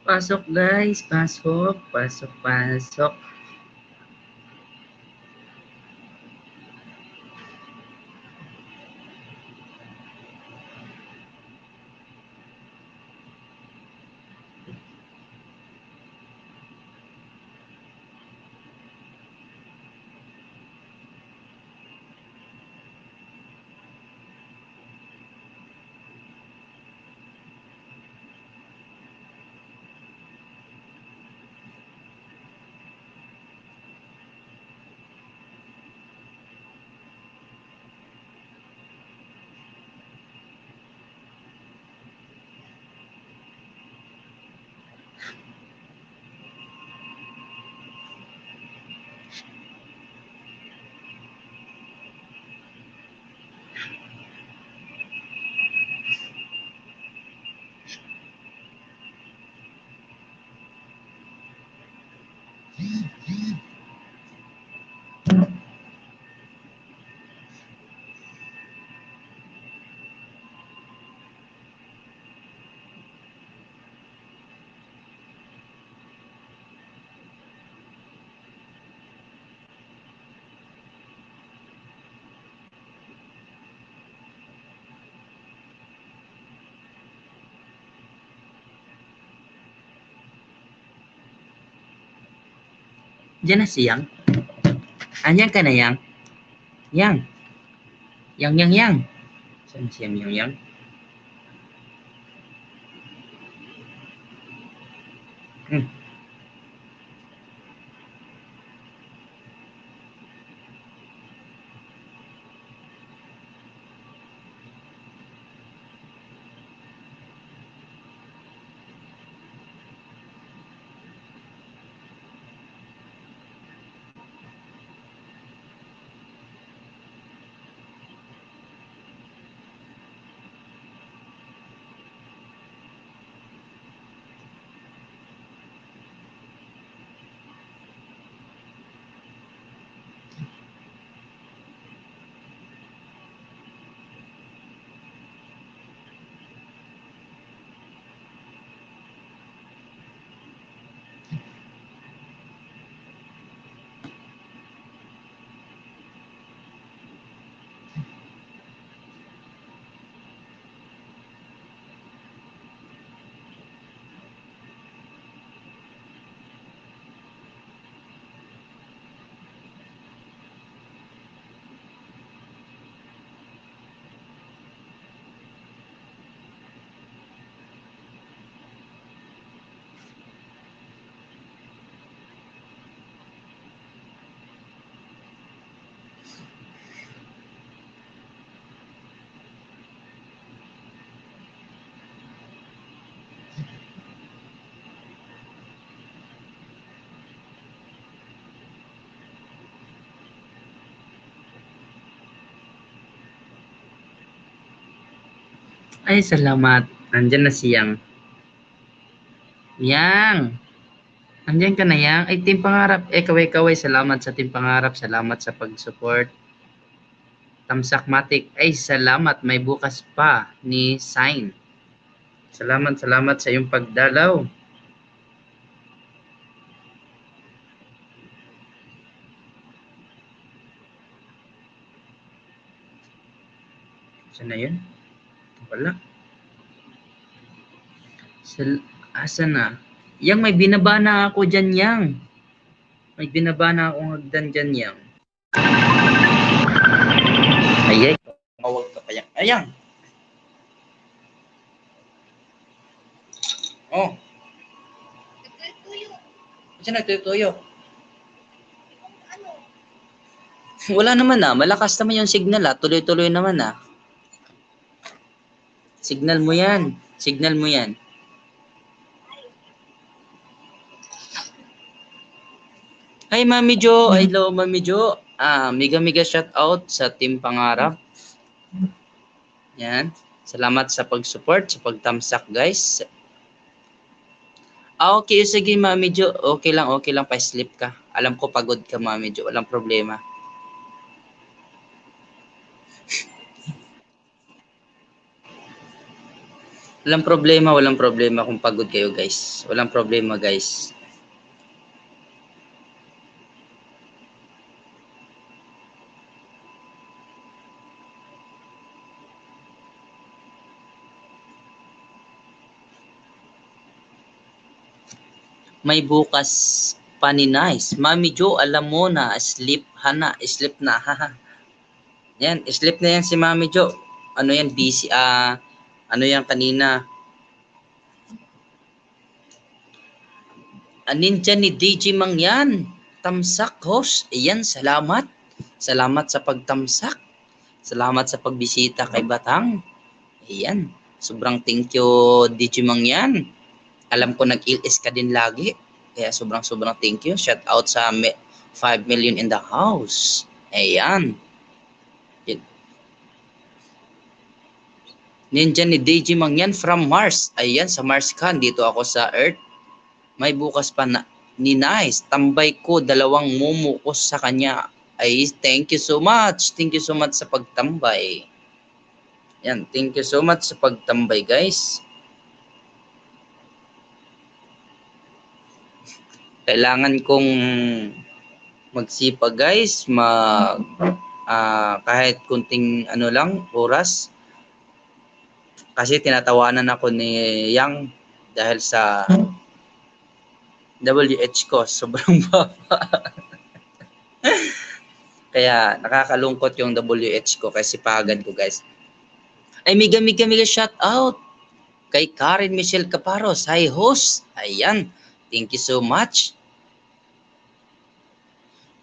Pasok guys, pasok, pasok, pasok. Diyan na si Yang. Anyan ka na Yang? Yang. Yang. Saan si Yang? Hmm. Ay, salamat. Andyan na si Yang. Yang! Andiyan ka na Yang? Ay, Team Pangarap. Kaway-kaway. Salamat sa Team Pangarap. Salamat sa pag-support. Tamsak Matik. Ay, salamat. May bukas pa ni Sign. Salamat sa iyong pagdalaw. Saan na yun? Wala. Asa na? Yang, may binaba na ako dyan, Yang. May binaba na akong hagdan dyan, Yang. Ayay. Mawag ka pa, Yang. Ayang! Oh. Saan nagtutuyo? Wala naman ah. Malakas naman yung signal ah. Tuloy-tuloy naman ah. Signal mo yan. Signal mo yan. Hi, Mami Jo. Hello, Mami Jo. Mega shout out sa Team Pangarap. Yan. Salamat sa pag-support, sa pagtamsak, guys. Okay, sige, Mami Jo. Okay lang, pa-sleep ka. Alam ko pagod ka, Mami Jo. Walang problema. Walang problema kung pagod kayo, guys. Walang problema, guys. May bukas pa ni Nice. Mami Jo, alam mo na, sleep sleep na, haha. Yan, sleep na yan si Mami Jo. Ano yan, busy, ano yan kanina. Ninja ni DJ Mang yan. Tamsak, host. Ayan, salamat. Salamat sa pagtamsak. Salamat sa pagbisita kay Batang. Ayan, sobrang thank you, DJ Mang yan. Alam ko nag-ilis ka din lagi. Kaya sobrang thank you. Shout out sa 5 million in the house. Ayan. Ninja ni DJ Mang yan from Mars. Ayan, sa Mars ka. Dito ako sa Earth. May bukas pa na ni Nice. Tambay ko, 2 mumu ko sa kanya. Ay, thank you so much. Thank you so much sa pagtambay. Yan, thank you so much sa pagtambay, guys. Kailangan kong magsipag, guys. Kahit kunting ano lang, oras. Kasi tinatawanan ako ni Yang dahil sa WH ko. Sobrang baba. Kaya nakakalungkot yung WH ko kasi pagad ko, guys. Ay, miga shout out kay Karen Michelle Caparos. Hi, host. Ayan. Thank you so much.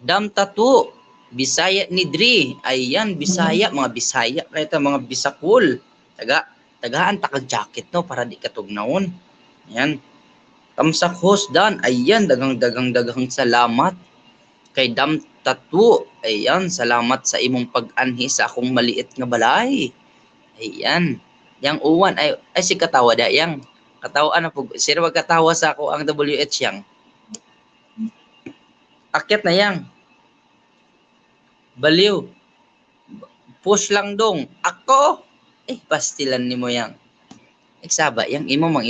Dam Tattoo. Bisaya ni Dri. Ayan, Bisaya. Mga Bisaya. Ito, mga Bisakul. Tagaan takag jacket, no? Para di katugnaon. Ayan. Tamsak host dan. Ayan, dagang salamat. Kay Dam Tattoo. Ayan, salamat sa imong pag-anhi sa akong maliit nga balay. Ayan. Yang uwan ay si katawa da yang. Katawa na po. Sir wag katawa sa ako ang WH yang. Akit na yang. Baliw. Push lang dong. Ako. Pastilan ni mo yang. Eksaba yang imo mang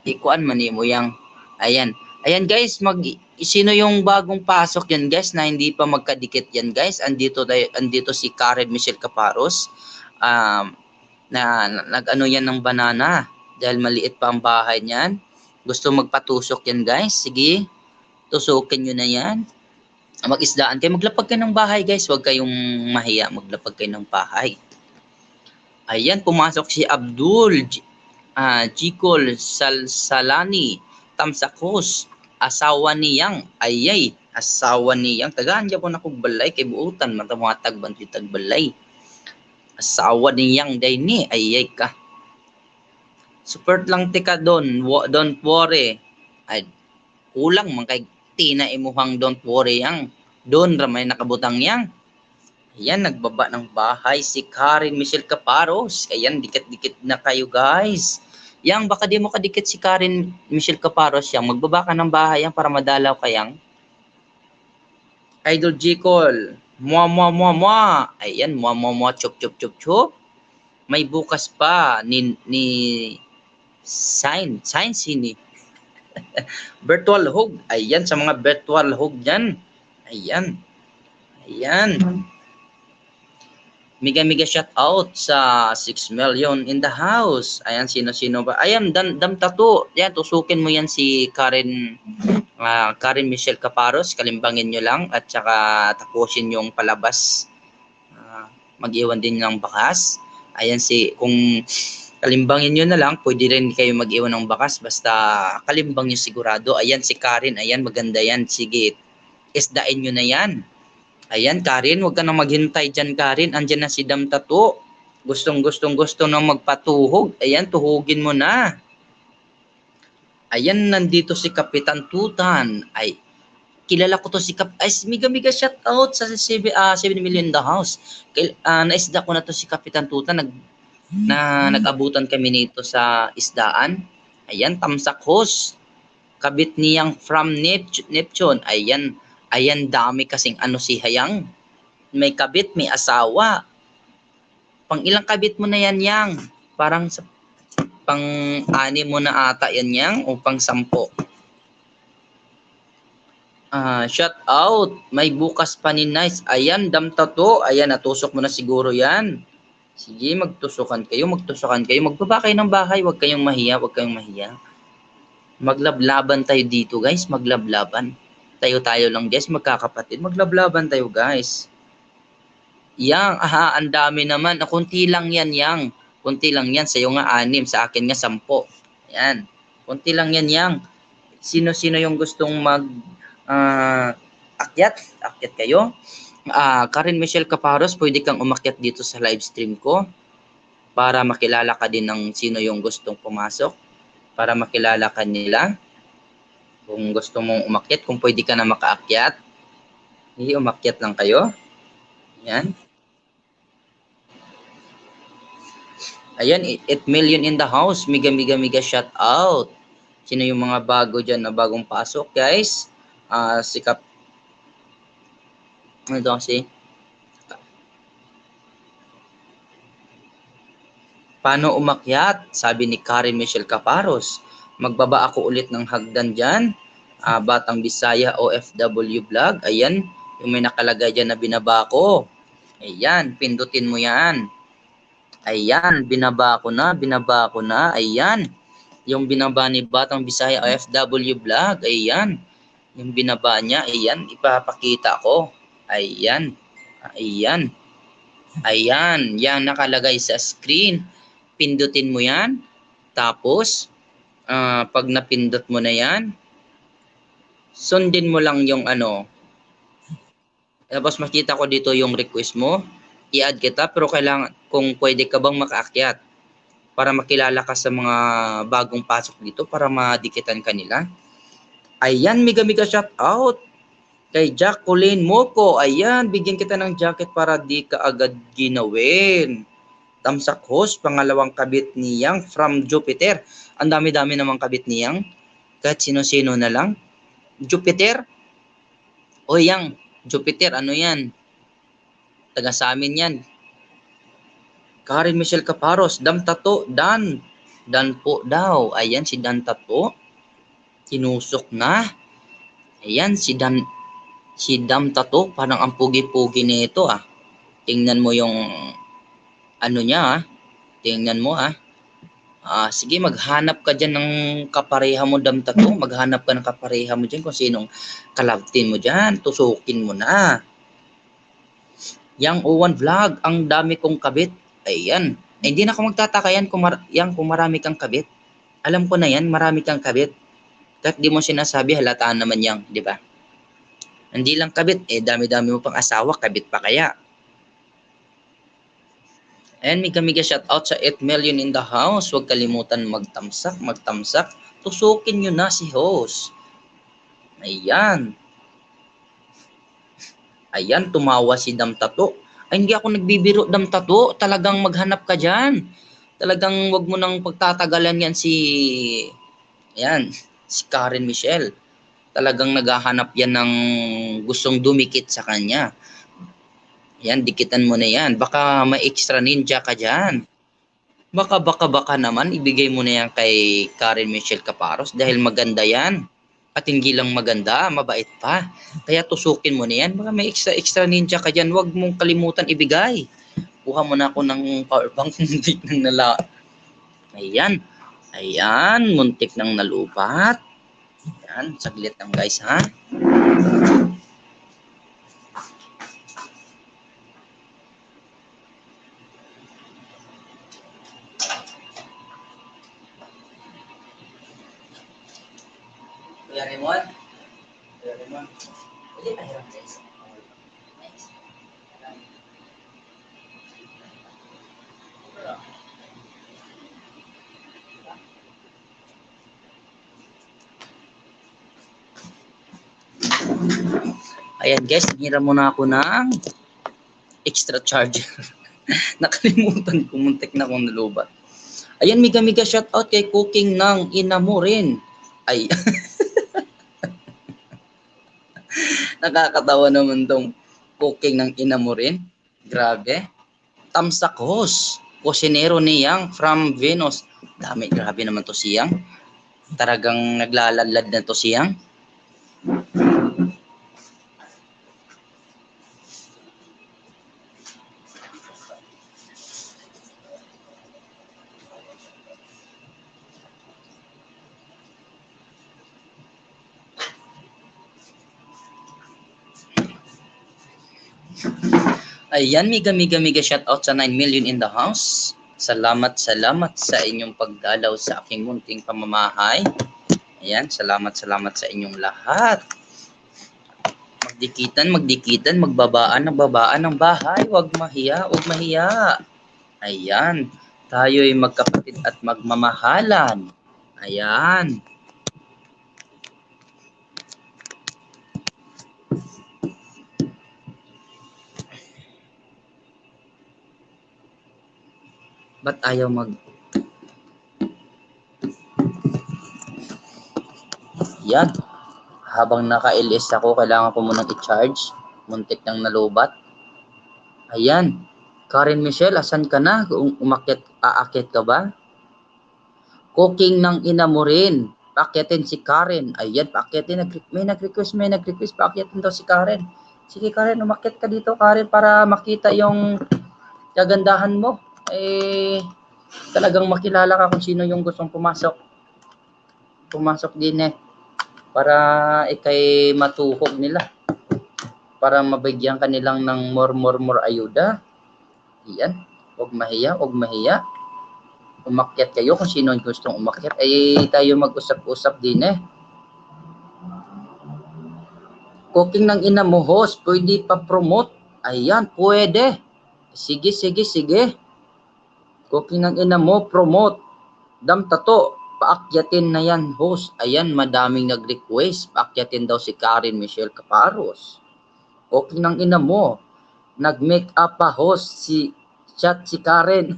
ikuan man ni mo yang. Ayan. Ayan guys, sino yung bagong pasok yan guys na hindi pa magkadikit yan guys? Andito si Karen Michelle Caparos. Na nag-ano yan ng banana dahil maliit pa ang bahay niyan. Gusto magpatusok yan guys. Sige, tusukin nyo na yan. Mag-isdaan kayo. Maglapag kayo ng bahay guys. Huwag kayong mahiya. Maglapag kayo ng bahay. Ayan, pumasok si Abdul Jikol Salani Tamsakos. Asawa niyang. Asawa niyang. Tagaan dyan po na kong balay. Kay buutan. Matamuhatag banti tagbalay. Asawa niyang day ni. Ayay ka. Support lang tika doon. Don't worry. Ay, kulang man kay tina imuhang don't worry yang. Doon ramay nakabutang yang. Ayan, nagbaba ng bahay si Karen Michelle Caparos. Ayan, dikit-dikit na kayo guys. Yang, baka di mo kadikit si Karen Michelle Caparos yang. Magbaba ka ng bahay yang para madalaw ka yang. Idol Jicol. Mua. Ayan, mua. Chup. May bukas pa ni Science ini. Virtual hug. Ayan, sa mga virtual hug dyan. Ayan. Miga shout out sa 6 million in the house. Ayan, sino ba? Ayan, Dam Tattoo. Ayan, tusukin mo yan si Karen Michelle Caparos. Kalimbangin nyo lang at saka tapusin yung palabas. Mag-iwan din ng bakas. Ayan, kung kalimbangin nyo na lang, pwede rin kayo mag-iwan ng bakas. Basta kalimbang nyo sigurado. Ayan, si Karen. Ayan, maganda yan. Sige, isdain nyo na yan. Ayan, Karen, huwag ka na maghintay dyan, Karen. Andyan na si Dam Tattoo. Gustong na magpatuhog. Ayan, tuhugin mo na. Ayan, nandito si Kapitan Tutan. Ay, kilala ko to si miga shout out sa 7 million in the house. Naisda ko na to si Kapitan Tutan. Nag-abutan kami nito sa isdaan. Ayan, tamsak host. Kabit niyang from Neptune. Ayan, dami kasing si Hayang. May kabit, may asawa. Pang ilang kabit mo na yan, Yang? Parang Pang-anim mo na ata yan yang o pang-sampo. Shout out. May bukas pa ni Nice. Ayan, damtato. Ayan, natusok mo na siguro yan. Sige, magtusukan kayo. Magbaba kayo ng bahay. Huwag kayong mahiya. Maglablaban tayo dito, guys. Maglablaban. Tayo-tayo lang, guys. Magkakapatid. Maglablaban tayo, guys. Yang, ang dami naman. Kunti lang yan, yang. Kunti lang yan. Sa'yo nga 6, sa akin nga 10. Yan. Kunti lang yan, yang. Sino-sino yung gustong akyat kayo. Karen Michelle Caparos, pwede kang umakyat dito sa live stream ko para makilala ka din ng sino yung gustong pumasok, para makilala ka nila. Kung gusto mong umakyat, kung pwede ka na makaakyat, hindi, umakyat lang kayo. Yan. Ayan, 8 million in the house. Mega shout out. Sino yung mga bago dyan na bagong pasok, guys? Sikap. Ano ito kasi? Paano umakyat? Sabi ni Karen Michelle Caparos. Magbaba ako ulit ng hagdan dyan. Batang Bisaya OFW vlog. Ayan, yung may nakalagay dyan na binaba ko. Ayan, pindutin mo yan. Ayan, binaba ko na. Ayan, yung binaba ni Batang Bisaya OFW vlog. Ayan, yung binaba niya. Ayan, ipapakita ko. Ayan. Yan nakalagay sa screen. Pindutin mo yan. Tapos, pag napindot mo na yan, sundin mo lang yung Tapos makita ko dito yung request mo. I-add kita, pero kailangan, kung pwede ka bang makaakyat para makilala ka sa mga bagong pasok dito, para madikitan kanila. Ayan, mega shout out kay Jacqueline Moco. Ayan, bigyan kita ng jacket para di ka agad ginawin. Tamsak host, pangalawang kabit ni Yang from Jupiter. Ang dami-dami namang kabit ni Yang. Kahit sino-sino na lang. Jupiter? O Yang, Jupiter, ano yan? Taga sa amin yan. Karen Michelle Caparos, Dan po daw. Ayan, si Dan Tato. Tinusok na. Ayan, si Dam Tato, parang ang pugi-pugi nito Tingnan mo yung niya Tingnan mo sige, maghanap ka dyan ng kapareha mo, Dam Tato. Maghanap ka ng kapareha mo dyan kung sinong kalabtin mo dyan. Tusukin mo na. Yang O1 vlog, ang dami kong kabit. Ayan. Hindi na ako magtataka yan kung marami kang kabit. Alam ko na yan, marami kang kabit. Kahit di mo sinasabi, halataan naman yan, di ba? Hindi lang kabit, dami-dami mo pang asawa, kabit pa kaya. And mega shout out sa 8 million in the house. Huwag kalimutan magtamsak. Tusukin nyo na si host. Ayan, tumawa si Dam Tato. Ay, hindi ako nagbibiro, Dam Tato. Talagang maghanap ka dyan. Talagang wag mo nang pagtatagalan yan si Karen Michelle. Talagang naghahanap yan ng gustong dumikit sa kanya. Yan, dikitan mo na yan. Baka may extra ninja ka dyan. Baka naman, ibigay mo na yan kay Karen Michelle Caparos dahil maganda yan. At hindi lang maganda, mabait pa. Kaya tusukin mo na yan. Baka may extra ninja ka dyan. Huwag mong kalimutan ibigay. Kuha mo na ako ng powerbank. Muntik nang Ayan, muntik nang nalupat. Ayan, saglit lang guys ha. Kuya Raymond. Hindi, mahirap guys. Nice. Ayan guys, hira muna ako ng extra charger. Nakalimutan ko, muntik na akong nalubat. Ayan, mega shout out kay Cooking ng Ina mo rin. Ay. Nakakatawa naman tong Cooking ng Ina mo rin. Grabe. Tamsak host. Kusinero ni Yang from Venus. Dami, grabe naman to si Yang. Talagang naglaladlad na to si Yang. Ayan, miga shoutout sa 9 million in the house. Salamat sa inyong pagdalaw sa aking munting pamamahay. Ayan, salamat sa inyong lahat. Magdikitan, magbabaan ng bahay. Huwag mahiya. Ayan, tayo'y magkapatid at magmamahalan. Ayan. Ba't ayaw Yan. Habang naka-LS ako, kailangan ko munang i-charge. Muntik nang nalubat. Ayan. Karen Michelle, asan ka na? Aakyat ka ba? Cooking ng ina mo rin. Paakyatin si Karen. Ayan, paakyatin. May nag-request. Paakyatin daw si Karen. Sige Karen, umakyat ka dito Karen para makita yung kagandahan mo. Talagang makilala ka kung sino yung gustong pumasok din para ikay matuhog nila, para mabigyan ka nilang ng more ayuda. Iyan, huwag mahiya. Umakyat kayo kung sino yung gustong umakyat. Tayo mag-usap-usap din Cooking ng ina mo, host, pwede pa promote. Ayan, pwede. Sige. Cooking ng ina mo, promote. Tato, paakyatin na yan, host. Ayan, madaming nag-request. Paakyatin daw si Karen Michelle Caparos. Cooking ng ina mo. Nag-make up pa, host, si Karen.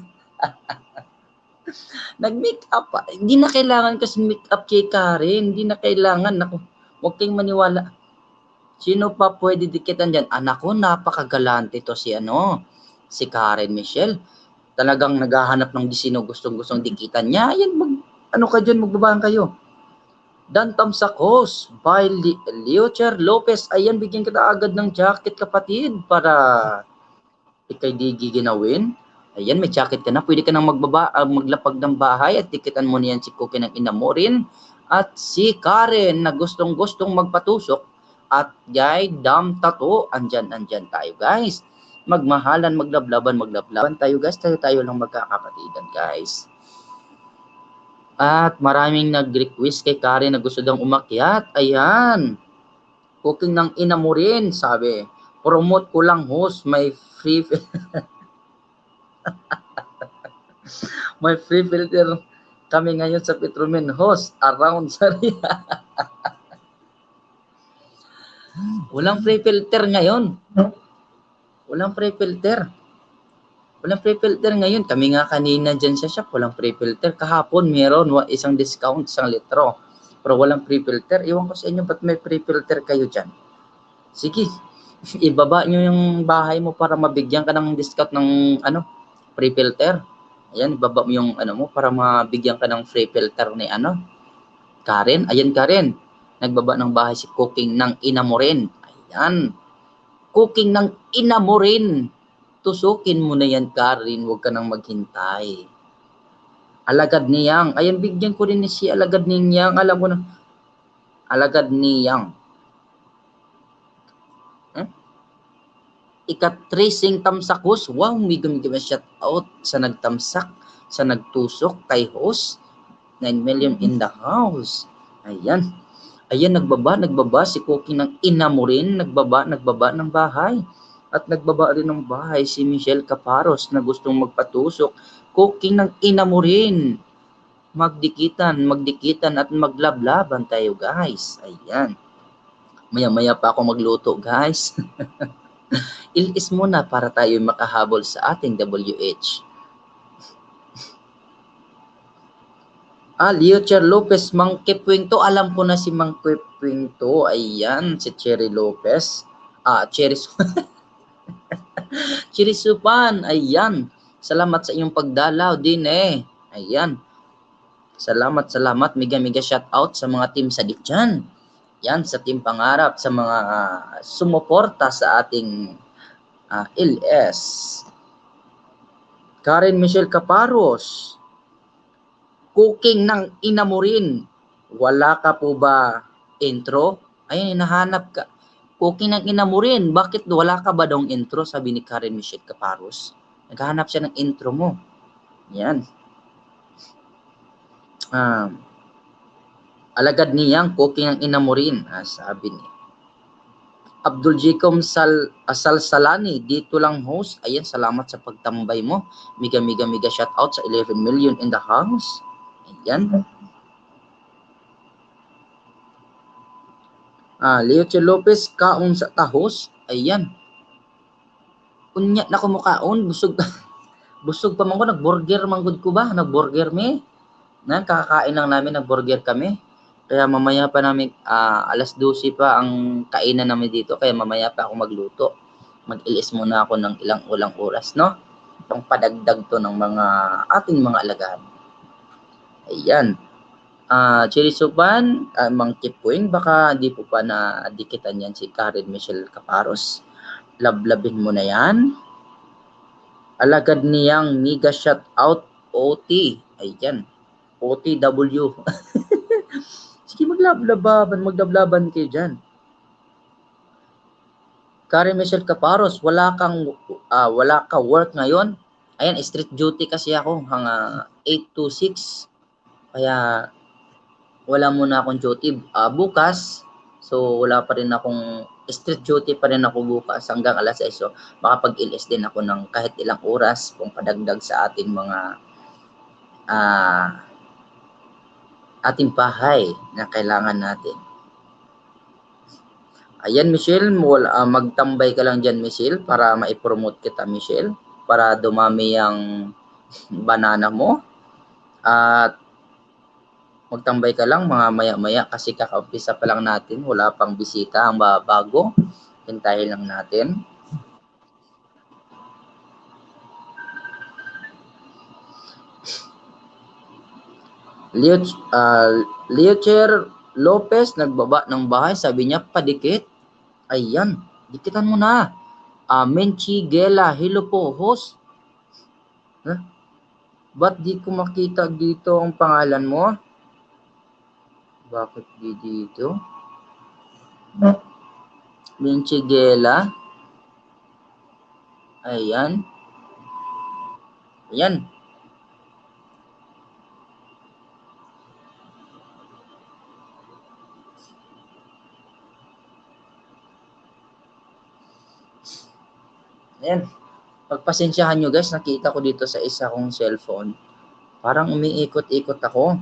Nag-make up pa. Hindi na kailangan kasi make up kay Karen. Hindi na kailangan. Naku, huwag kayong maniwala. Sino pa pwede dikitan dyan? Anak ko, napakagalante to si Karen Michelle. Talagang naghahanap ng sino gustong dikitan niya. Ayan, magbabahan kayo. Dan Tamsakos by Leocher Lopez. Ayan, bigyan kita agad ng jacket kapatid para ikay di giginawin. Ayan, may jacket ka na. Pwede ka nang maglapag ng bahay at dikitan mo niyan si Cookie ng ina mo rin. At si Karen na gustong magpatusok. At Dam Tato, andyan tayo guys. Magmahalan, maglablaban tayo guys. Tayo lang magkakapatidan guys. At maraming nag-request kay Karen na gusto daw umakyat. Ayan. Cooking ng ina mo rin, sabi. Promote ko lang host, may free may free filter kami ngayon sa Petromin host around Saria. Walang free filter ngayon. Walang free filter ngayon. Kami nga kanina dyan sa shop, walang free filter. Kahapon meron isang discount, 1 litro. Pero walang free filter. Iwan ko sa inyo, ba't may free filter kayo dyan? Sige, ibaba nyo yung bahay mo para mabigyan ka ng discount ng free filter. Ayan, ibaba mo yung mo para mabigyan ka ng free filter ni Karen. Ayan Karen. Nagbaba ng bahay si Cooking ng ina mo rin. Ayan. Cooking ng ina mo rin. Tusukin mo na yan, Karen. Huwag ka nang maghintay. Alagad ni Yang. Ayan, bigyan ko rin ni si Alagad ni Yang. Alam mo na. Alagad ni Yang. Ika-tracing Tamsakos. Wow, miga shout out sa nagtamsak, sa nagtusok kay host. 9 million in the house. Ayan. Ayan, nagbaba si Cooking ng ina mo rin, nagbaba ng bahay. At nagbaba rin ng bahay si Michelle Caparos na gustong magpatusok. Cooking ng ina mo rin. Magdikitan at maglablaban tayo guys. Ayan. Maya-maya pa ako magluto guys. Ilis muna para tayo makahabol sa ating WH. Leocher Lopez, Mang Kipwing to. Alam ko na si Mang Kipwing to. Ayan, si Cherry Lopez. Cherry Supan. Ayan. Salamat sa inyong pagdalaw din eh. Ayan. Salamat. Mega shout out sa mga team Sadik dyan. Yan, sa team Pangarap, sa mga sumuporta sa ating LS. Karen Michelle Caparos. Cooking ng ina mo rin. Wala ka po ba intro? Ayun, hinahanap ka. Cooking ng ina mo rin. Bakit wala ka ba daw intro? Sabi ni Karen Michelle Caparos. Naghahanap siya ng intro mo. Yan. Alagad niyang cooking ng ina mo rin. Sabi ni Abdul Jicom Salsalani, dito lang host. Ayan, salamat sa pagtambay mo. Mega shout out sa 11 million in the house. Ayan. Leoche Lopez, kaon sa tahos. Ayan. Kunya na kumukaon, busog. Busog pa man ko, nag-burger manggod ko ba? Nag-burger me. Kakakain lang namin, nag-burger kami. Kaya mamaya pa namin, alas 12 pa ang kainan namin dito. Kaya mamaya pa ako magluto. Mag-ilis muna ako ng ilang oras, no? Itong padagdag to ng mga ating mga alagaan. Ayan. Chili Supan, Mang Kipuing, baka di po pa na dikitan yan si Karen Michelle Caparos. Lablabin mo na yan. Alagad niyang mega shout out OT. Ayan. OTW. Sige, maglablaban kayo dyan. Karen Michelle Caparos, wala ka work ngayon? Ayan, street duty kasi ako hanggang 8 to 6. Kaya wala muna akong duty bukas. So wala pa rin akong street duty pa rin ako bukas hanggang alas 6. So makapag-ilis din ako ng kahit ilang oras kung padagdag sa ating mga ating bahay na kailangan natin. Ayan, Michelle, magtambay ka lang dyan, Michelle, para maipromote kita, Michelle, para dumami ang banana mo. At magtambay ka lang mga maya-maya kasi kakaumpisa pa lang natin. Wala pang bisita ang bago. Hintayin lang natin. Leocher Lopez, nagbaba ng bahay. Sabi niya, padikit. Ayan, dikitan mo na. Menchi Gela, hello po, host. Ba't di ko makita dito ang pangalan mo? Bakit di dito? Menchi Gela. Ayan. Ayan. Ayan. Pagpasensyahan nyo guys, nakita ko dito sa isa kong cellphone. Parang umiikot-ikot ako.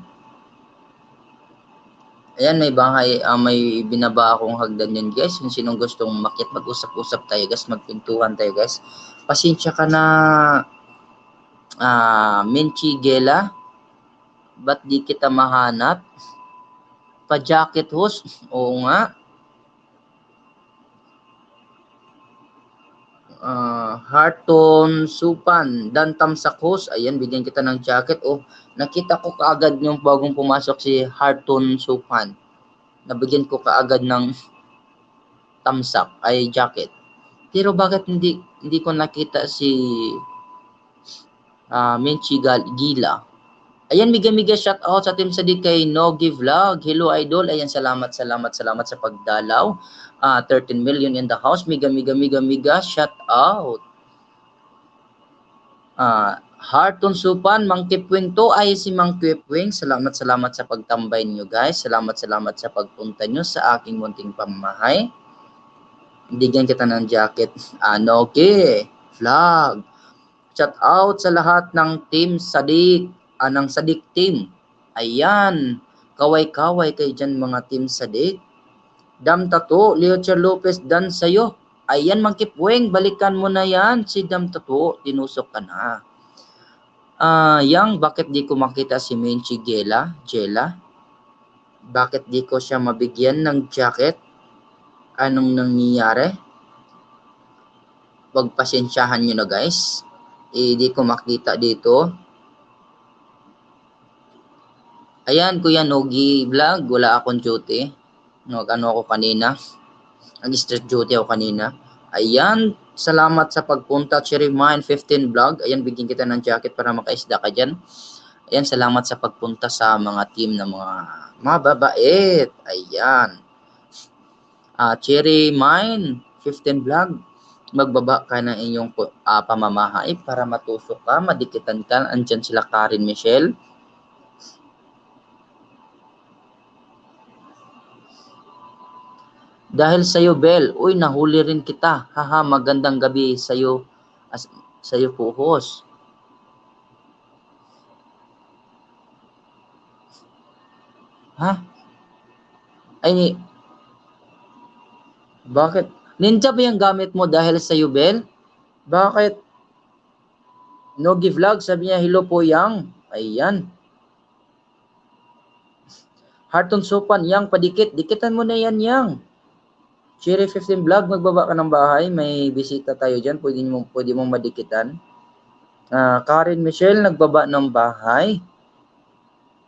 Ayan, may bahay, may binaba akong hagdan yan guys. Kung sinong gustong makit, mag-usap-usap tayo guys, magpintuhan tayo guys. Pasensya ka na, Menchi Gela. Ba't di kita mahanap? Pa-jacket host? Oo nga. Harton Supan, Dantam Sakos. Ayan, bigyan kita ng jacket. Nakita ko kaagad yung bagong pumasok si Harton Supan. Nabigyan ko kaagad ng tamsak ay jacket. Pero bakit hindi ko nakita si Menchi Gila? Ayan, mega shout out sa team Sadik kay Nogi Vlog. Hello idol. Ayan, salamat sa pagdalaw. 13 million in the house. Mega shout out. Harton Supan, Mang Kipwing to ay si Mang Kipwing. Salamat sa pagtambay niyo guys. Salamat sa pagpunta niyo sa aking munting pamamahay. Bigyan kita ng jacket. Nogi Vlog. Shout out sa lahat ng team Sadik. Ng Sadik team. Ayan. Kaway-kaway kayo dyan mga team Sadik. Dam Tato, Leocher Lopez, dan sa'yo. Ayan, Mang Kipweng, balikan mo na yan. Si Dam Tato, tinusok ka na. Yang, bakit di ko makita si Menchi Gela? Bakit di ko siya mabigyan ng jacket? Anong nangyayari? Pagpasensyahan nyo na guys. Hindi ko makita dito. Ayan, Kuya Nogi Vlog, wala akong duty. Ano ako kanina? Nag-street duty ako kanina. Ayan, salamat sa pagpunta. Cherry Mine 15 Vlog. Ayan, bigyan kita ng jacket para makaisda ka dyan. Ayan, salamat sa pagpunta sa mga team ng mga mababait. Ayan. Cherry Mine 15 Vlog. Magbaba ka ng inyong pamamahay para matusok ka, madikitan ka. Andyan sila Karen Michelle. Dahil sa'yo, Bel. Uy, nahuli rin kita. Haha, magandang gabi sa'yo. Sa'yo po, host. Ha? Ay, bakit? Ninja ba yung gamit mo dahil sa'yo, Bel? Bakit? Nogi Vlog, sabi niya, hello po, Yang. Ayan. Harton Sopan, Yang, padikit. Dikitan mo na yan, Yang. Cherry 15 Vlog, magbaba ka ng bahay. May bisita tayo dyan. Pwede mong madikitan. Karen Michelle, nagbaba ng bahay.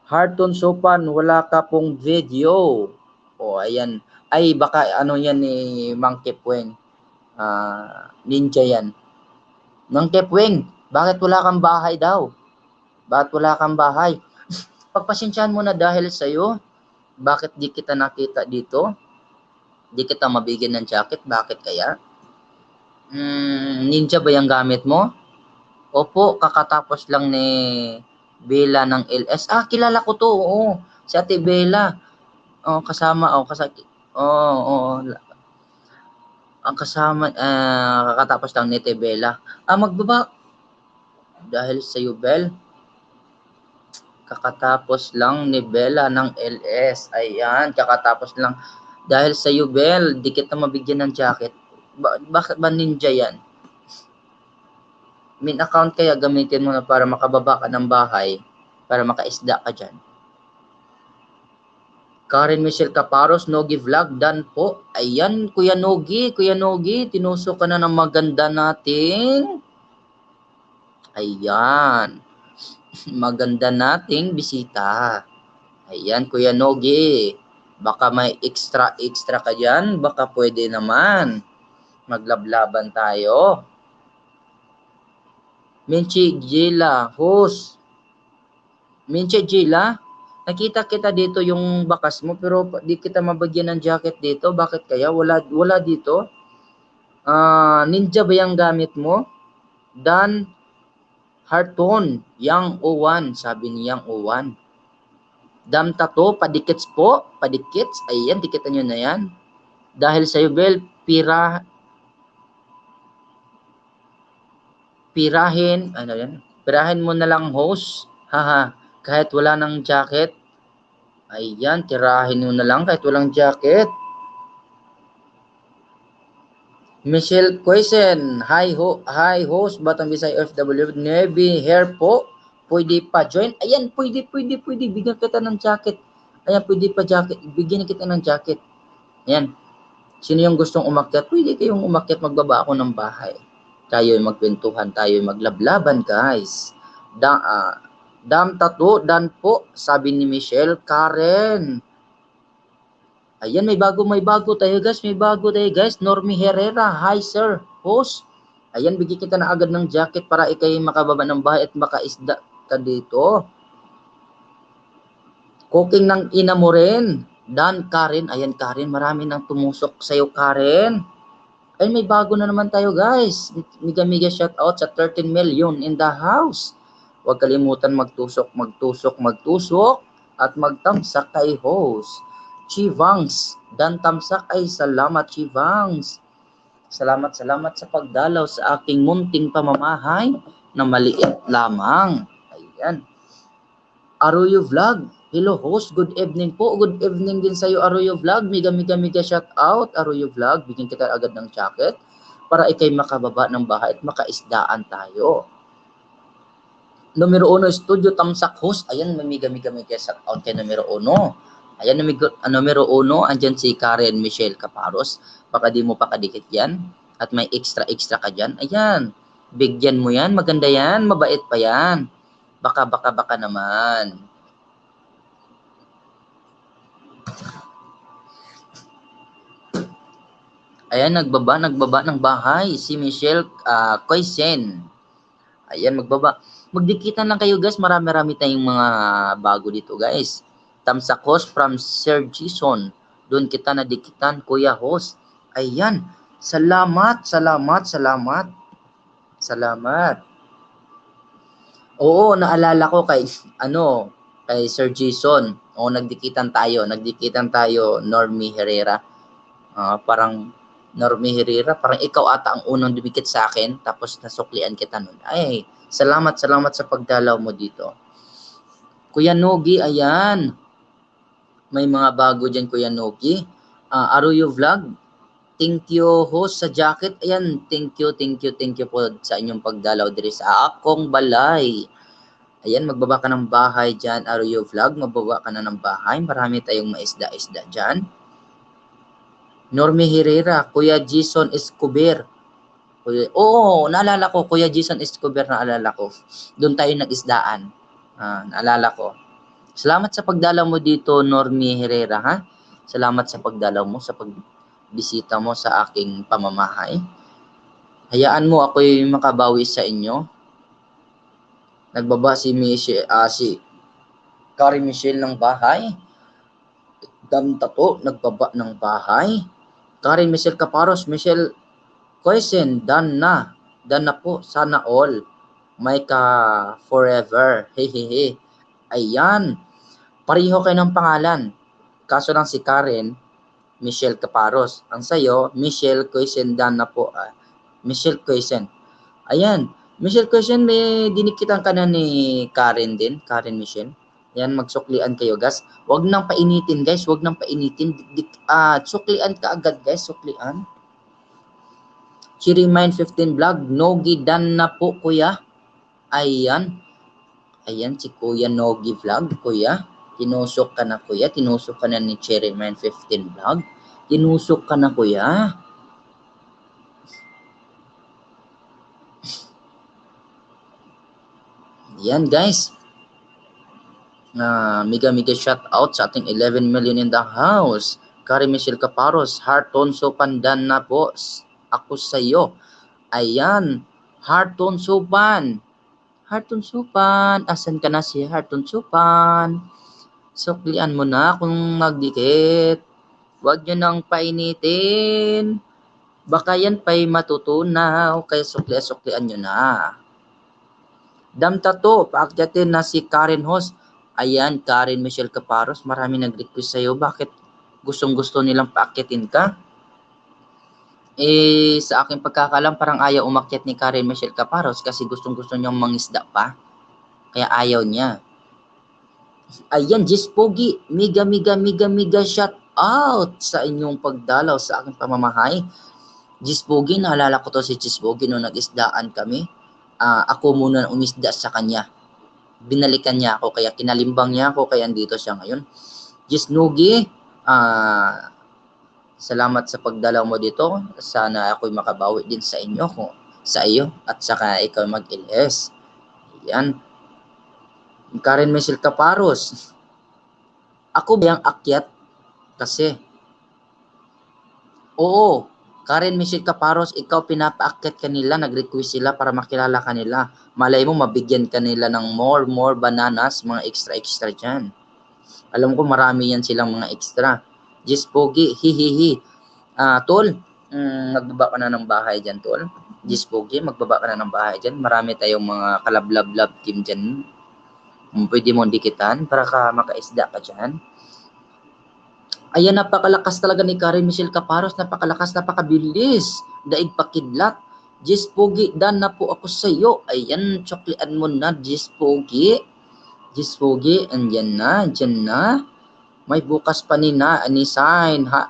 Harton Sopan, wala ka pong video. O, ayan. Ay, baka ano yan ni Mang Kepweng. Ninja yan. Mang Kepweng, bakit wala kang bahay daw? Bakit wala kang bahay? Pagpasensyahan mo na dahil sa'yo. Bakit di kita nakita dito? Di kita mabigyan ng jacket. Bakit kaya? Ninja ba yung gamit mo? Opo, kakatapos lang ni Bella ng LS. Kilala ko to. Oo, si Ate Bella. Kasama. Ang kasama, kakatapos lang ni Ate Bella. Magbaba. Dahil sa'yo, Bel. Kakatapos lang ni Bella ng LS. Ayan, kakatapos lang. Dahil sa'yo, Bel, di kita mabigyan ng jacket. Bakit ba ninja yan? Min account kaya gamitin mo na para makababa ka ng bahay, para makaisda ka dyan. Karen Michelle Caparos, Nogi Vlog, dan po. Ayan, Kuya Nogi, tinusok ka na ng maganda nating. Ayan. Maganda nating bisita. Ayan, Kuya Nogi. Baka may extra ka dyan. Baka pwede naman. Maglablaban tayo. Minchi Gila, host. Minchi Gila, nakita kita dito yung bakas mo pero di kita mabagyan ng jacket dito. Bakit kaya? Wala dito. Ninja ba yung gamit mo? Dan Harton, Yang O1, sabi ni Yang O1. Dam tato, padikits po. Padikits, ayan, dikitan nyo na yan. Dahil sa'yo, Bel, pirahin mo na lang, host. Haha, kahit wala ng jacket. Ayan, tirahin mo na lang kahit walang jacket. Michelle Quaisen, hi host, Batang Bisay FW, Navy Hair po. Pwede pa join. Ayan, pwede. Bigyan kita ng jacket. Ayan, pwede pa jacket. Bigyan kita ng jacket. Ayan. Sino yung gustong umakyat? Pwede kayong umakyat, magbaba ako ng bahay. Tayo magkwentuhan, tayo maglablaban, guys. Dam tattoo, dan po, sabi ni Michelle. Karen. Ayan, may bago tayo, guys. Normie Herrera, hi, sir. Host. Ayan, bigyan kita na agad ng jacket para ikay makababa ng bahay at makaisda ka dito. Cooking ng ina mo rin. Dan, Karen. Ayan, Karen, marami nang tumusok sa'yo, Karen. Ay, may bago na naman tayo, guys. Miga shout out sa 13 million in the house. Huwag kalimutan magtusok at magtamsak kay host. Chivangs, dan tamsak ay salamat, Chivangs. Salamat sa pagdalaw sa aking munting pamamahay na maliit lamang. Ayan. Arroyo Vlog. Hello host, good evening po. Good evening din sa iyo, Arroyo Vlog. Miga shout out, Arroyo Vlog. Bigyan kita agad ng jacket para ikay makababa ng bahay at makaisdaan tayo. Numero 1, Studio Tamsak host. Ayan, miga shout out kay numero 1. Ayan, numero 1, andyan si Karen Michelle Caparos. Baka di mo pa kadikit yan at may extra ka dyan. Ayan. Bigyan mo yan, maganda yan, mabait pa yan. Baka naman. Ayan, nagbaba ng bahay si Michelle Koisen. Ayan, magbaba. Magdikitan lang kayo guys, marami-rami tayong mga bago dito guys. Tamsak host from Sir Jason. Doon kita nadikitan, Kuya host. Ayan, salamat. Oo, naalala ko kay Sir Jason. Oo, nagdikitan tayo, Normie Herrera. Parang Normie Herrera, parang ikaw ata ang unang dumikit sa akin, tapos nasuklian kita nun. Ay, salamat sa pagdalaw mo dito. Kuya Nogi, ayan. May mga bago dyan, Kuya Nogi. Aruyo Vlog, thank you host sa jacket. Ayan, thank you po sa inyong pagdalaw diri sa akong balay. Ayan, magbaba ka ng bahay dyan, Aruyo Vlog. Magbaba ka na ng bahay. Marami tayong maisda-isda dyan. Normie Herrera, Kuya Jason Escobar. Oo, naalala ko, Kuya Jason Escobar, naalala ko. Doon tayo nag-isdaan. Naalala ko. Salamat sa pagdalaw mo dito, Normie Herrera, ha? Salamat sa pagdalaw mo, sa pagbisita mo sa aking pamamahay. Hayaan mo ako'y makabawi sa inyo. Nagbaba si Carrie Michelle ng bahay. Damtato, nagbaba ng bahay. Carrie Michelle Caparos, Michelle Koisen, done na po, sana all. May ka forever, hehehe. Ayan, pareho kayo ng pangalan. Kaso lang si Karen, Michelle Caparos. Ang sayo, Michelle Koisen, done na po. Michelle Koisen. Ayan, Michelle Koisen, may dinikitan ka na ni Karen din, Karen Michelle. Yan, magsuklian kayo guys. Huwag nang painitin guys, suklian ka agad guys, suklian. Chirimind 15 Vlog, Nogi dan na po kuya. Ayan si Kuya Nogi Vlog, kuya. Tinusok ka na kuya, tinusok ka na ni Chirimind 15 Vlog. Tinusok ka na kuya. Yan guys. Mega shout out sa ating 11 million in the house. Carrie Michelle Caparos, Harton Sopandan na po. Ako sa iyo. Ayan, Harton Supan. Asan ka na si Harton Supan? Suklian mo na kung magdikit. Huwag nyo nang painitin. Baka yan pa'y matutunaw. Kaya suklian nyo na. Damtato, paakyatin na si Karen Host. Ayan, Karen Michelle Caparos. Marami nag-request sa'yo. Bakit gustong-gusto nilang paakyatin ka? Sa aking pagkakalam, parang ayaw umakyat ni Karen Michelle Caparos kasi gustong-gusto niyang mangisda pa. Kaya ayaw niya. Ayan, Jis Pogi, mega shout out sa inyong pagdalaw sa aking pamamahay. Jis Pogi, naalala ko to si Jis Pogi nung nag-isdaan kami. Ako muna umisda sa kanya. Binalikan niya ako, kaya kinalimbang niya ako, kaya andito siya ngayon. Jis Nugi, salamat sa pagdalaw mo dito. Sana ako'y makabawi din sa inyo, sa iyo, at saka ikaw mag-iles. Yan. Karen Michelle Caparos. Ako ba yung akyat? Kasi. Oo. Karen Michelle Caparos, ikaw pinapaakyat kanila, nag-request sila para makilala kanila. Malay mo, mabigyan kanila ng more bananas, mga extra dyan. Alam ko marami yan silang mga extra. Jis Pogi, hihihi. Tol, magbaba ka na ng bahay dyan, Tol. Jis Pogi, magbaba ka na ng bahay dyan. Marami tayong mga kalablab-lab team dyan. Pwede mo dikitan para makaisda ka dyan. Ayan, napakalakas talaga ni Karen Michelle Caparos. Napakalakas, napakabilis. Daig pakidlat. Jis Pogi, dan na po ako sa iyo. Ayan, tsoklian mo na, Jis Pogi. Jis Pogi, andyan na, dyan na. May bukas pa ni sign ha.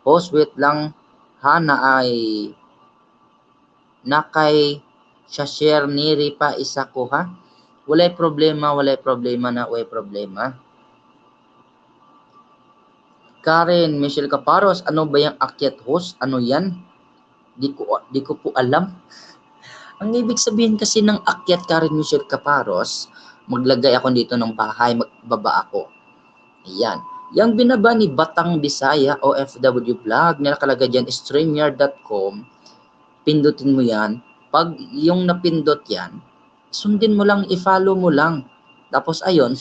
Host, wait lang ha, nakay siya share niri pa isa ko ha. Walay problema na, way problema. Karen Michelle Caparos, ano ba yung akyat host? Ano yan? Di ko po alam. Ang ibig sabihin kasi ng akyat Karen Michelle Caparos, maglagay ako dito ng bahay, magbaba ako. Ayan. Yung binaba ni Batang Bisaya OFW Vlog, na nakalagay dyan, streamyard.com, pindutin mo yan. Pag yung napindot yan, sundin mo lang, i-follow mo lang. Tapos ayun,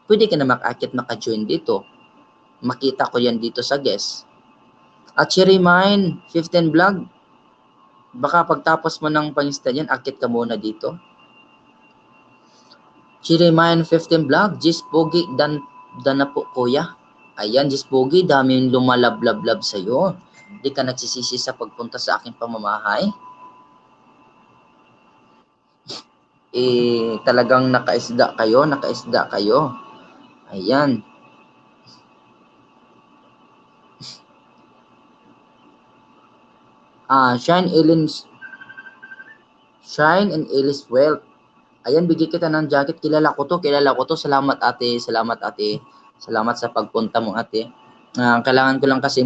pwede ka na maka-akyat, maka-join dito. Makita ko yan dito sa guest. At Cherry Mine 15 Vlog, baka pagtapos mo ng pangista yan, akyat ka muna dito. Cherry Mine 15 Vlog, Jis Pogi, dan na po kuya. Ayan, Jis Pogi, daming lumalablab-lab sa'yo. Di ka nagsisisi sa pagpunta sa aking pamamahay. Talagang nakaisda kayo. Ayan. Shine and Ellis Wealth. Ayan, bigyan kita ng jacket. Kilala ko to. Salamat ate. Salamat sa pagpunta mo ate. Kailangan ko lang kasi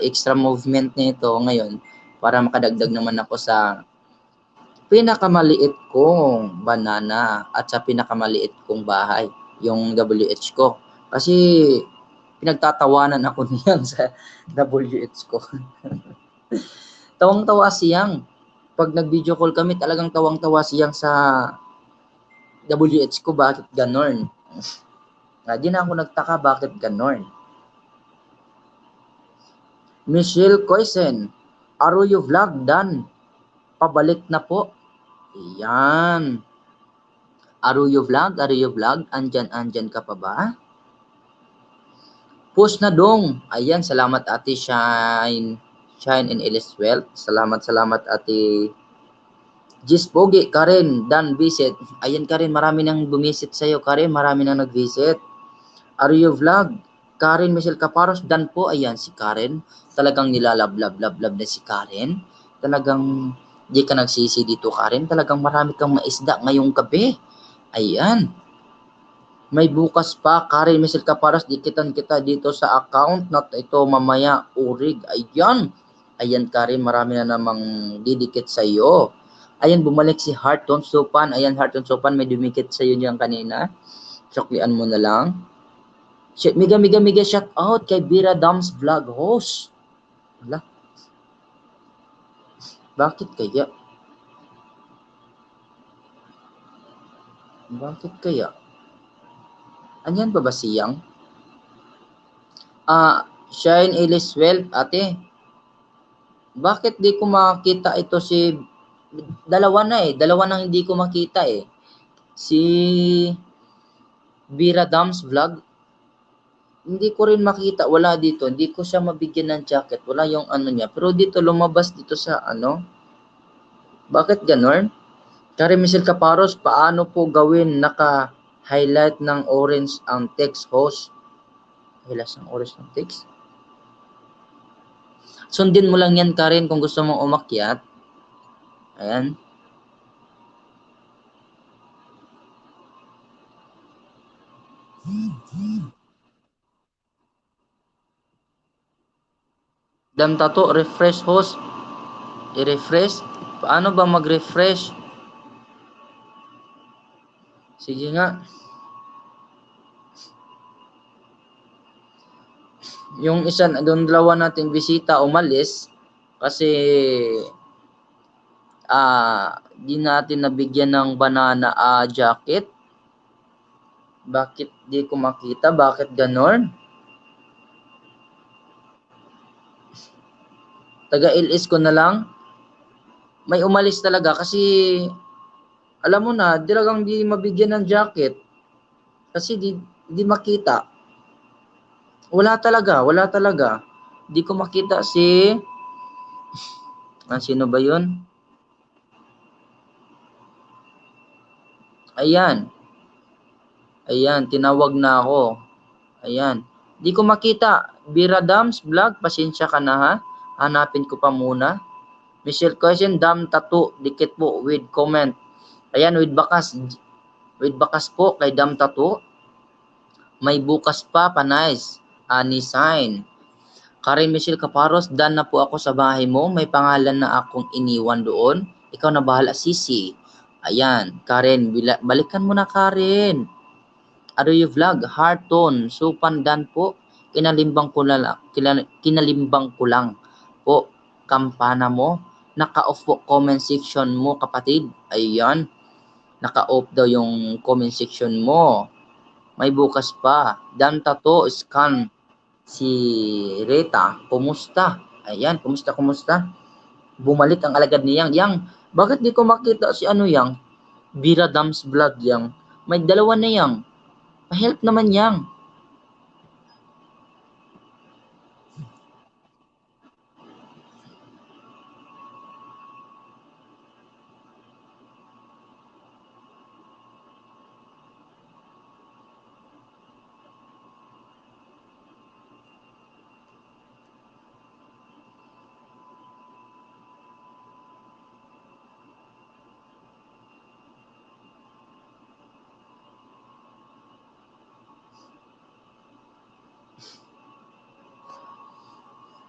extra movement nito ngayon para makadagdag naman ako sa pinakamaliit kong banana at sa pinakamaliit kong bahay, yung WH ko. Kasi pinagtatawanan ako niyan sa WH ko. Tawang-tawa siyang. Pag nag-video call kami, talagang tawang-tawa siyang sa WH ko. Bakit ganon? Di na ako nagtaka bakit ganon. Michelle Coisen, Arroyo Vlog, done. Pabalik na po. Ayan. Arroyo Vlog, andyan ka pa ba? Push na dong. Ayan, salamat ate Shine and Ellis Wealth. Salamat ate Jis Pogi, Karen, Dan visit. Ayan Karen, marami nang bumisit sa'yo Karen, marami nang nag-visit. Arroyo Vlog, Karen Michelle Caparos, Dan po. Ayan si Karen, talagang nilalablab na si Karen. Talagang di ka nagsisi dito Karen, talagang marami kang maisda ngayong gabi. Ayan. May bukas pa, Karen Michelle Caparos, dikitan kita dito sa account, not ito mamaya, urig. Ayan Karen, marami na namang didikit sa iyo. Ayan, bumalik si Harton Sopan. Ayan, Harton Sopan, may dumikit sa iyo niyan kanina. Suklian mo na lang. Miga shout out kay Bira Dams Vlog host. Wala. Bakit kaya? Anyan ba siyang? Shine Ellis Wealth, ate. Bakit di ko makita ito si... Dalawa nang hindi ko makita eh. Si Bira Dams Vlog. Hindi ko rin makita. Wala dito. Hindi ko siya mabigyan ng jacket. Wala yung ano niya. Pero dito, lumabas dito sa ano. Bakit ganon? Karen Michelle Caparos, paano po gawin naka-highlight ng orange ang text host? Highlight ng orange ng text? Sundin mo lang yan, Karen, kung gusto mong umakyat. Ayan. Dam tato, refresh host. I-refresh. Paano ba mag-refresh? Sige nga. Yung isa, doon dalawa nating bisita umalis kasi di natin nabigyan ng banana jacket. Bakit di ko makita? Bakit ganon? Taga-LS ko na lang. May umalis talaga kasi alam mo na, talagang di mabigyan ng jacket. Kasi di makita. Wala talaga. Di ko makita si... sino ba yun? Ayan, tinawag na ako. Ayan. Di ko makita. Bira Dams Vlog, pasensya ka na ha. Hanapin ko pa muna. Michelle Question, Dam Tattoo, dikit po with comment. Ayan, with bakas po kay Dam Tattoo. May bukas pa, nice. Ani sign. Karen Michelle Caparos, dan na po ako sa bahay mo. May pangalan na akong iniwan doon. Ikaw na bahala, Sisi. Ayan, Karen, balikan mo na, Karen. Aroyo Vlog, Hearton, Supandan po. Kinalimbang ko lang po. Kampana mo. Naka-off po comment section mo, kapatid. Ayan. Naka-off daw yung comment section mo. May bukas pa. Dan Tato, scan. Si Rita, kumusta? Ayan, kumusta? Bumalik ang alagad ni Yang, bakit di ko makita si ano Yang? Bira Dams Vlog Yang. May dalawa na Yang. Pa-help naman Yang.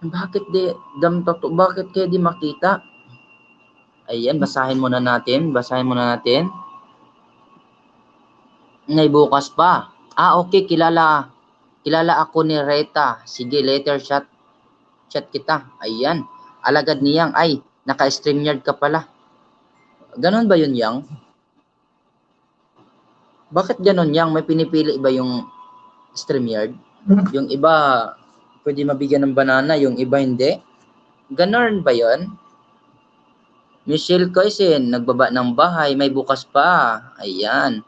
Bakit bakit kaya di makita? Ayan, basahin muna natin. Ngay bukas pa. Okay, kilala ako ni Rita. Sige, later chat kita. Ayan, alagad niyang, ay, naka-StreamYard ka pala. Ganon ba yun, Yang? Bakit ganon, Yang? May pinipili ba yung StreamYard? Yung iba, pwede mabigyan ng banana, yung iba hindi. Ganon ba yun? Michelle Coisin, nagbaba ng bahay, may bukas pa. Ayan.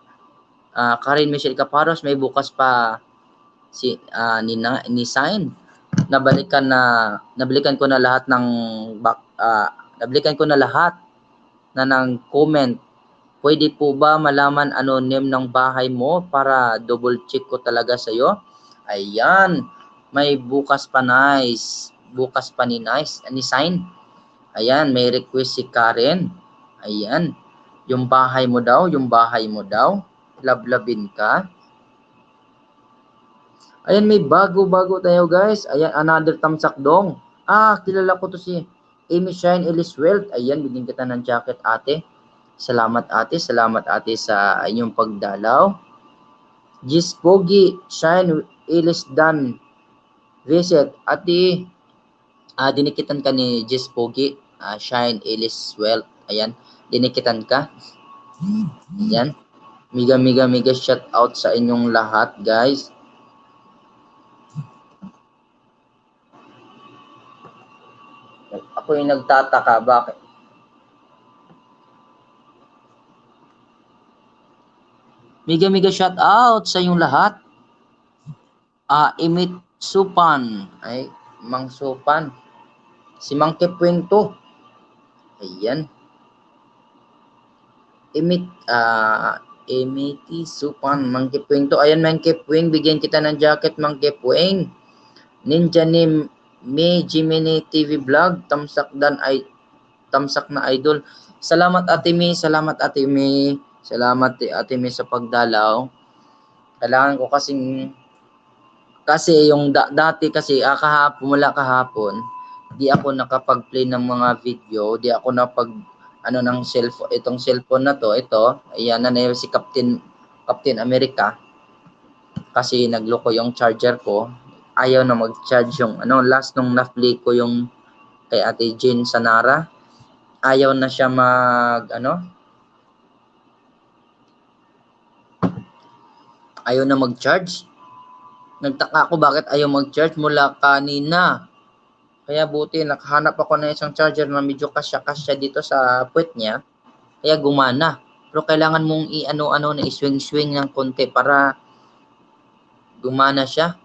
Karen Michelle Caparos, may bukas pa. Ni Sign. Nabalikan ko na lahat ng comment. Pwede po ba malaman ano name ng bahay mo para double check ko talaga sa'yo? Ayan. May bukas pa nice. Bukas pa ni Sign. Ayan, may request si Karen. Ayan. Yung bahay mo daw. Lablabin ka. Ayan, may bago tayo guys. Ayan, another tamsak dong. Kilala ko to si Amy Shine Ellis Wealth. Ayan, bigyan kita ng jacket ate. Salamat ate sa inyong pagdalaw. Gis Pogi, Shine Ellis Dan Visit. Ate, dinikitan ka ni Gis Pogi, Shine Ellis Wealth. Ayan, dinikitan ka. Ayan. Mega shout out sa inyong lahat guys. Ako yung nagtataka, bakit? Mega shout out sa inyong lahat. Imit Supan. Ay, Mang Supan. Si Mang Kepwing to. Ayan. Imiti Supan. Mang Kepwing to. Ayan, Mang Kepwing. Bigyan kita ng jacket, Mang Kepwing. Ninja ni May Jiminy TV Vlog. Tamsak na idol. Salamat Ate May. Salamat Ate May sa pagdalaw. Kailangan ko kasi yung dati kasi kahapon di ako nakapag-play ng mga video, di ako ng cellphone, itong cellphone na to, ayan na si Captain America kasi nagloko yung charger ko. Ayaw na mag-charge yung last nung na-play ko yung kay Ate Jane Sanara. Ayaw na siya ayaw na mag-charge. Nagtaka ako bakit ayaw mag-charge mula kanina. Kaya buti nakahanap ako ng isang charger na medyo kasya dito sa puwet niya. Kaya gumana. Pero kailangan mong na i-swing ng konti para gumana siya.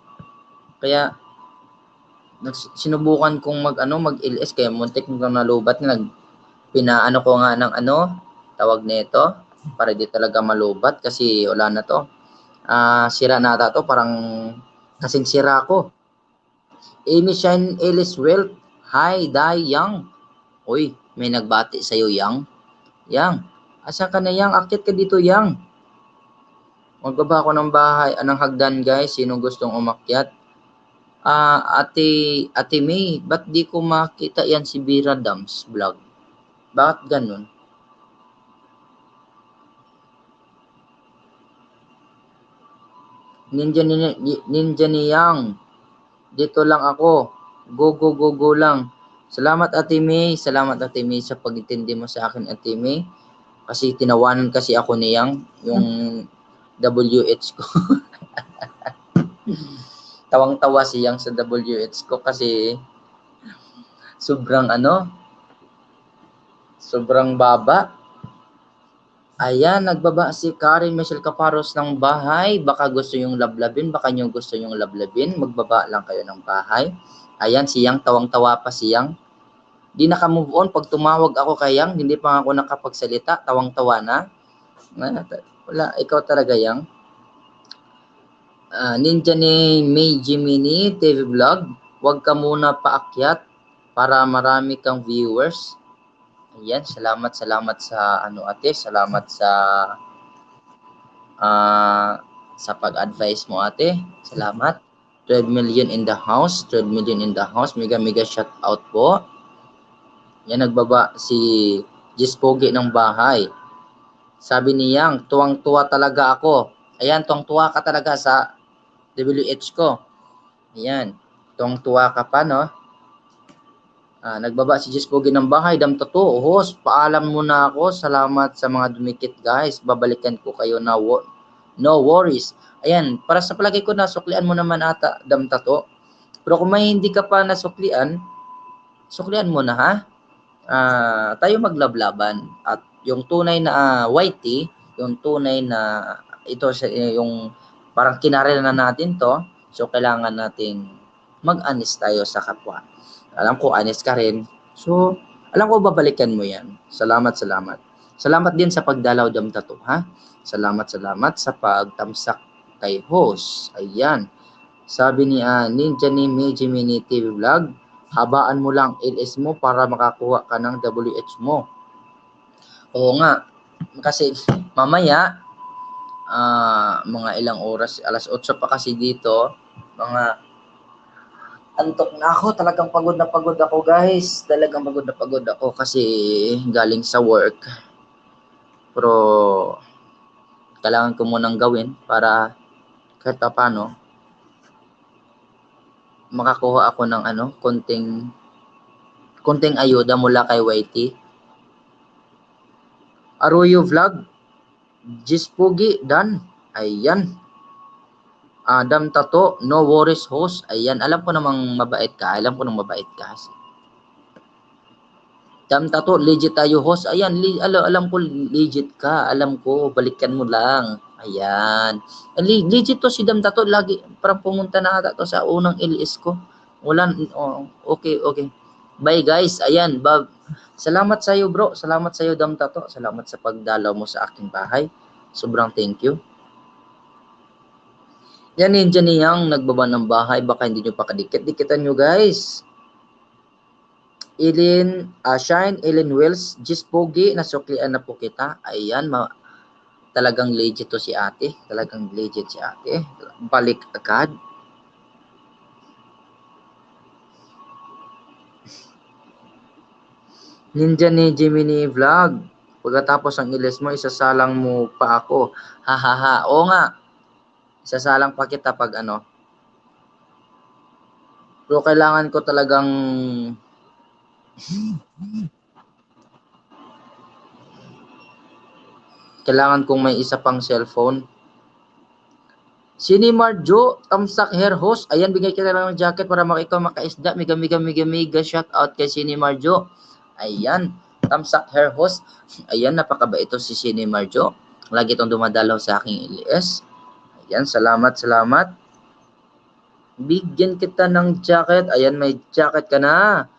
Kaya sinubukan kong mag-LS kaya muntik kong nalubat pinaano ko nga ng tawag nito para di talaga malubat kasi wala na to. Sira na ata to, parang kasing sira ko. Amy Shine Ellis Wealth. Hi, Dai Yang. Uy, may nagbati sa'yo, Yang. Yang, asa ka na, Yang? Akit ka dito, Yang. Magbaba ako ng bahay, ng hagdan, guys. Sino gustong umakyat? Ate May, ba't di ko makita yan si Bira Dams Vlog? Bakit ganun? Ninja Niyang. Dito lang ako. Go, go, go, go lang. Salamat Ate May. Salamat Ate May sa pag-intindi mo sa akin Ate May. Kasi tinawanan kasi ako niyang yung WH ko. Tawang-tawa siyang sa WH ko kasi sobrang sobrang baba. Ayan, nagbaba si Karen Michelle Caparos ng bahay. Baka gusto yung lablabin, baka nyo gusto yung lablabin. Magbaba lang kayo ng bahay. Ayan, siyang tawang-tawa pa siyang. Di naka-move on. Pag tumawag ako kayang, hindi pa ako nakapagsalita. Tawang-tawa na. Wala, ikaw talaga yang. Ninja ni May Jiminy TV Vlog. Huwag ka muna paakyat para marami kang viewers. Ayan, salamat sa ate, salamat sa pag-advise mo ate. Salamat. 12 million in the house, 12 million in the house. Mega shout out po. Yan nagbaba si Jis Pogi ng bahay. Sabi niyang, tuwang-tuwa talaga ako. Ayan, tuwang-tuwa ka talaga sa WH ko. Ayan, tuwang-tuwa ka pa no. Nagbaba si Jis Pogi ng bahay. Dam totoo. Host, paalam muna ako. Salamat sa mga dumikit guys. Babalikan ko kayo na no worries. Ayan, para sa palagay ko nasuklian mo naman ata Dam Tato. Pero kung may hindi ka pa nasuklian, suklian mo na ha. Tayo maglablaban. At yung tunay na whitey, yung tunay na ito yung parang kinarera na natin to. So kailangan natin mag-honest tayo sa kapwa. Alam ko, honest ka rin. So, alam ko, babalikan mo yan. Salamat. Salamat din sa pagdalaw Dam Tato, ha? Salamat sa pagtamsak kay host. Ayan. Sabi ni Ninja ni Meiji Mini TV Vlog, habaan mo lang LS mo para makakuha ka ng WH mo. Oo nga. Kasi mamaya, mga ilang oras, alas 8 pa kasi dito, mga antok na ako, talagang pagod na pagod ako guys. Talagang pagod na pagod ako kasi galing sa work. Pero kailangan ko munang gawin para kahit paano makakuha ako ng konting ayuda mula kay YT. Arroyo Vlog, Jis Pogi, Dan. Ayan. Dam Tato, no worries host. Ayan, alam ko namang mabait ka. Dam Tato, legit tayo host. Ayan, alam ko legit ka. Alam ko, balikan mo lang. Ayan. Legit to si Dam Tato. Lagi, parang pumunta na ata to sa unang LS ko. Okay. Bye guys. Ayan, salamat sa iyo bro. Salamat sa iyo Dam Tato. Salamat sa pagdalaw mo sa aking bahay. Sobrang thank you. Yan Ninja Niyang nagbaba ng bahay, baka hindi nyo pa kadikit-dikitan nyo guys. Shine, Ellen Wells, Jis Pogi, nasuklian na po kita. Ayan, talagang legit to si ate. Talagang legit si ate. Balik agad. Ninja ni Jiminy Vlog. Pagkatapos ang ilis mo, isasalang mo pa ako. Hahaha. Oo nga. Isasalang pa kita pag Pero kailangan ko talagang kailangan kong may isa pang cellphone. Sini Marjo, tamsak hair host. Ayan, bigay kita lang ng jacket para ikaw makaisda. Mega shout out kay Sini Marjo. Ayan, tamsak hair host. Ayan, napakabait ito si Sini Marjo. Lagi itong dumadalaw sa aking LS. Ayan, salamat. Bigyan kita ng jacket. Ayan, may jacket ka na.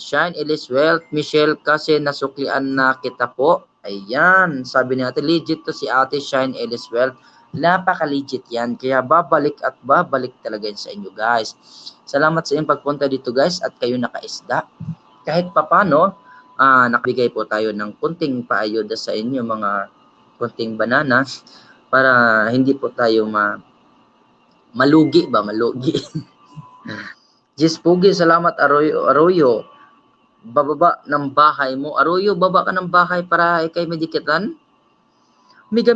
Shine Ellis Wealth, Michelle kasi nasuklian na kita po. Ayan, sabi ni ate, legit to si ate Shine Ellis Wealth. Napaka-legit yan. Kaya babalik talaga yan sa inyo guys. Salamat sa inyong pagpunta dito guys at kayo nakaisda. Kahit papano, nakabigay po tayo ng kunting paayuda sa inyo, mga kunting banana para hindi po tayo malugi. Jis Pogi, salamat Arroyo. Bababa ng bahay mo. Arroyo, baba ka ng bahay para ikay medikitan. Mega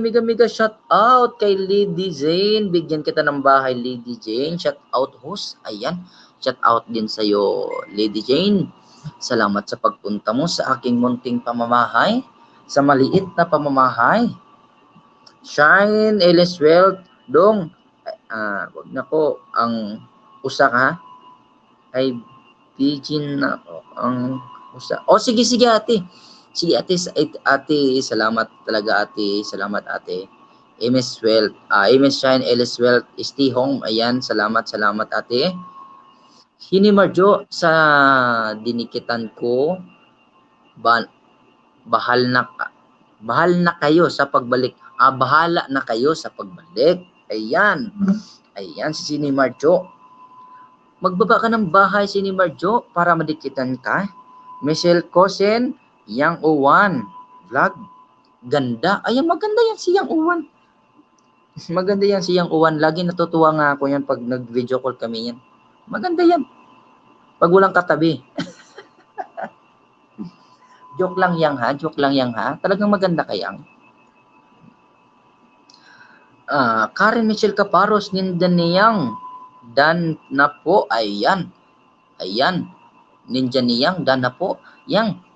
shout out kay Lady Jane. Bigyan kita ng bahay, Lady Jane. Shout out host. Ayan. Shout out din sa'yo, Lady Jane. Salamat sa pagpunta mo sa aking munting pamamahay. Sa maliit na pamamahay. Shine, Ellis Wealth. Dong. Wag na ko. Ang usa ka. Ay, Bijin na ang usa. Sige ate. Sige ate, salamat talaga ate, salamat ate. MS Wealth, MS Shine, Ellis Wealth, Stay Home, ayan, salamat ate. Hini Marjo, sa dinikitan ko, bahal na kayo sa pagbalik. Bahala na kayo sa pagbalik. Ayan, si Hini Marjo. Magbaba ka ng bahay, Hini Marjo, para madikitan ka. Michelle Cosen, Yang Uwan vlog. Ganda. Ayan, maganda yan si Yang Uwan. Maganda yan si Yang Uwan. Lagi natutuwa nga ako yan pag nag-video call kami yan. Maganda yan. Pag walang katabi. Joke lang yan ha. Talagang maganda kayang. Karen Michelle Caparos, Ninja Niyang. Dan na po. Ayan. Ninja Niyang. Dan na po. Yang.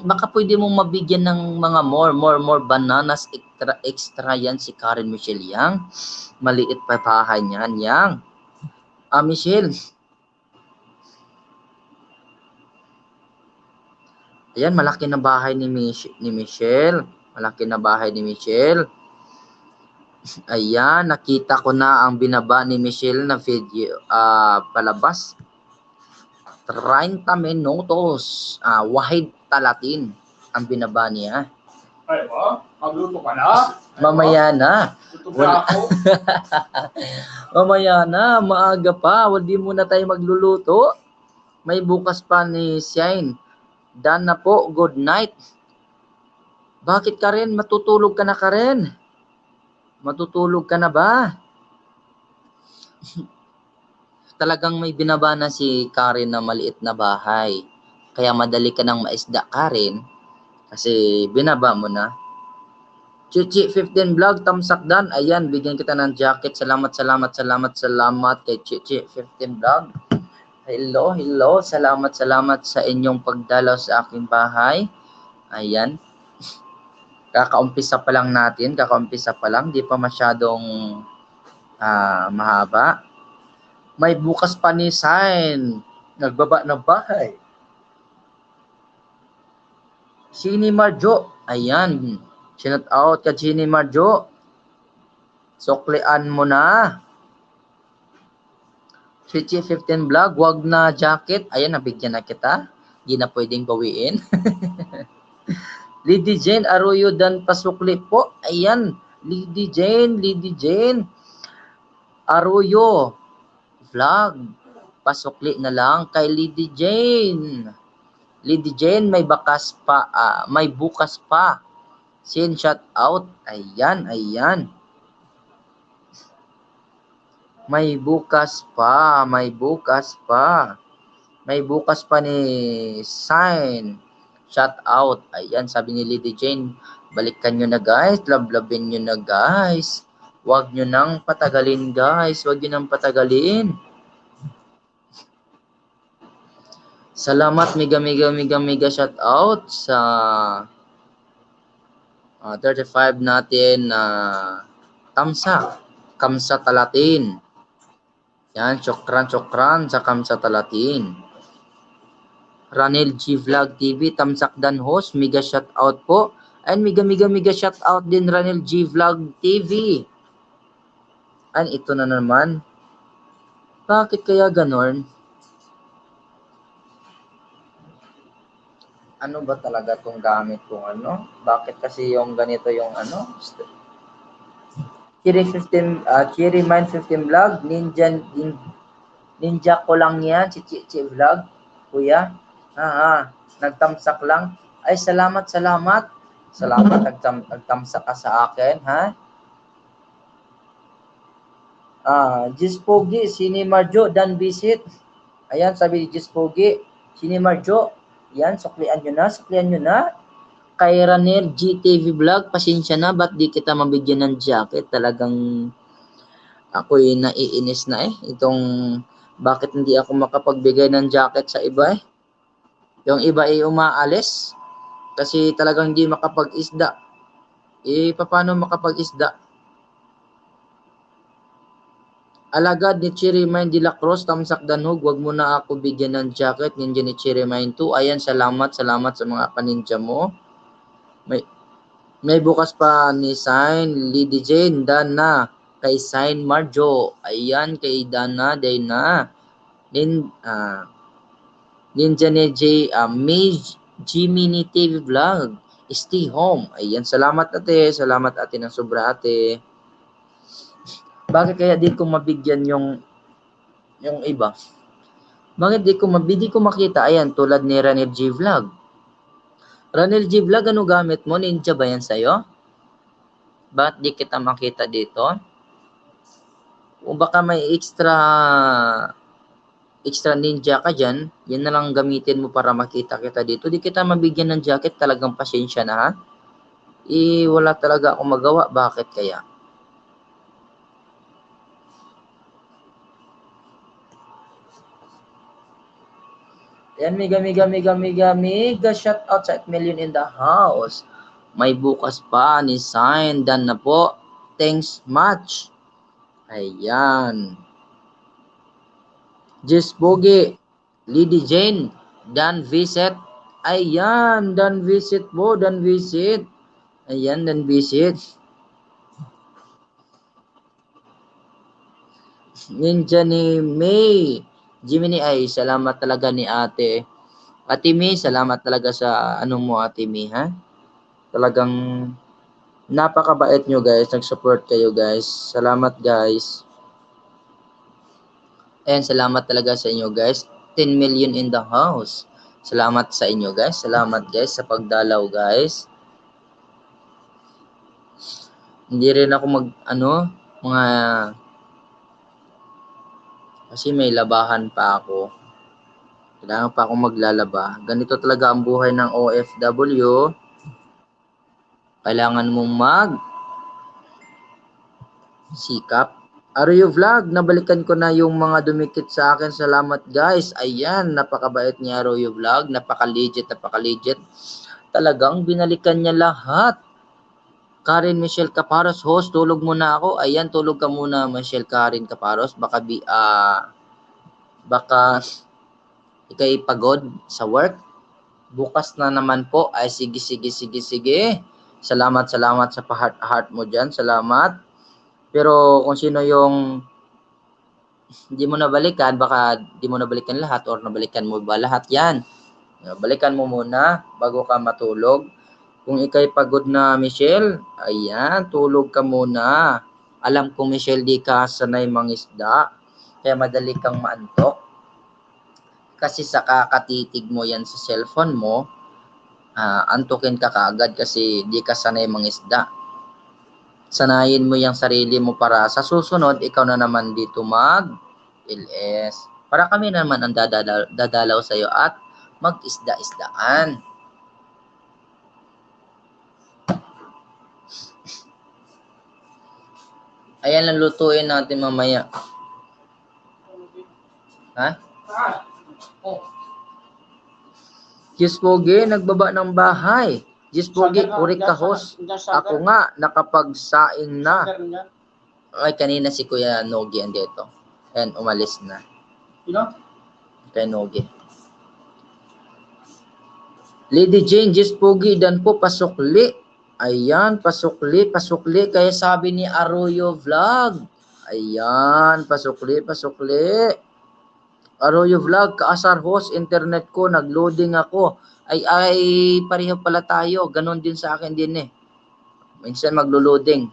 Baka pwede mong mabigyan ng mga more bananas extra yan si Karen Michelle Yang. Maliit pa bahay niyan, Yang. Michelle. Ayan, malaki na bahay ni Michelle. Ayan, nakita ko na ang binaba ni Michelle na video palabas. 30 minutos. Wahid talatin ang binaba niya. Ay ba? Magluto ka na? Mamaya na. Mamaya na. Maaga pa. Hindi muna tayo magluluto. May bukas pa ni Shine. Dan na po. Good night. Bakit Karen? Matutulog ka na Karen? Matutulog ka na ba? Talagang may binaba na si Karen na maliit na bahay. Kaya madali ka ng maisda, Karen. Kasi binaba mo na. Chichi 15 vlog, tamsakdan. Ayan, bigyan kita ng jacket. Salamat kay Chichi 15 vlog. Hello. Salamat sa inyong pagdalaw sa aking bahay. Ayan. Kakaumpisa pa lang natin. Di pa masyadong mahaba. May bukas pa ni Sign. Nagbaba ng bahay. Chini Marjo. Ayan. Shout out ka Chini Marjo. Suklian mo na. Chichi 15 vlog. Wag na jacket. Ayan, nabigyan na kita. Hindi na pwedeng bawiin. Lady Jane Arroyo dan pasukli po. Ayan. Lady Jane. Arroyo. Vlog. Pasukli na lang kay Lady Jane. May bukas pa. Send shout out. Ayan. May bukas pa ni Sign. Shout out. Ayan, sabi ni Lady Jane, balikan nyo na guys. Lablabin nyo na guys. Huwag nyo nang patagalin guys. Salamat mega shout out sa 35 natin na Kamsa Talatin. Yan, chokran sa Kamsa Talatin. Ranel G Vlog TV, tamsakdan host, mega shout out po. And mega shout out din Ranel G Vlog TV. And ito na naman. Bakit kaya ganon? Ano ba talaga tong gamit kong ano? Bakit kasi yung ganito yung ano? Cherry Mind 15 vlog, ninja ko lang yan, Chichi vlog, kuya. Nagtamsak lang. Ay, salamat. Nagtamsak ka sa akin, ha? Jis Pogi, Sini Marjo, dan visit. Ayan, sabi ni Jis Pogi, Sini Marjo. Yan, suklian nyo na. Kay Ranel GTV Vlog, pasensya na, ba't di kita mabigyan ng jacket? Talagang ako'y naiinis na eh. Itong, bakit hindi ako makapagbigay ng jacket sa iba eh? Yung iba ay umaalis kasi talagang hindi makapag-isda. Paano makapag-isda? Alagad ni Chirimain de la Cruz, Tamsak Danhog, wag mo na ako bigyan ng jacket. Ninja ni Chirimain 2. Ayan, salamat sa mga paninja mo. May bukas pa ni Sign, Lady Jane, Dana, kay Sign Marjo. Ayan, kay Dana, Dana. Ninja ni May Jimmy TV Vlog. Stay home. Ayan, salamat ate. Salamat ate ng sobra ate. Bakit kaya di ko mabigyan yung iba? Bakit di ko makita? Ayan, tulad ni Ranel G Vlog. Ranel G Vlog, ano gamit mo? Ninja ba yan sa'yo? Bakit di kita makita dito? O baka may extra ninja ka dyan, yan na lang gamitin mo para makita kita dito. Di kita mabigyan ng jacket, talagang pasensya na ha. Wala talaga akong magawa. Bakit kaya? Yan, mega shout out sa 8 million in the house. May bukas pa ni Sign, Dan na po. Thanks much. Ayan. Jess Bogie, Lady Jane, Dan Visit. Ayan, Dan Visit po, Dan Visit. Ayan, Dan Visit. Ninja ni May. Jiminy ay salamat talaga ni ate. Ate May, salamat talaga sa mo ate May ha. Talagang napakabait nyo guys. Nag-support kayo guys. Salamat guys. And salamat talaga sa inyo guys. 10 million in the house. Salamat sa inyo guys. Salamat guys sa pagdalaw guys. Hindi rin ako kasi may labahan pa ako. Kailangan pa akong maglalaba. Ganito talaga ang buhay ng OFW. Kailangan mong sikap. Arroyo Vlog, nabalikan ko na yung mga dumikit sa akin. Salamat guys. Ayan, napakabait ni Arroyo Vlog. Napaka-legit. Talagang binalikan niya lahat. Karen Michelle Caparos, host, tulog muna ako. Ayan, tulog ka muna, Michelle Karen Caparos. Baka ikay pagod sa work. Bukas na naman po. Ay, sige. Salamat sa pa-heart mo dyan. Salamat. Pero kung sino yung hindi mo nabalikan, baka di mo nabalikan lahat or nabalikan mo ba lahat yan. Balikan mo muna bago ka matulog. Kung ikay pagod na, Michelle, ayan, tulog ka muna. Alam ko, Michelle, di ka sanay mangisda, kaya madali kang maantok. Kasi sa kakatitig mo yan sa cellphone mo, antukin ka kaagad kasi di ka sanay mangisda. Sanayin mo yung sarili mo para sa susunod, ikaw na naman dito mag-LS. Para kami naman ang dadalaw sa'yo at mag-isda-isdaan. Ayan lang lutuin natin mamaya. Ha? Diyos Pogi, nagbaba ng bahay. Diyos Pogi, urik ka host. Ako nga, nakapagsaing na. Ay, kanina si Kuya Nogi andito. Ayan, umalis na. Kay Nogi. Lady Jane, Diyos Pogi, dan po pasukli. Ayan, pasukli. Kaya sabi ni Arroyo Vlog. Ayan, pasukli. Arroyo Vlog, kaasar host, internet ko, nagloading ako. Ay, pareho pala tayo. Ganon din sa akin din eh. Minsan maglo-loading.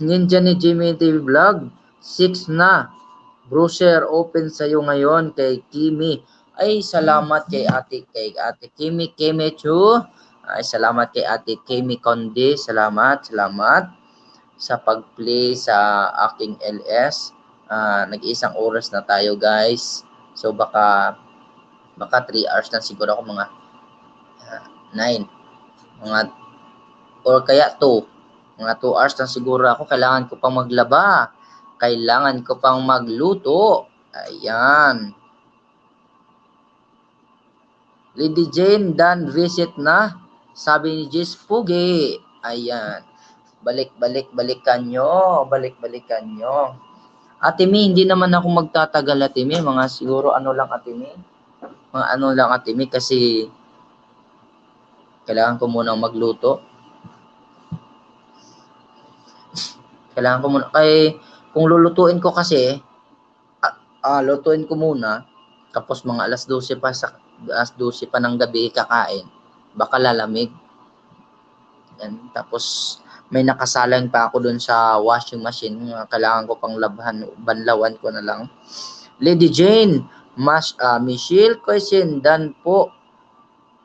Ninja ni Jimmy TV Vlog, 6 na. Browser open sa'yo ngayon kay Kimi. Ay, salamat kay ate Kimi Chu. Ay, salamat kay ate Kimi Conde. Salamat sa pag-play sa aking LS. Nag-iisang oras na tayo, guys. So, baka 3 hours na siguro ako, mga 9. Mga, or kaya 2. Mga 2 hours na siguro ako. Kailangan ko pang maglaba. Kailangan ko pang magluto. Ayan. Lady Jane, done visit na. Sabi ni Jess Pugi. Ayan. Balik-balikan nyo. Balik-balikan nyo. Ate Mi, hindi naman ako magtatagal, Ate Mi. Mga siguro ano lang, Ate Mi. Mga ano lang, Ate Mi, kasi kailangan ko munang magluto. Kailangan ko muna. Kung lulutuin ko kasi, lutuin ko muna. Tapos mga alas 12 pa ng gabi kakain. Baka lalamig. Yan. Tapos may nakasalang pa ako dun sa washing machine. Kailangan ko pang labhan, banlawan ko na lang. Lady Jane, Michelle question dan po.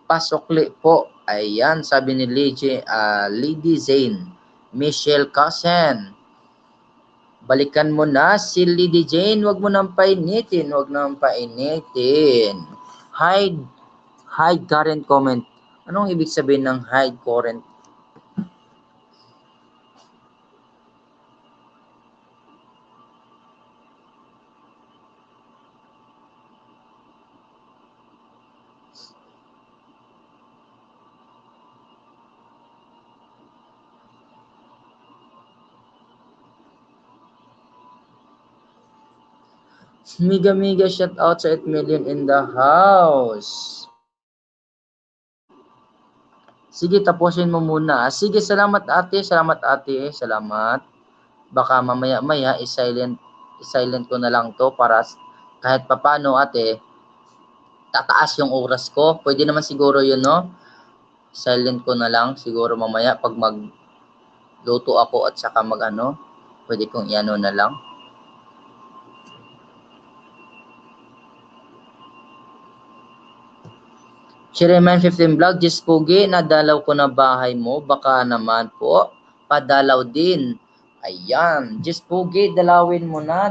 Pasokli po. Ayan, sabi ni Lady Jane. Michelle Cousin. Balikan mo na si Lady Jane. Huwag mo nang painitin. Huwag nang painitin. Hide current comment. Anong ibig sabihin ng hide current? Miga shout out sa 8 million in the house. Sige, tapusin mo muna. Sige, salamat ate. Salamat. Baka mamaya i-silent ko na lang to para kahit papano, ate, tataas yung oras ko. Pwede naman siguro yun, no? Silent ko na lang siguro mamaya pag magluto ako at saka pwede kong iano na lang. Chireman 15 vlog, Jess Pugi, nadalaw ko na bahay mo, baka naman po, padalaw din. Ayan, Jess Pugi, dalawin mo na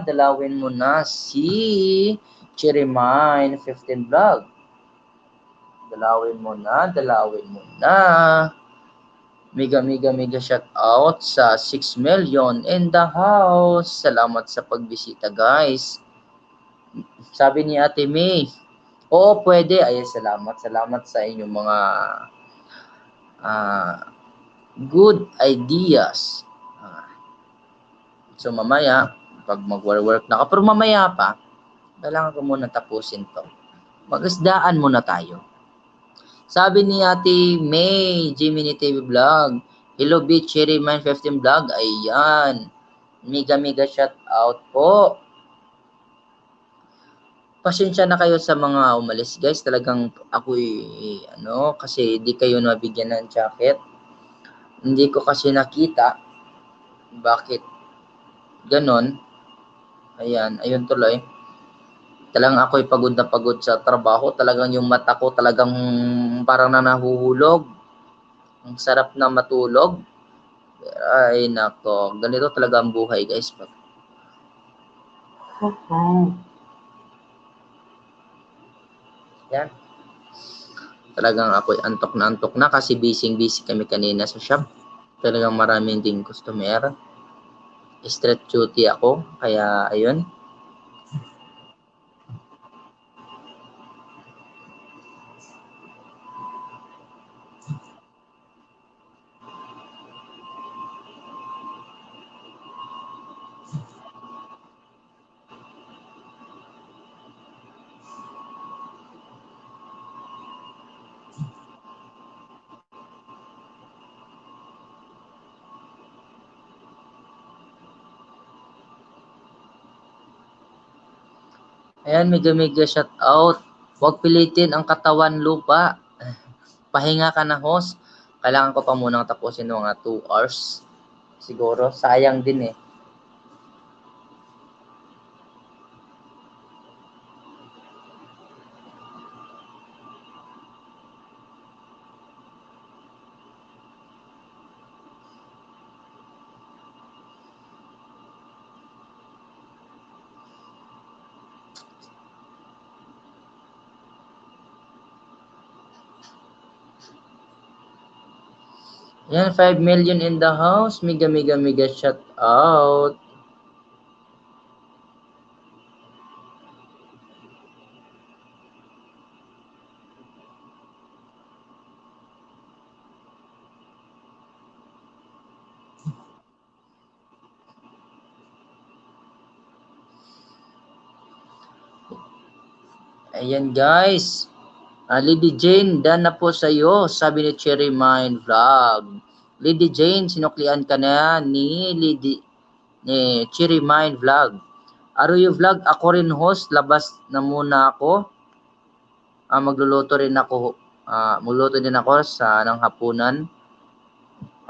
si Chireman 15 vlog. Dalawin mo na. Mega shout out sa 6 million in the house. Salamat sa pagbisita, guys. Sabi ni Ate May, oo, pwede. Ay, salamat sa inyong mga good ideas. So, mamaya, pag mag-work na ka, pero mamaya pa, kailangan ko muna tapusin to. Mag-isdaan muna tayo. Sabi ni Ate May, Jiminy TV Vlog, hello, Beach Cherry Man 15 Vlog, ayan. Mega shout out po. Pasensya na kayo sa mga umalis, guys. Talagang ako'y, kasi di kayo nabigyan ng jacket. Hindi ko kasi nakita. Bakit ganon? Ayan, ayun tuloy. Talagang ako'y pagod na pagod sa trabaho. Talagang yung mata ko talagang parang nahuhulog. Ang sarap na matulog. Ay, nako. Ganito talaga ang buhay, guys. Yan. Talagang ako'y antok na kasi busy kami kanina sa shop. Talagang maraming din customer. Street duty ako. Kaya, ayun. Ayan, mega shout out. Huwag pilitin ang katawan lupa. Pahinga ka na, host. Kailangan ko pa munang tapusin ng mga 2 hours. Siguro, sayang din eh. Yan, 5 million in the house. Mega, mega, mega shout out. Ayan guys. Lady Jane, done na po sa'yo, sabi ni Cherry Mind Vlog. Lady Jane, sinuklian ka na ni Cherry Mind Vlog. Aruyo Vlog, ako rin host, labas na muna ako. Magluluto din ako sa ng hapunan.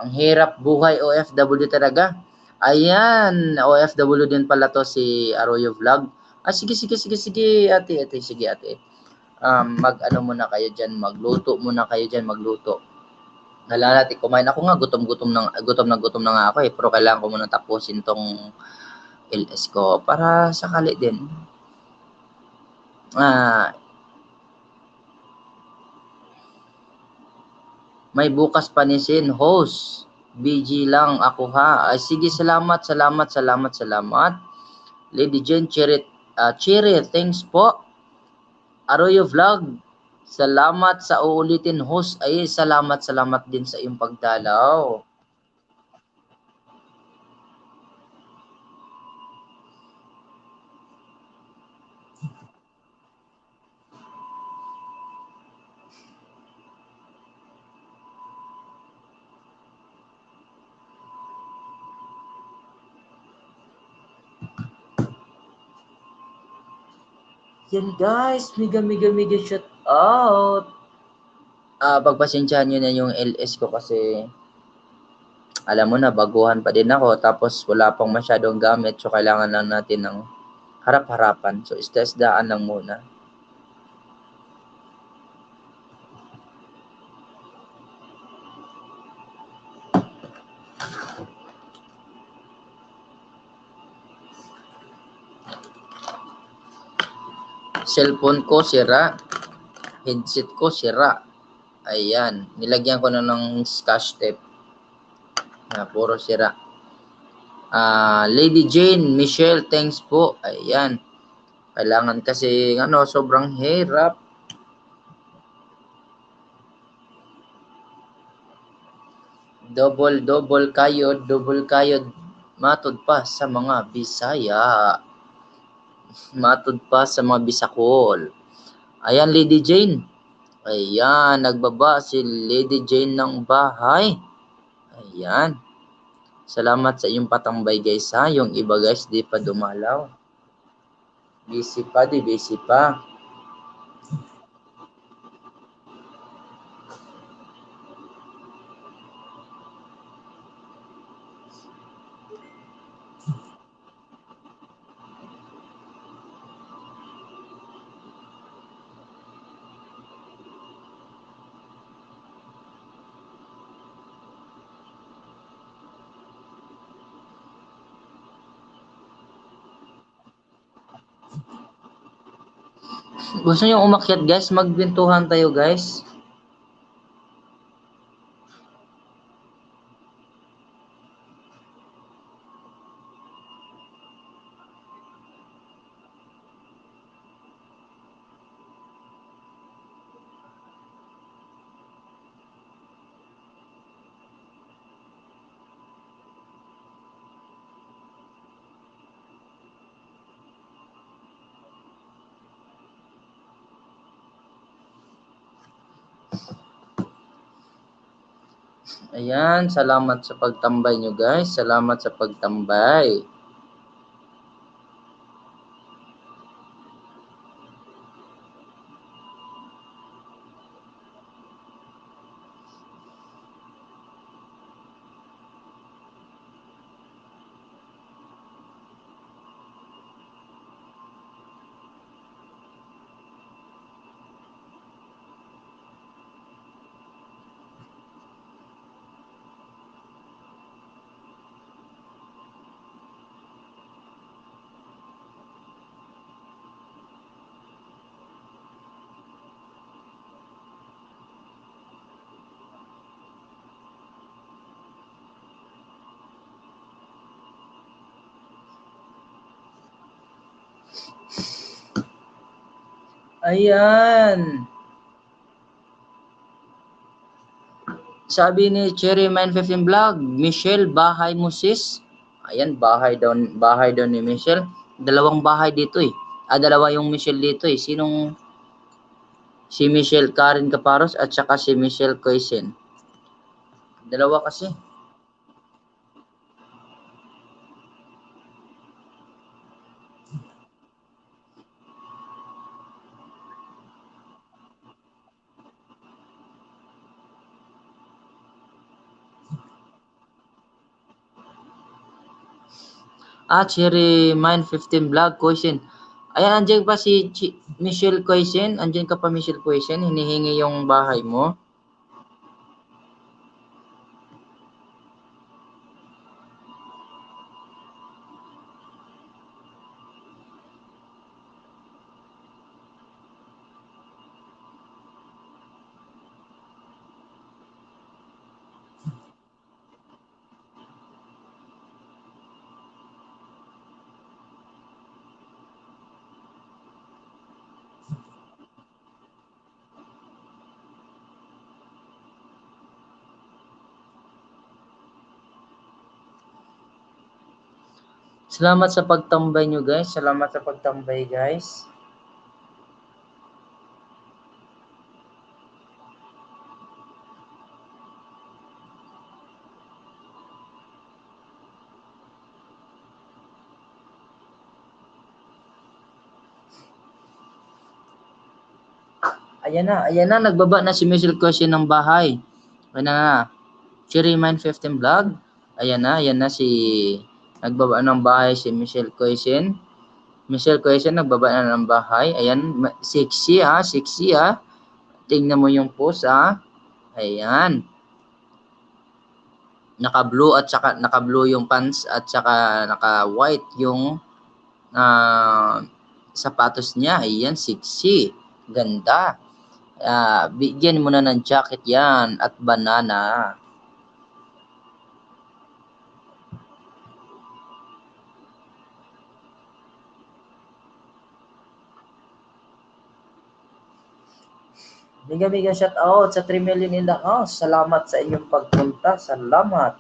Ang hirap buhay OFW talaga. Ayan, OFW din pala to si Aruyo Vlog. Sige, ate, sige, ate. Mag-ano muna kayo dyan, magluto muna kayo dyan, magluto. Nalalati, kumain ako nga, gutom na nga ako pero kailangan ko muna tapusin tong LS ko para sakali din. May bukas panisin, host. BG lang ako ha. Sige, salamat. Lady Jane, Cherry, thanks po. Aroyo Vlog, salamat sa uulitin host. Ay, salamat din sa iyong pagdalaw. Yan guys, mega shout out. Pagpasensyahan nyo na yung LS ko kasi alam mo na, baguhan pa din ako tapos wala pang masyadong gamit so kailangan lang natin ng harap-harapan. So, isda-isdaan lang muna. Cellphone ko sira. Headset ko sira. Ayan. Nilagyan ko na ng scotch tape. Puro sira. Lady Jane, Michelle, thanks po. Ayan. Kailangan kasi sobrang hirap. Double kayod. Matod pa sa mga Bisaya. Matod pa sa mga Bisakol. Ayan, Lady Jane. Ayan, nagbaba si Lady Jane ng bahay. Ayan. Salamat sa iyong patambay guys ha. Yung iba guys di pa dumalaw. Busy pa. Gusto niyo umakyat guys? Magbintuhan tayo guys. Ayan, salamat sa pagtambay nyo guys. Salamat sa pagtambay. Ayan. Sabi ni Cherry Mine 15 Vlog, Michelle, bahay mo sis. Ayan, bahay daw ni Michelle. Dalawang bahay dito eh. Dalawa yung Michelle dito eh. Si Michelle Karen Caparos at saka si Michelle Coisen. Dalawa kasi. Cherry Mine 15 Vlog, Coisen. Ayan, andyan pa si Michelle Coisen. Andyan ka pa, Michelle Coisen. Hinihingi yung bahay mo. Salamat sa pagtambay nyo guys. Salamat sa pagtambay guys. Ayan na, nagbaba na si Michelle Coisen ng bahay. Ayan na. Cherry Mine 15 Vlog. Ayan na si nagbaba ng bahay si Michelle Coisen. Michelle Coisen nagbaba na ng bahay. Ayan, sexy ha. Tingnan mo yung post ha. Ayan. Naka-blue at saka naka-blue yung pants at saka naka-white yung sapatos niya. Ayan, sexy. Ganda. Bigyan mo na ng jacket yan at banana. Biga shout out sa 3 million in the house. Salamat sa inyong pagpunta. Salamat.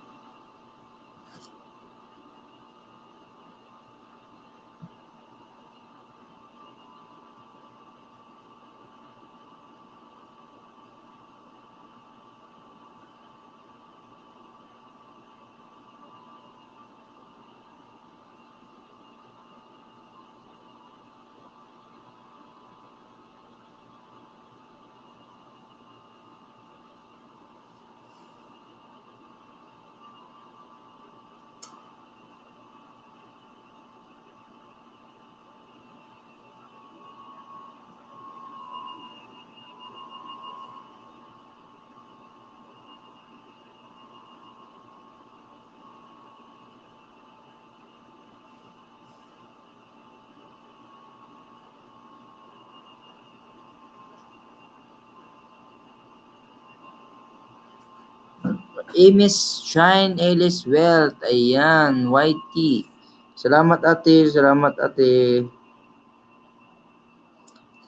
Miss Shine Ellis Wealth. Ayan, YT. Salamat ate.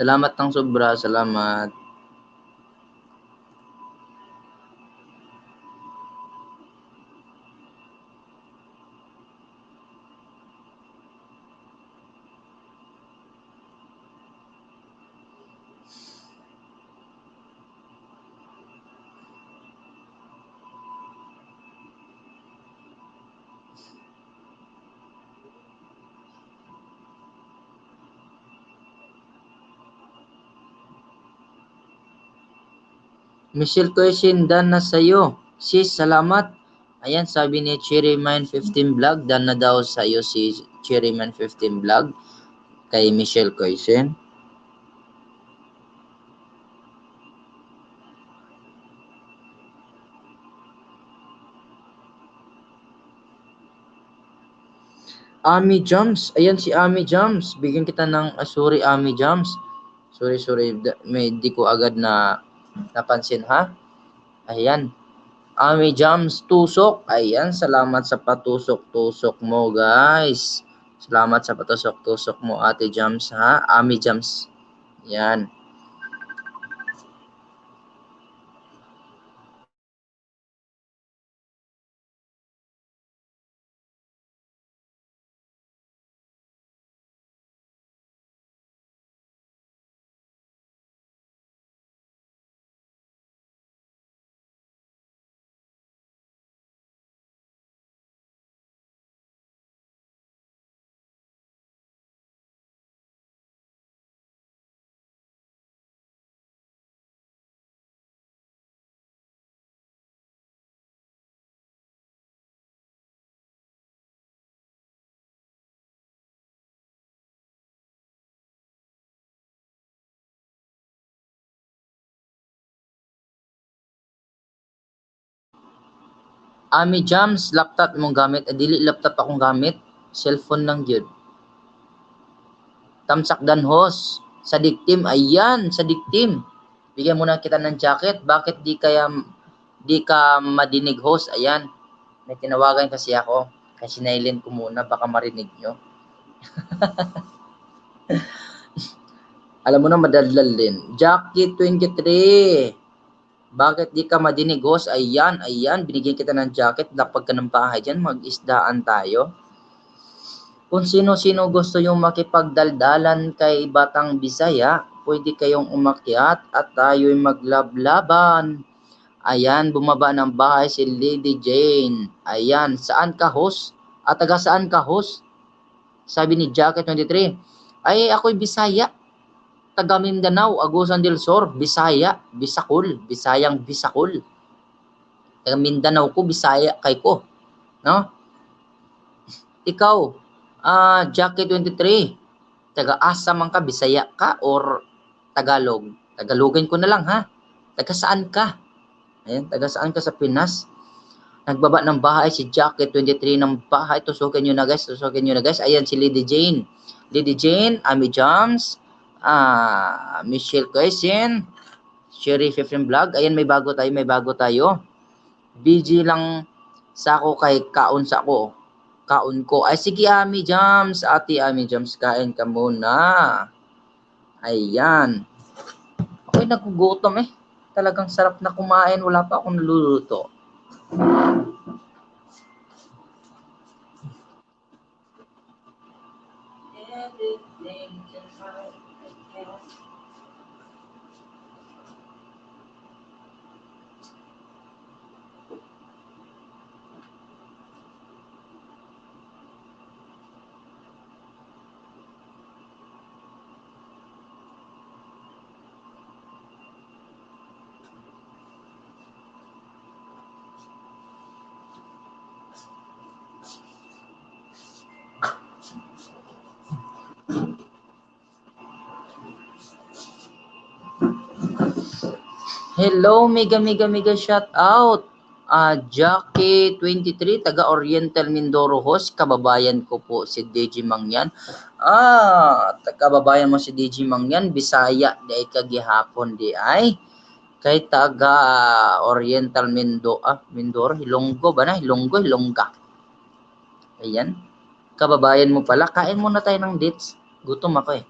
Salamat ng sobra. Salamat. Michelle Coisen, done na sa'yo. Sis, salamat. Ayan, sabi ni Cherry Mine 15 Vlog, done na daw sa'yo si Cherry Mine 15 Vlog kay Michelle Coisen. Ami Jams. Ayan si Ami Jams. Bigyan kita ng sorry Ami Jams. Sorry. May di ko agad na napansin ha. Ayan. Ami Jams Tusok. Ayan, salamat sa patusok-tusok mo guys. Salamat sa patusok-tusok mo, Ate Jams, ha? Ami Jams. Yan. Ami Jams, laptop mong gamit. Dili laptop akong gamit. Cellphone lang yun. Tamsak Danhos. Sa Diktim. Ayan, sa Diktim. Bigyan mo na kita ng jacket. Bakit di ka madinig, host? Ayan. May tinawagan kasi ako. Kasi nailin ko muna. Baka marinig nyo. Alam mo na, madadlal din. Jackie 23. Bakit di ka madinig, host? Ayan, ayan. Binigyan kita ng jacket. Lapag ka ng bahay dyan. Mag-isdaan tayo. Kung sino-sino gusto yung makipagdaldalan kay Batang Bisaya, pwede kayong umakyat at tayo'y maglablaban. Ayan, bumaba ng bahay si Lady Jane. Ayan, saan ka, host? At taga saan ka, host? Sabi ni Jacket 23. Ay, ako'y Bisaya. Taga Mindanao, Agusan del Sur, Bisaya, Bisakul, Bisayang Bisakul. Taga Mindanao ko, Bisaya kay ko. No? Ikaw, Jackie 23, taga-asa man ka, Bisaya ka, or Tagalog? Tagalogin ko na lang, ha? Taga saan ka? Ayan, taga saan ka sa Pinas? Nagbaba ng bahay si Jackie 23 ng bahay. Tusukin nyo na, guys. Tusukin nyo na, guys. Ayan si Lady Jane. Lady Jane, Ami Jams, Michelle Quesien, Sherry 15 Vlog. Ayan, may bago tayo, may bago tayo. BG lang sa ako kay kaon sa ako. Kaon ko. Ay, sige, Ami Jams. Ate Ami Jams, kain ka muna. Ayan. Ako'y nagugutom eh. Talagang sarap na kumain. Wala pa akong naluluto. Hello, mega shout out. Jackie 23, taga Oriental Mindoro host, kababayan ko po si DJ Mangyan. Kababayan mo si DJ Mangyan, Bisaya di ay kagihapon di ay. Kay taga Oriental Mindoro, Hilonggo ba na? Hilongga. Ayan. Kababayan mo pala. Kain muna tayo ng dates. Gutom ako eh.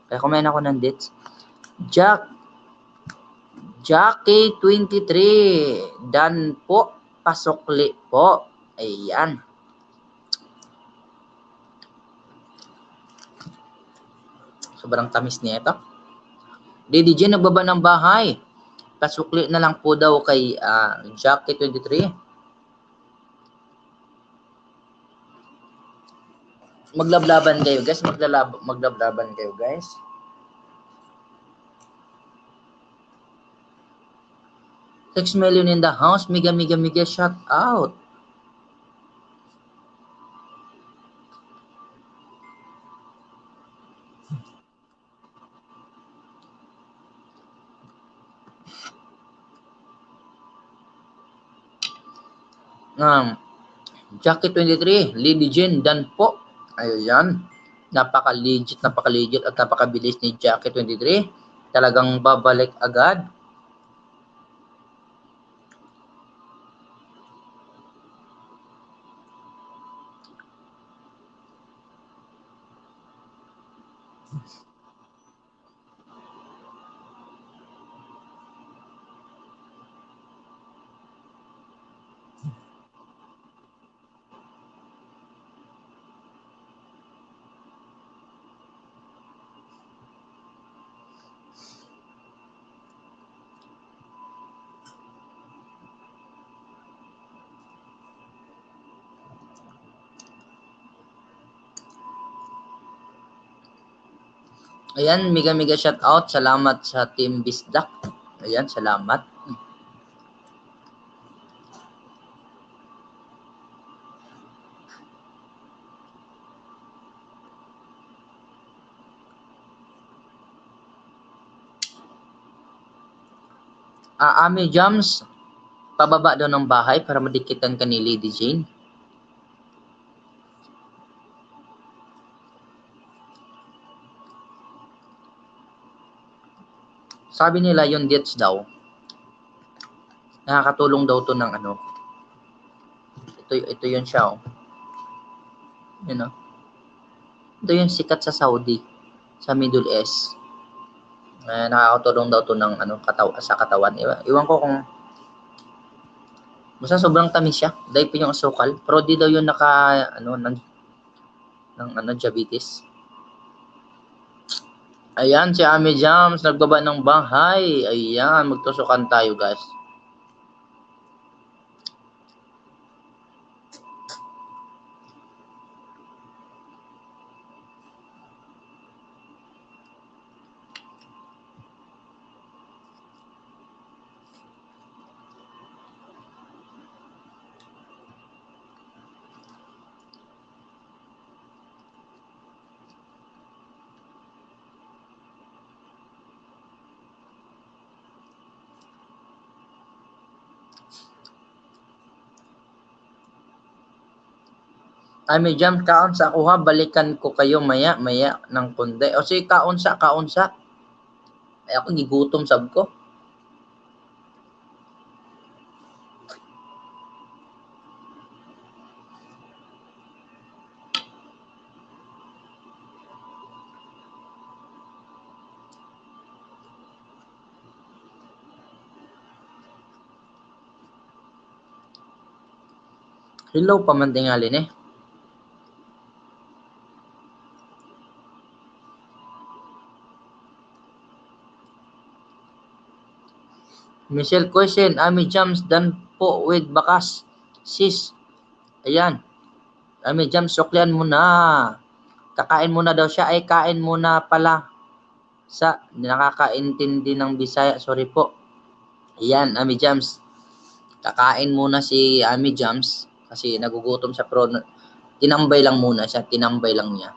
Kaya kumain ako ng dates. Jackie 23. Dan po. Pasukli po. Ayan. Sobrang tamis niya ito. Lady Jen, nagbaba ng bahay. Pasukli na lang po daw kay Jackie 23. Maglablaban kayo, guys. Maglablaban kayo, guys. 6 million in the house. Mega shout out. Jackie 23, Lady Jane, Dan po. Ayan. Napaka-legit at napakabilis ni Jackie 23. Talagang babalik agad. Ayan, mega shout out. Salamat sa Team Bisdak. Ayan, salamat. Ami Jams, pababa daw ng bahay para madikitan ka ni Lady Jane. Sabi nila yung dates daw, nakakatulong daw to ng ano. Ito yun siya, oh. You know? Ito yung sikat sa Saudi, sa Middle East. Nakakatulong daw to ng ano, sa katawan. Iwan ko kung basta sobrang tamis siya. Dahil pa yung asukal. Pero di daw yun ng diabetes. Ayan, si Ami Jams, nagbaba ng bahay. Ayan, magtusukan tayo, guys. Ami Jams, kaon sa ako ha. Balikan ko kayo maya ng kundi. O sige, kaon sa. Ay ako, gigutom sab ko. Hello, pamantingalin eh. Michelle question, Ami Jams, dan po with bakas. Sis, ayan. Ami Jams, suklian mo na. Kakain muna daw siya. Ay, kain muna pala. Sa nakakaintindi ng Bisaya. Sorry po. Ayan, Ami Jams. Kakain muna si Ami Jams. Kasi nagugutom siya. Pero tinambay lang muna siya. Tinambay lang niya.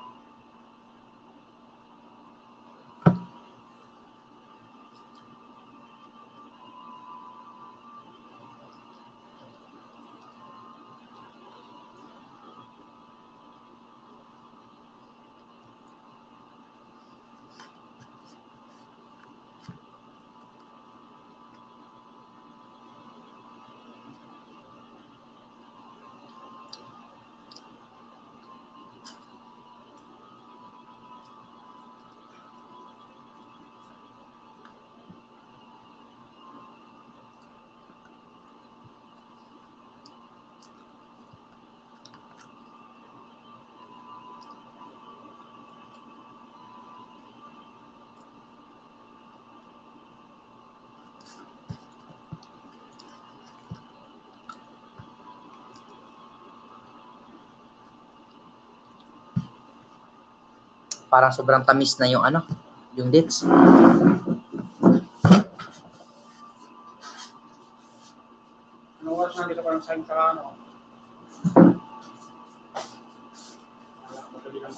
Parang sobrang tamis na yung ano, yung dates. Anong oras na dito parang sign sa ano? Madali lang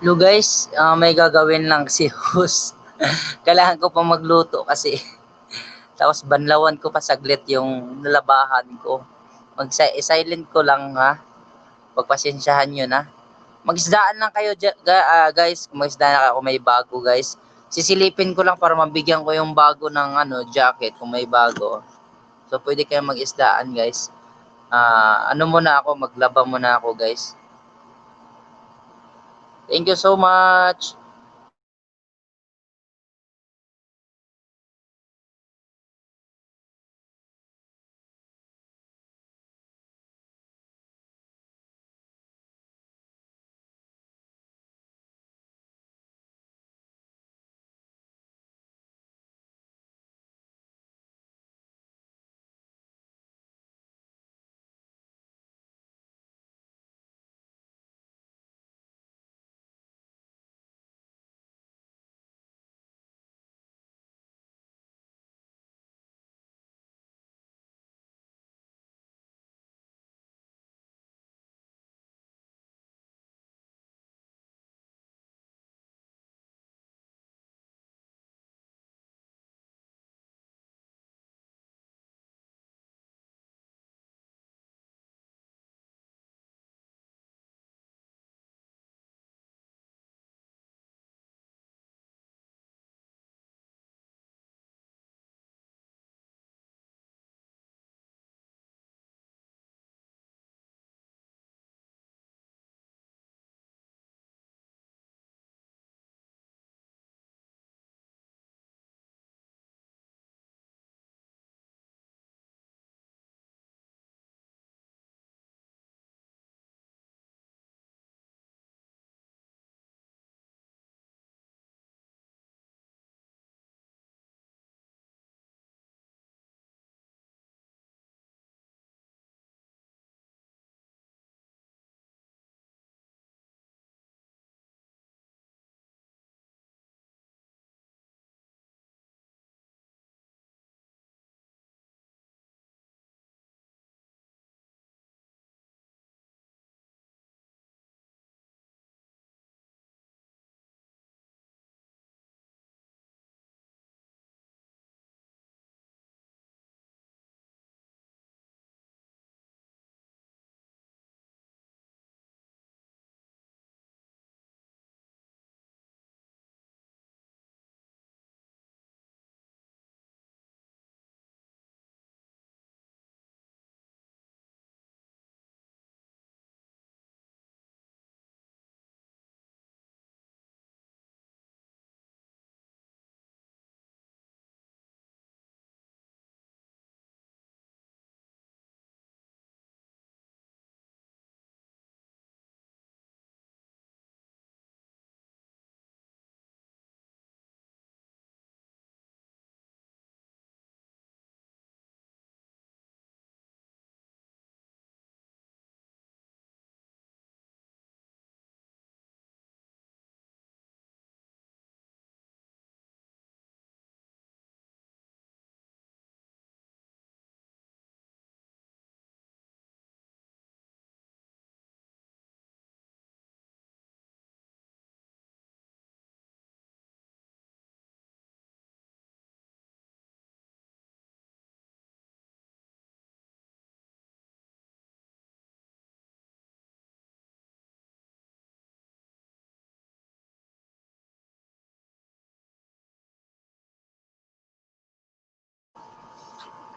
Hello guys, may gagawin lang si host. Kailangan ko pa magluto kasi. Tapos banlawan ko pa saglit yung nalabahan ko. Silent ko lang ha. Pagpasensyahan nyo na. Mag-isdaan lang kayo guys. Kung mag-isdaan na ako may bago guys. Sisilipin ko lang para mabigyan ko yung bago ng jacket kung may bago. So pwede kayo mag-isdaan guys. Ano muna ako, maglaba muna ako guys. Thank you so much.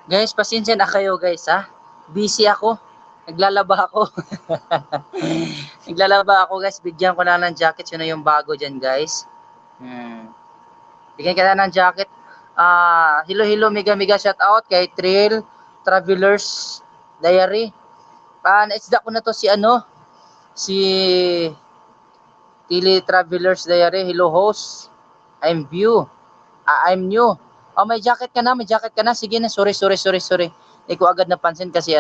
Guys, pasensya na kayo guys ha. Busy ako. Naglalaba ako. Naglalaba ako guys. Bigyan ko na ng jacket. Yun na yung bago dyan guys. Bigyan ka na ng jacket. Hello mega mega shout out kay Trail Travelers Diary. Naisda ko na to si si Tili Travelers Diary. Hello host. I'm new. Oh, may jacket ka na, Sige na, sorry. Hindi ko agad napansin kasi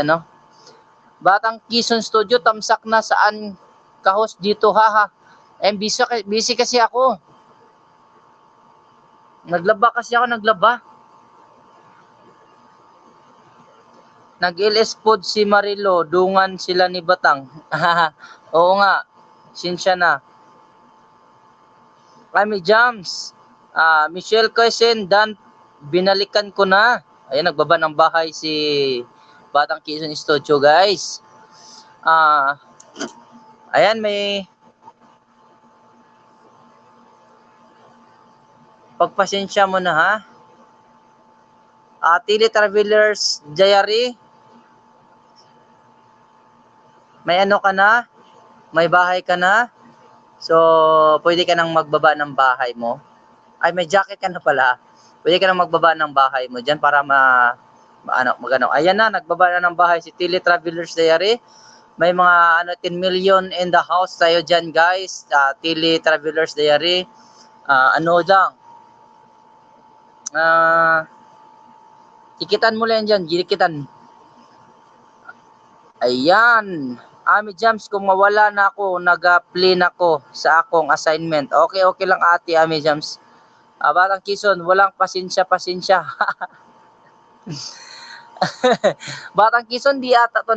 Batang Quezon Studio, tamsak na saan ka-host dito, haha. Busy kasi ako. Naglaba. Nag-LS food si Marilo, dungan sila ni Batang. Oo nga, sinsya na. Ami Jams. Michelle Quezon, Dan, binalikan ko na. Ayan, nagbaba ng bahay si Batang Quezon Studio, guys. Ayan, may pagpasensya mo na, ha. Tili Travelers Diary. May ano ka na? May bahay ka na? So, pwede ka nang magbaba ng bahay mo. Ay, may jacket ka na pala. Pwede ka nang magbaba ng bahay mo dyan para magano. Ayan na, nagbaba na ng bahay si Tili Travelers Diary. May mga 10 million in the house tayo dyan, guys. Tili Travelers Diary. Ano dyan? Tikitan mo lang dyan. Gikitan. Ayan. Ami Jams, kung mawala na ako, nag-play na ako sa akong assignment. Okay lang ate, Ami Jams. Batang Quezon, walang pasensya. Batang Quezon, di ata to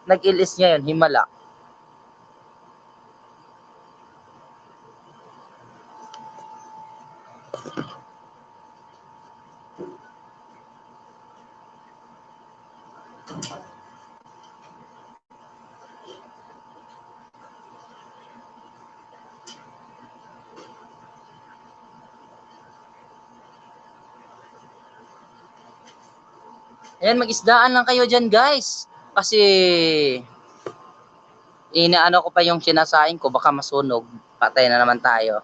nag-ilis ngayon, himala. Ayan, mag-isdaan lang kayo dyan, guys. Kasi, inaano ko pa yung sinasain ko, baka masunog. Patay na naman tayo.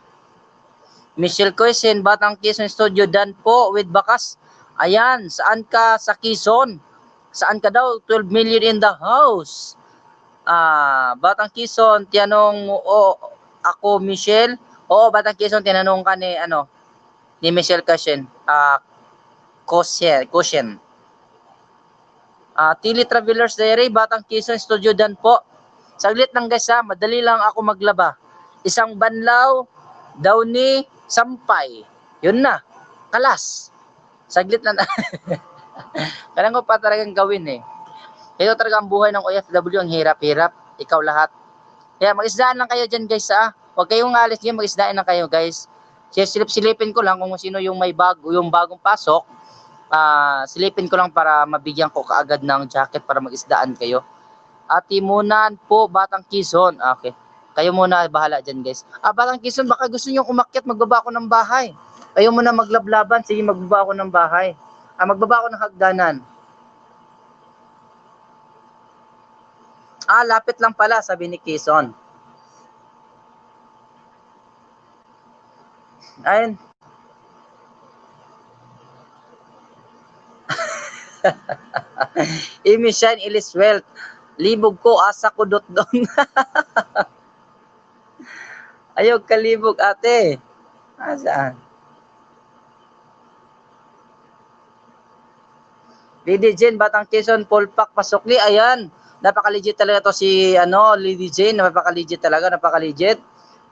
Michelle Quezon, Batang Quezon Studio, Dan po, with Bakas. Ayan, saan ka sa Quezon? Saan ka daw? 12 million in the house. Batang Quezon, tinanong ako, Michelle. Oo, Batang Quezon, tinanong ka ni Michelle Quezon. Quezon. Tili Travelers Diary, Batang Quezon Studio, Dan po. Saglit lang, guys, ha. Madali lang ako maglaba. Isang banlaw, downy, sampay. Yun na. Kalas. Saglit lang. Kailangan ko pa talagang gawin, eh. Ito talaga ang buhay ng OFW, ang hirap-hirap. Ikaw lahat. Kaya mag-isdaan lang kayo dyan, guys, ha. Huwag kayong alis dyan, mag-isdaan lang kayo, guys. Silip-silipin ko lang kung sino yung yung bagong pasok. Silipin ko lang para mabigyan ko kaagad ng jacket para mag-isdaan kayo. Timunan po, Batang Quezon. Okay. Kayo muna, bahala dyan, guys. Batang Quezon, baka gusto nyo umakyat, magbaba ako ng bahay. Kayo muna maglablaban, sige, magbaba ako ng bahay. Magbaba ako ng hagdanan. Lapit lang pala, sabi ni Quezon. Ayun. Amy Shine Iliswell. Libog ko, asa ko dot doon. Ayaw kalibog, ate. Saan? Lady Jane, Batang Quezon, Polpak, Pasokli. Ayan. Napaka-legit talaga to si Lady Jane. Napaka-legit talaga, napaka-legit.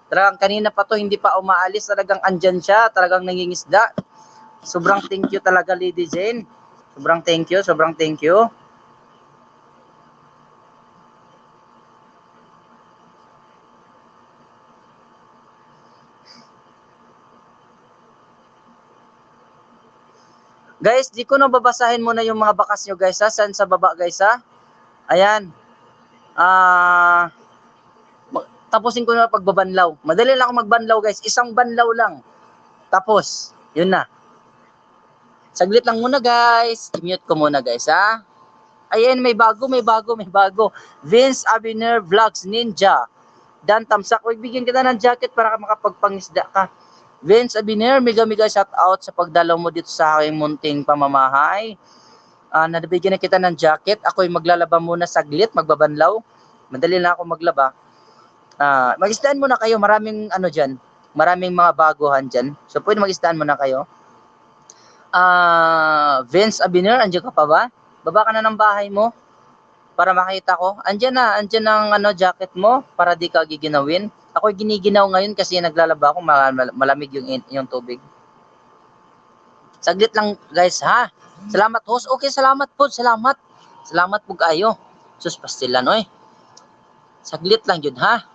Talagang kanina pa to, hindi pa umaalis. Talagang andyan siya. Talagang nangingisda. Sobrang thank you talaga, Lady Jane. Sobrang thank you. Guys, di ko na babasahin muna yung mga bakas nyo, guys, ha. Saan sa baba, guys, ha. Ayan. Tapusin ko na pagbabanlaw. Madali lang ako magbanlaw, guys. Isang banlaw lang. Tapos, yun na. Saglit lang muna, guys. I-mute ko muna, guys, ha. Ayan, may bago. Vince Abiner Vlogs Ninja. Dan Tamsak. Huwag bigyan kita ng jacket para makapagpangisda ka. Vince Abiner, mega shout out sa pagdalaw mo dito sa aking munting pamamahay. Nabigyan na kita ng jacket. Ako'y maglalaba muna saglit, magbabanlaw. Madali na ako maglaba. Mag-isdaan muna kayo. Maraming dyan. Maraming mga baguhan dyan. So, pwede mag-isdaan muna kayo. Vince Abiner, andyan ka pa ba? Baba ka na ng bahay mo para makita ko. Andyan ang jacket mo para di ka giginawin. Ako'y giniginaw ngayon kasi naglalaba ako, malamig yung tubig. Saglit lang, guys, ha. Salamat, host. Okay, salamat po. Salamat po kayo. Sus, pastilan, oy. Saglit lang yun, ha.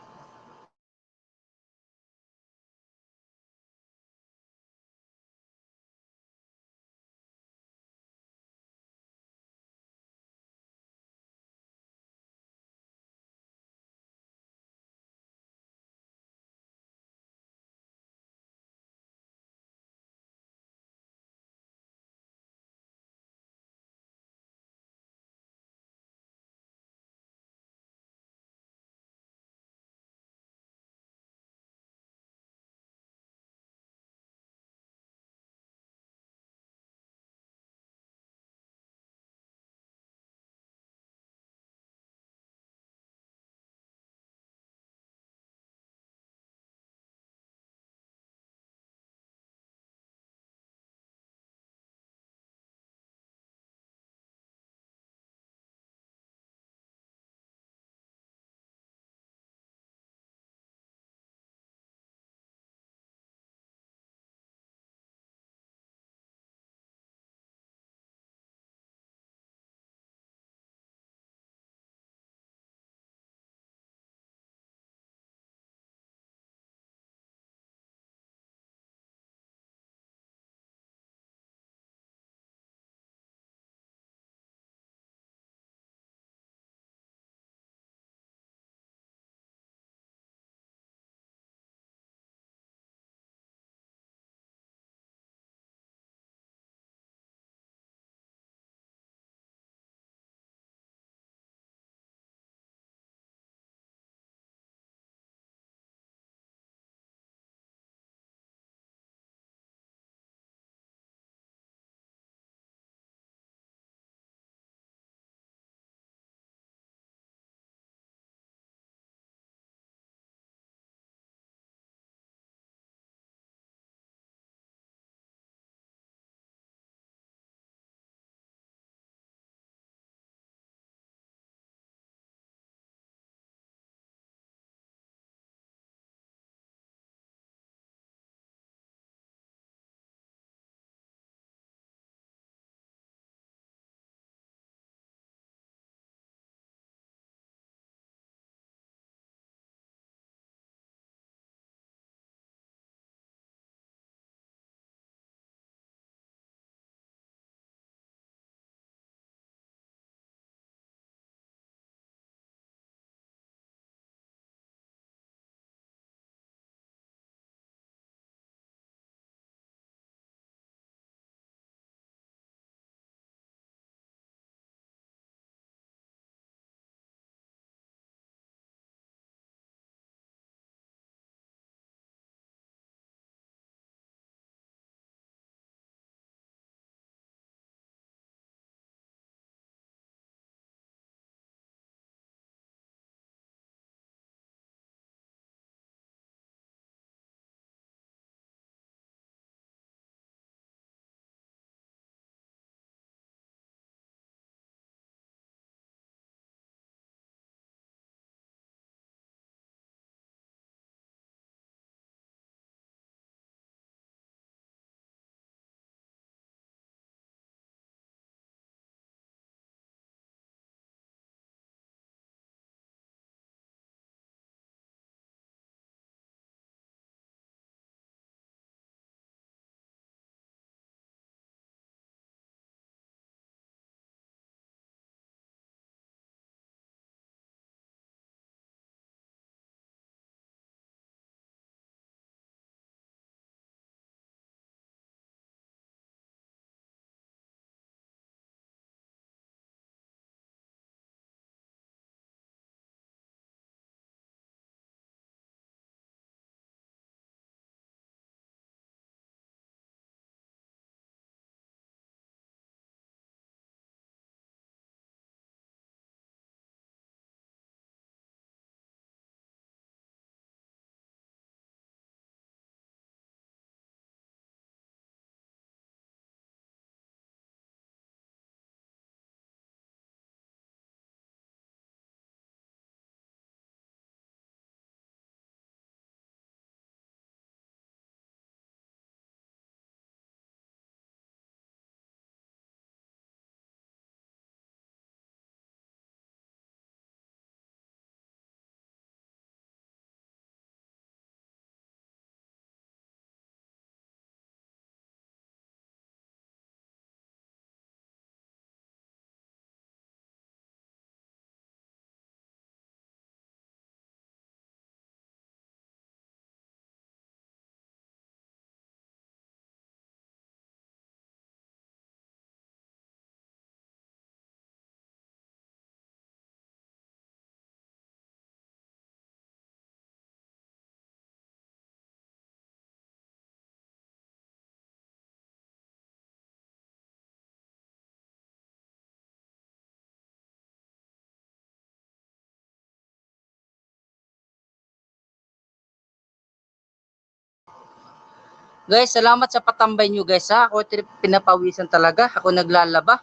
Guys, salamat sa patambay nyo guys ha. Ako pinapawisan talaga. Ako naglalaba.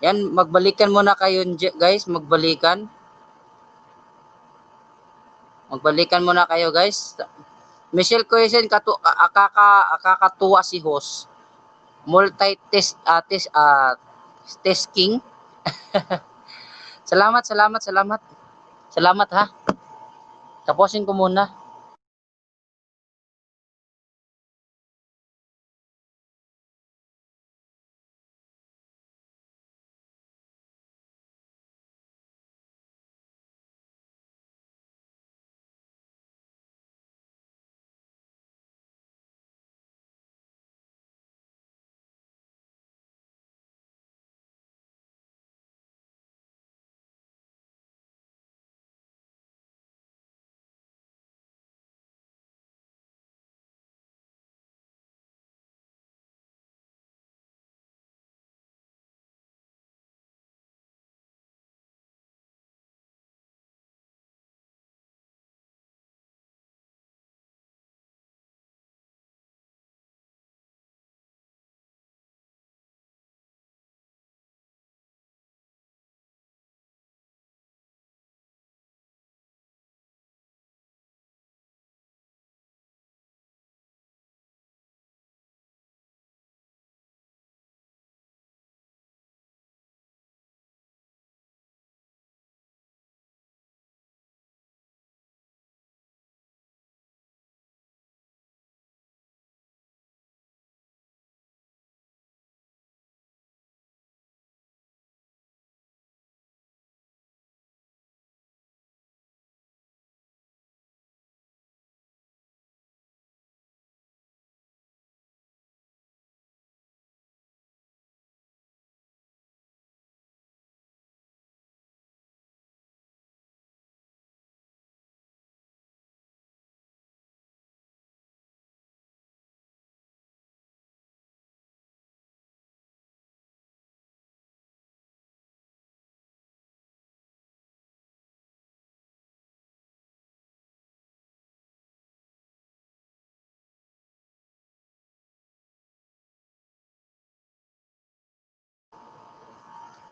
Yan, magbalikan muna kayo guys. Magbalikan. Magbalikan muna kayo guys. Michelle Coysen, akakatuwa si host. Multi-test, testing. Salamat. Salamat ha. Tapusin ko muna.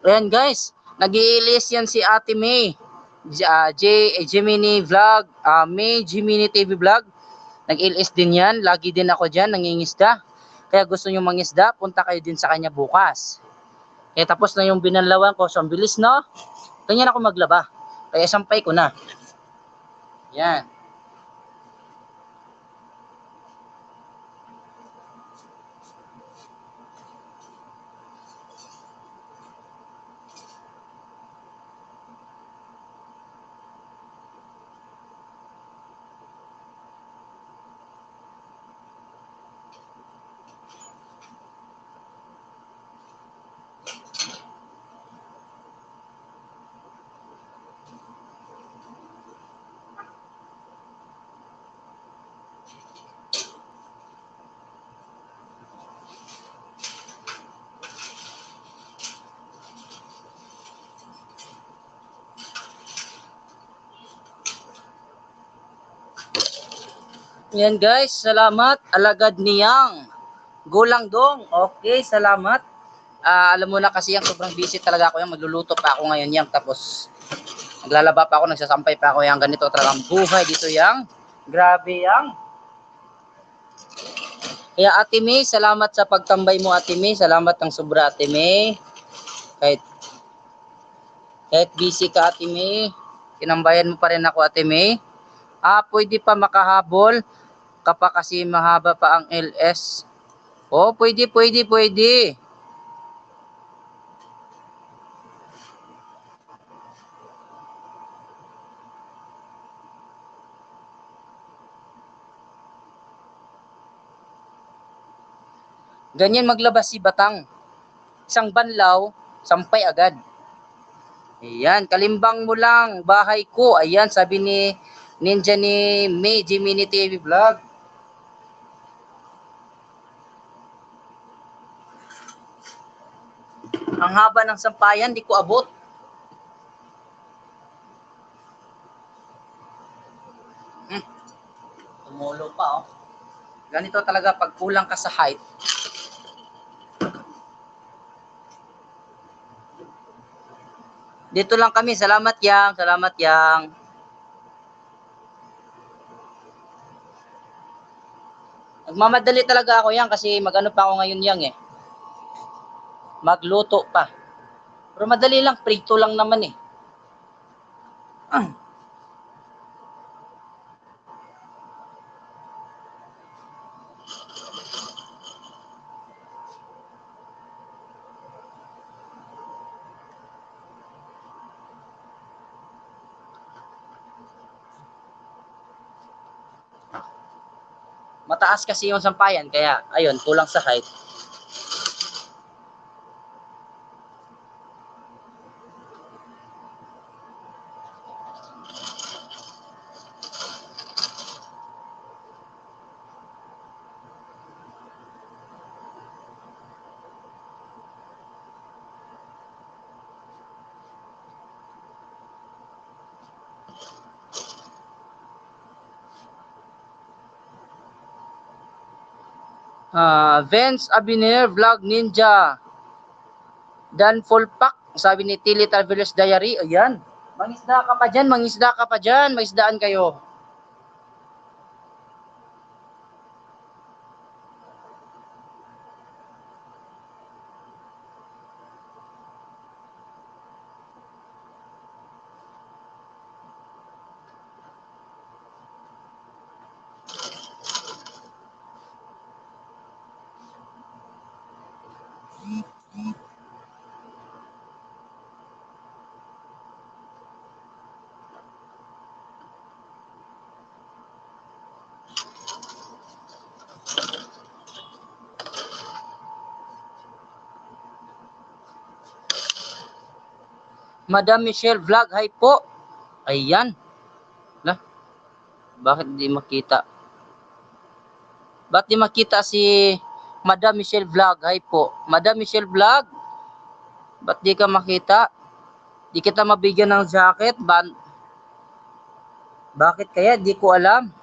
Ayan guys, nag-iilis yan si Ate May. Gemini Vlog, May Gemini TV Vlog. Nag-ilis din yan, lagi din ako dyan, nangingisda. Kaya gusto nyo mangisda, punta kayo din sa kanya bukas. Kaya tapos na yung binanlawan ko, so ang bilis no? Ganyan ako maglaba. Kaya sampay ko na. Yan. Yan guys, salamat. Alagad niyang Gulang Dong. Okay, salamat. Alam mo na kasi yung sobrang busy talaga ako yan. Magluluto pa ako ngayon yan. Tapos naglalaba pa ako, nagsasampay pa ako yan. Ganito talagang buhay dito yang. Grabe yang. Kaya Ate May, salamat sa pagtambay mo Ate May. Salamat ng sobra Ate May. Kahit busy ka Ate May, tinambayan mo pa rin ako Ate May. Pwede pa makahabol kapag kasi mahaba pa ang LS. Pwede. Ganyan maglabas si Batang. Isang banlaw, sampay agad. Ayan, kalimbang mo lang, bahay ko. Ayan, sabi ni Ninja ni May Gemini TV Vlog. Ang haba ng sampayan, di ko abot. Tumulo pa, oh. Ganito talaga pag kulang ka sa height. Dito lang kami. Salamat yang. Salamat yang. Nagmamadali talaga ako yan kasi mag-ano pa ako ngayon yang eh. Magluto pa. Pero madali lang. Prito lang naman eh. Mataas kasi yung sampayan. Kaya ayun, kulang sa height. Vince Abiner Vlog Ninja. Dan full pack, sabi ni Tilly Travelers Diary. Ayan. Mangisda ka pa dyan, mangisda ka pa dyan. Maisdaan kayo. Madam Michelle Vlog, hi po. Ayan. Lah, bakit di makita? Bakit di makita si Madam Michelle Vlog? Hi po. Madam Michelle Vlog, ba't di ka makita? Di kita mabigyan ng jacket? Bakit kaya? Di ko alam.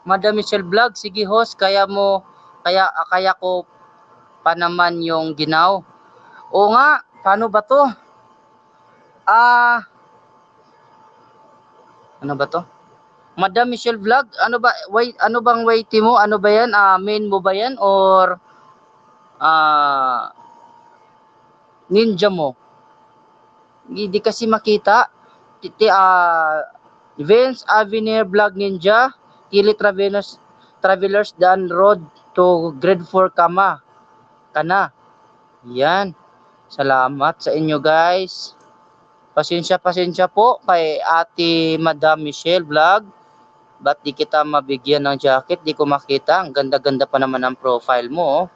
Madam Michelle Vlog, sige host, kaya ko pa naman yung ginaw. Oo nga, paano ba to? Ano ba to? Madam Michelle Vlog, ano ba, ano bang waiting mo? Ano ba yan? Main mo ba yan? Or ninja mo? Hindi kasi makita. Vince Avenir Vlog Ninja, Tilly Travelers Dan Road to Grade 4 Kana. Yan. Salamat sa inyo guys. Pasensya po kay Ate Madam Michelle Vlog. Ba't di kita mabigyan ng jacket? Di ko makita. Ang ganda-ganda pa naman ang profile mo. Oh.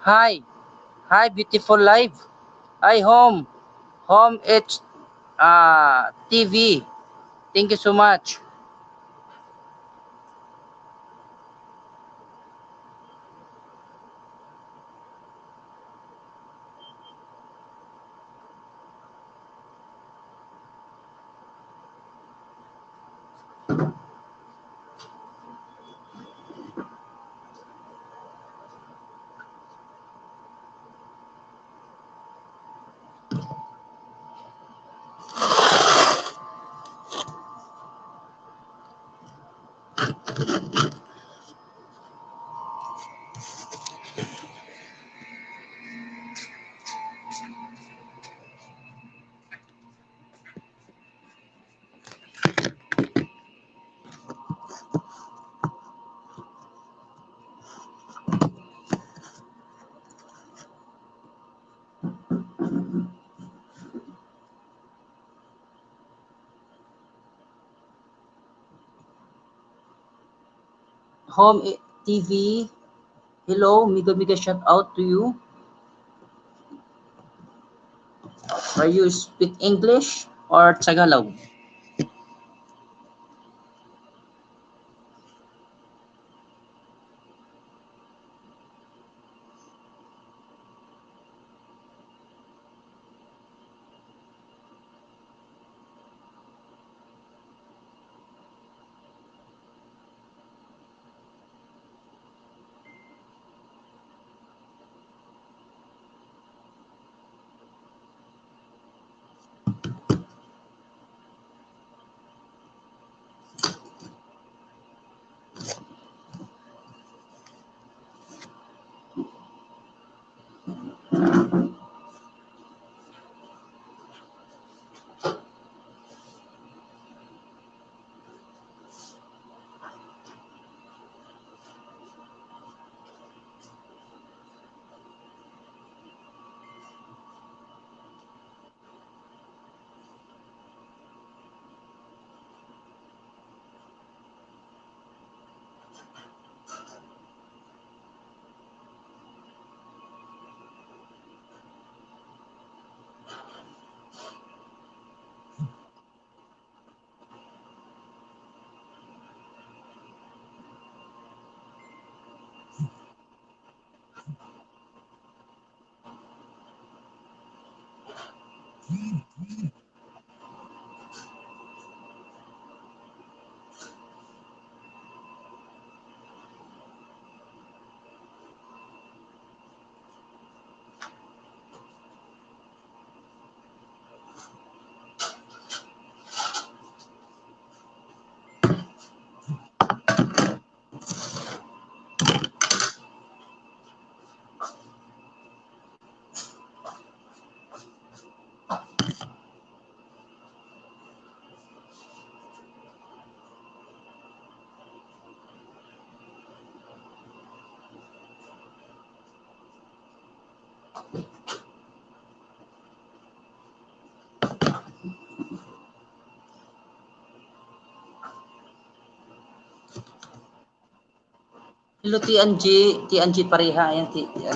Hi, hi, beautiful live. Hi, home H TV. Thank you so much. TV. Hello, mega shout out to you. Are you speak English or Tagalog? Hello, TNG pareha. Ayan,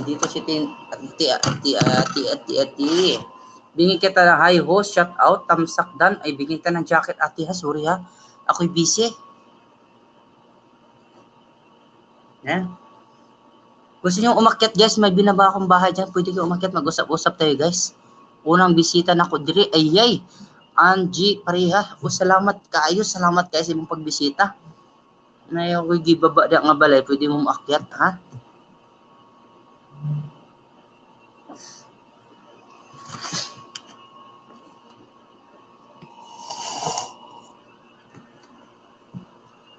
dito si T. Bingin kita ng hi host, shout out, tamsak dan, ay bigyan kita ng jacket ati ha, sorry ha. Ako'y busy. Yan. Gusto nyo umakyat guys, may binaba akong bahay dyan. Pwede kayo umakyat, mag-usap-usap tayo guys. Unang bisita na ko diri, ayay. Angie pareha. O salamat kaayo, salamat kayo sa imong pagbisita. Na ako'y gibaba da nga balay, pwede mo umakyat ha.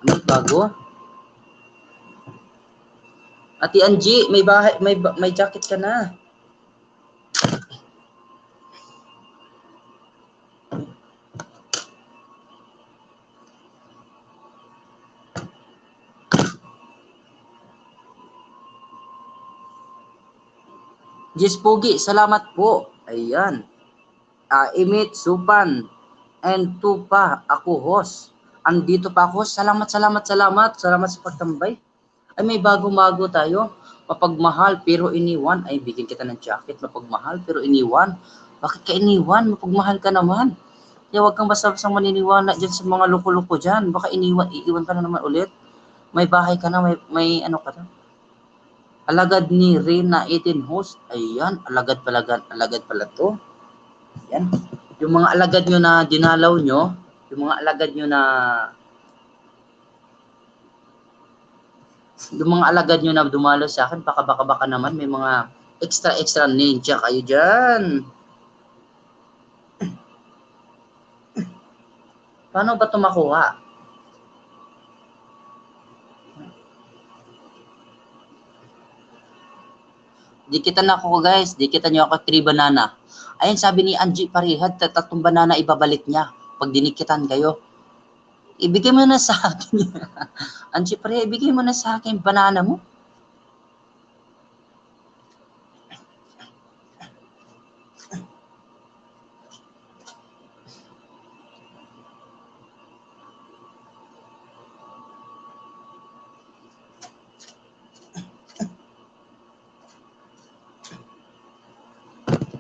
Ano bago? Ate Angie, may bahay, may jacket ka na. Jess Pogi, salamat po. Ayan. Imit, Supan, and Tupa, ako host. Andito pa ako. Salamat sa pagtambay. Ay may bago-bago tayo. Mapagmahal pero iniwan. Ay bigyan kita ng jacket. Mapagmahal pero iniwan. Bakit ka iniwan? Mapagmahal ka naman. Kaya huwag kang basta-basta maniniwala dyan sa mga loko-loko dyan. Baka iiwan ka na naman ulit. May bahay ka na, may ano ka na. Alagad ni Rina 18 host. Ayan, alagad pala to. Ayan. Yung mga alagad nyo na dinalaw nyo, yung mga alagad nyo na dumalo sa akin, baka naman may mga extra ninja kayo dyan. Paano ba ito makuha? Dikitan ako guys, dikitan nyo ako 3 banana. Ayun sabi ni Angie Parihad, 3 banana ibabalik niya pag dinikitan kayo. Ibigay mo na sa akin. Angie Parihad, ibigay mo na sa akin banana mo.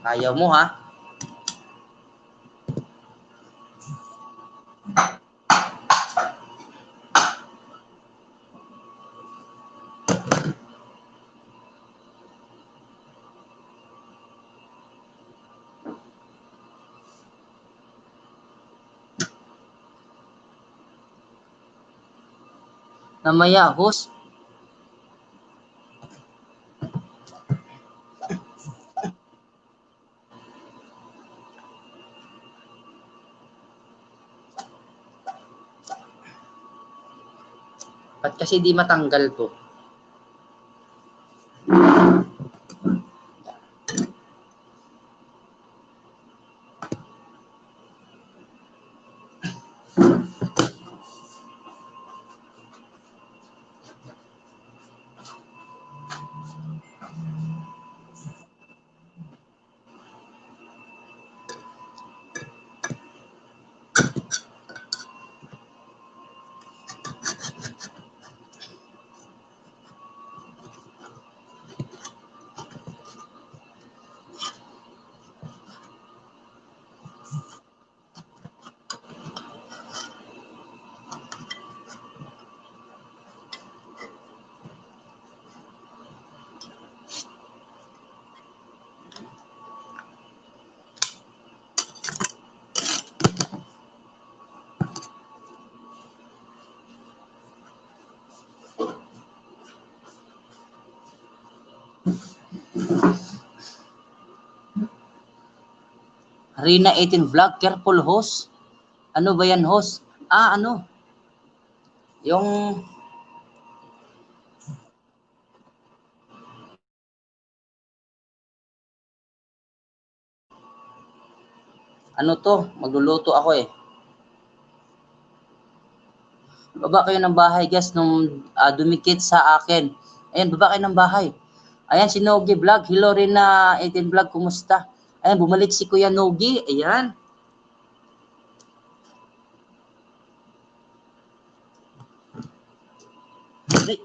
Ayaw mo ha? Namaya host. Ba't kasi di matanggal to? Rina 18 Vlog, careful host. Ano ba yan host? Ano? Yung ano to? Magluluto ako eh. Baba kayo ng bahay guys nung dumikit sa akin. Ayan, baba kayo ng bahay. Ayan, si Nogi Vlog. Hello rin na 18 Vlog. Kumusta? Ayan, bumalik si Kuya Nogi. Ayan. Ay.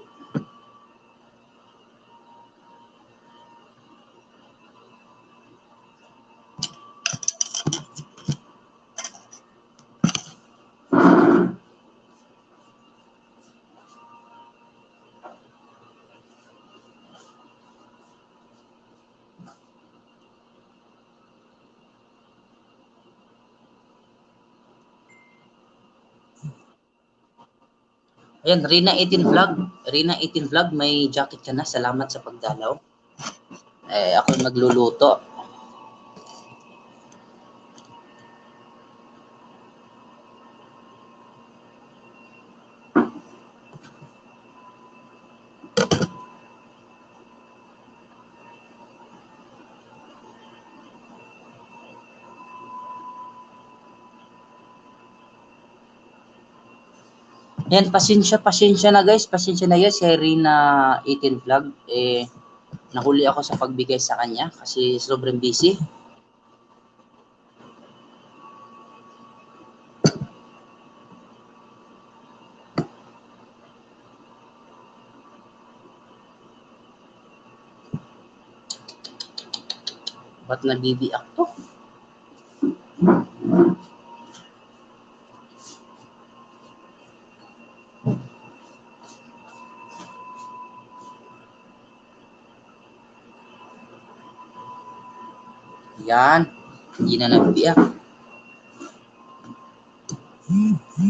Ayan, Rina 18 Vlog. Rina 18 Vlog, may jacket ka na. Salamat sa pagdalaw. Ako magluluto. Ayan, pasensya na guys. Pasensya na guys kay Rina 18 Vlog. Nahuli ako sa pagbigay sa kanya kasi sobrang busy. Ba't nabibiak to? Yan. Hindi na nabibiak.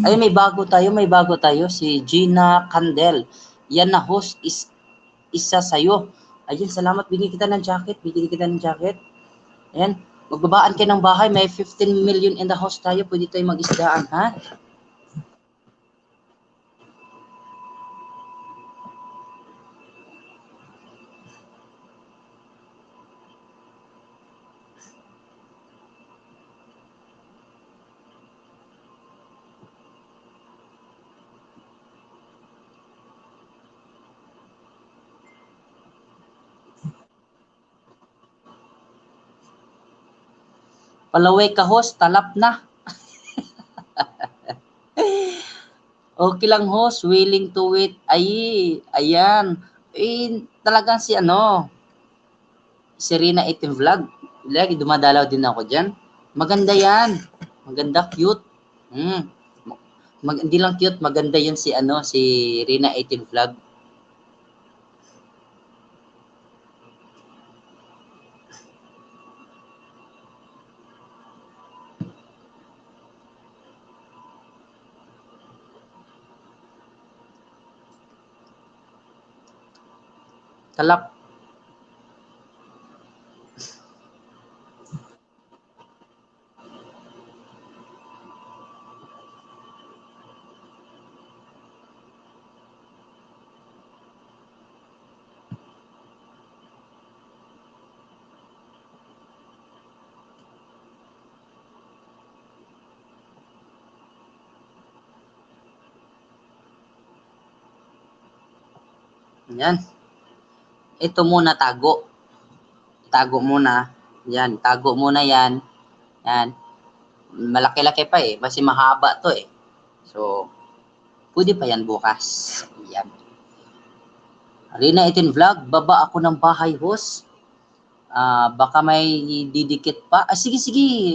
Ay, may bago tayo. Si Gina Candel. Yan na host is isa sa'yo. Ayun, salamat. Bigyan kita ng jacket. Ayan. Magbabaan kayo ng bahay. May 15 million in the house tayo. Pwede tayo mag-isdaan, ha? Palaway ka host, talap na. Okay lang host, willing to wait. Ayan. Talagang si Rina 18 Vlog. Lagi dumadalaw din ako dyan. Maganda yan. Maganda, cute. Hindi lang cute, maganda yun si Rina 18 Vlog. Talap. Yan. Ito muna tago. Tago muna. Yan, tago muna yan. Yan. Malaki-laki pa eh. Kasi mahaba to eh. So, pwede pa yan bukas. Yan. Rina 18 Vlog, baba ako ng bahay host. Baka may didikit pa. Sige.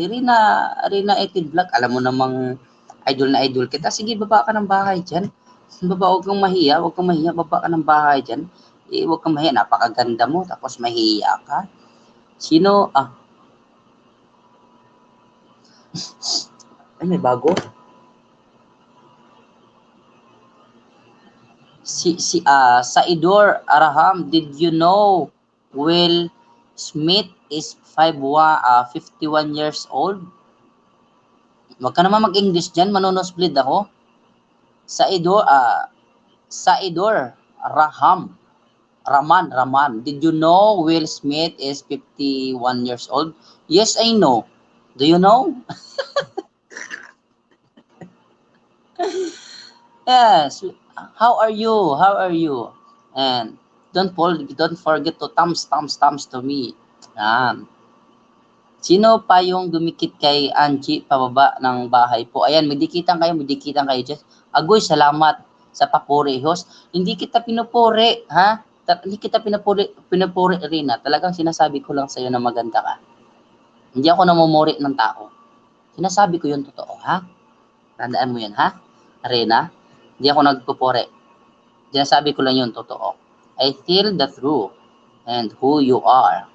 Rina 18 Vlog. Alam mo namang idol na idol kita. Sige, baba ka ng bahay dyan. Baba, huwag kang mahiya. Baba ka ng bahay dyan. Huwag kang mahiya. Napakaganda mo. Tapos mahiya ka. Sino? Ay, may bago. Saidor Araham, did you know Will Smith is 51 years old. Wag ka naman mag-English dyan, manonosbleed ako. Saidor Raman. Did you know Will Smith is 51 years old? Yes, I know. Do you know? Yes. How are you? How are you? And don't forget to thumbs to me. Yan. Sino pa yung dumikit kay Angie pababa ng bahay po? Ayan, magdikitan kayo. Just, Agoy, salamat sa papuri, host. Hindi kita pinupuri, ha? Hindi kita pinupuri, Rina. Talagang sinasabi ko lang sa'yo na maganda ka. Hindi ako namumuri ng tao. Sinasabi ko yung totoo, ha? Tandaan mo yan, ha? Rina, hindi ako nagpupuri. Sinasabi ko lang yung totoo. I feel the truth and who you are.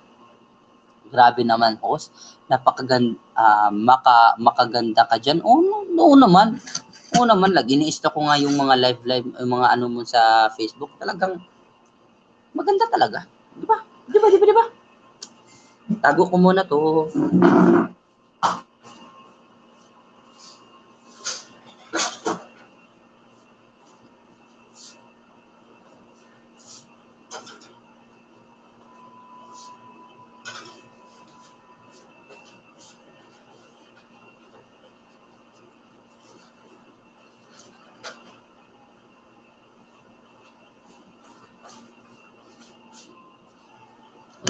Grabe naman, host. Makaganda ka dyan. Oo naman. Lagi ni-stalk ko nga yung mga live, yung mga ano mo sa Facebook. Talagang maganda talaga. Di ba? Tago ko muna to.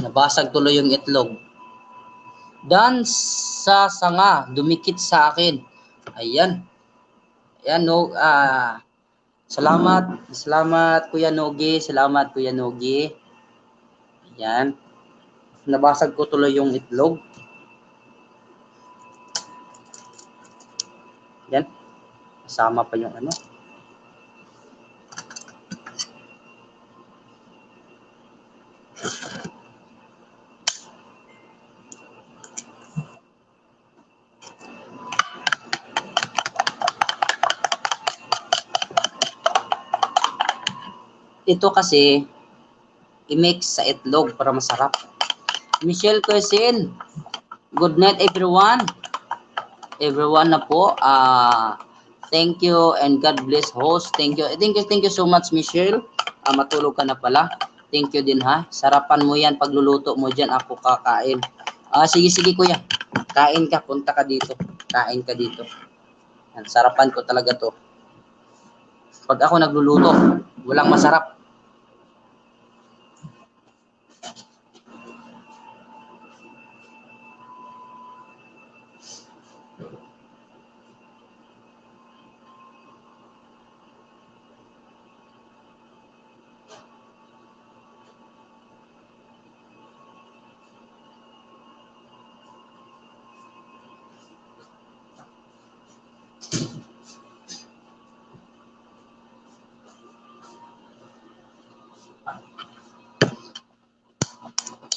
Nabasag tuloy yung itlog. Dan sa sanga, dumikit sa akin. Ayan. Ayan, no. Salamat Kuya Nogi. Ayan. Nabasag ko tuloy yung itlog. Ayan. Kasama pa yung ano. Ito kasi i-mix sa itlog para masarap. Michelle Cuisine, good night everyone. Everyone na po. Thank you and God bless host. Thank you so much Michelle. Matulog ka na pala. Thank you din ha. Sarapan mo yan pagluluto mo dyan. Ako kakain. Sige kuya. Kain ka. Punta ka dito. Kain ka dito. Sarapan ko talaga to. Pag ako nagluluto, walang masarap.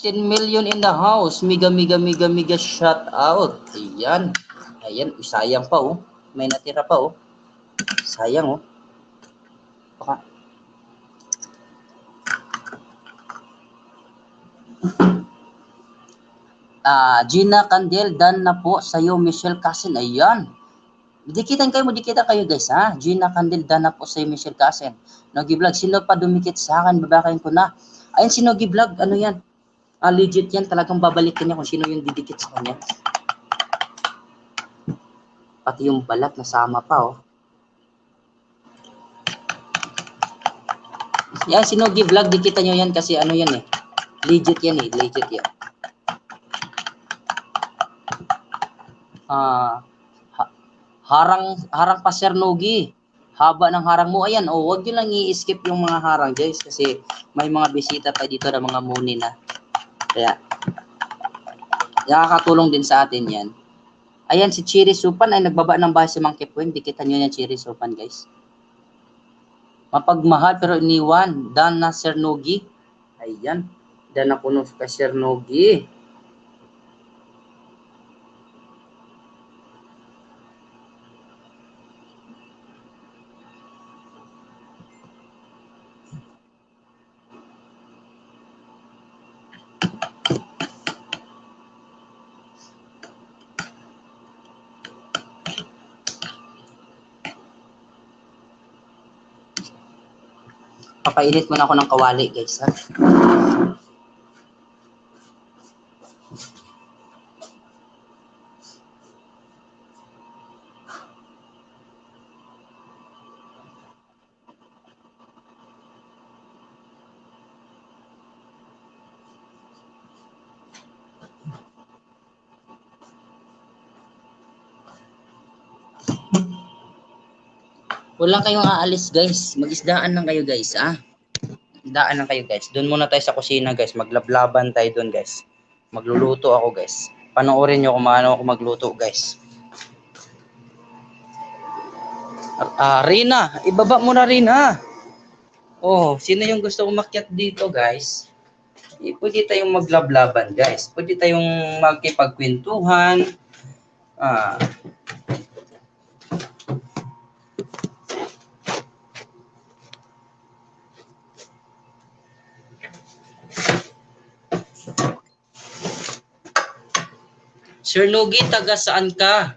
10 million in the house. Mega shout out. Ayan. Sayang pa oh. May natira pa oh. Sayang oh. Baka. Gina Candel, done na po sa'yo, Michelle Casen. Ayan. Dikitan kayo guys ha. Gina Candel, done na po sa'yo, Michelle Casen. Nogi Vlog, sino pa dumikit sa akin? Babakain ko na. Ayun si Nogi Vlog, ano yan? Legit yan, talagang babalikin niya kung sino yung didikit sa kanya. Pati yung balat nasama pa oh. Yan, si Nogi Vlog, dikitan nyo yan kasi ano yan eh. Legit yan. Harang pa Sir Nogi. Haba ng harang mo. Ayan, wag nyo lang i-skip yung mga harang guys kasi may mga bisita pa dito na mga muni na. Kaya, nakakatulong din sa atin yan. Ayan, si Cherry Supan ay nagbaba ng bahay si Mang Kipweng. Dikitan nyo yan, Cherry Supan, guys. Mapagmahal pero iniwan. Dan na Sir Nogi. Ayan. Dan na kuno ka Sir Nogi. Papainit muna ako ng kawali, guys, ha. Wala kayong aalis, guys. Mag-isdaan lang kayo, guys, ah. Isdaan lang kayo, guys. Doon muna tayo sa kusina, guys. Maglablaban tayo doon, guys. Magluluto ako, guys. Panoorin nyo kung paano ako magluto, guys. Rina, ibaba mo na, Rina. Oh, sino yung gusto umakyat dito, guys? Pwede tayong maglablaban, guys. Pwede tayong magkipagkwentuhan. Sir Nogi, taga saan ka?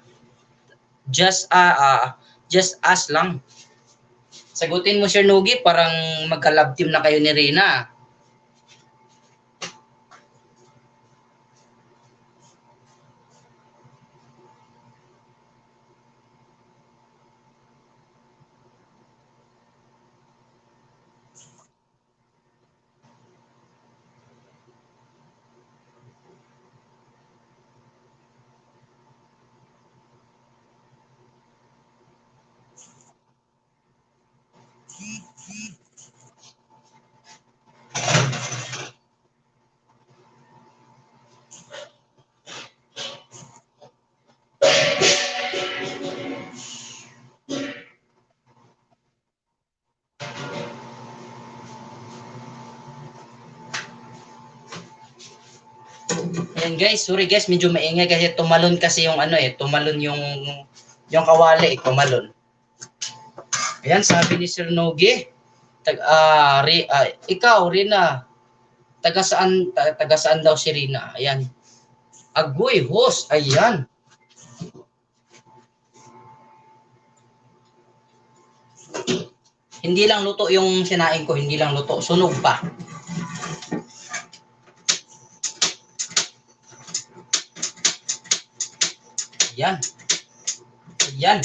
Just ask lang. Sagutin mo, Sir Nogi, parang magka-love team na kayo ni Rina. Ayan guys, sorry guys, medyo maingay kasi tumalon kasi yung tumalon yung kawali, tumalon. Ayan, sabi ni Sir Nogi, ikaw, Rina, taga saan daw si Rina? Ayan. Agoy, host, ayan. Hindi lang luto yung sinain ko, hindi lang luto, sunog pa. Yan. Yan.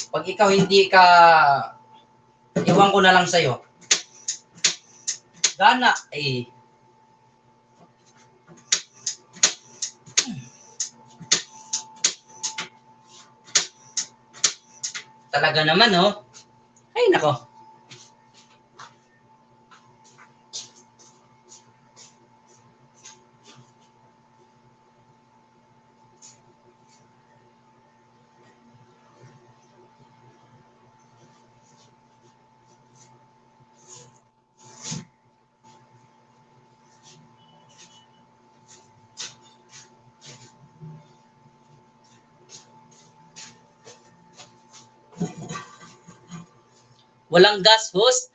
Pag ikaw hindi ka, iwan ko na lang sa'yo. Gana, eh. Talaga naman, oh. Ay, nako. Walang gas, host.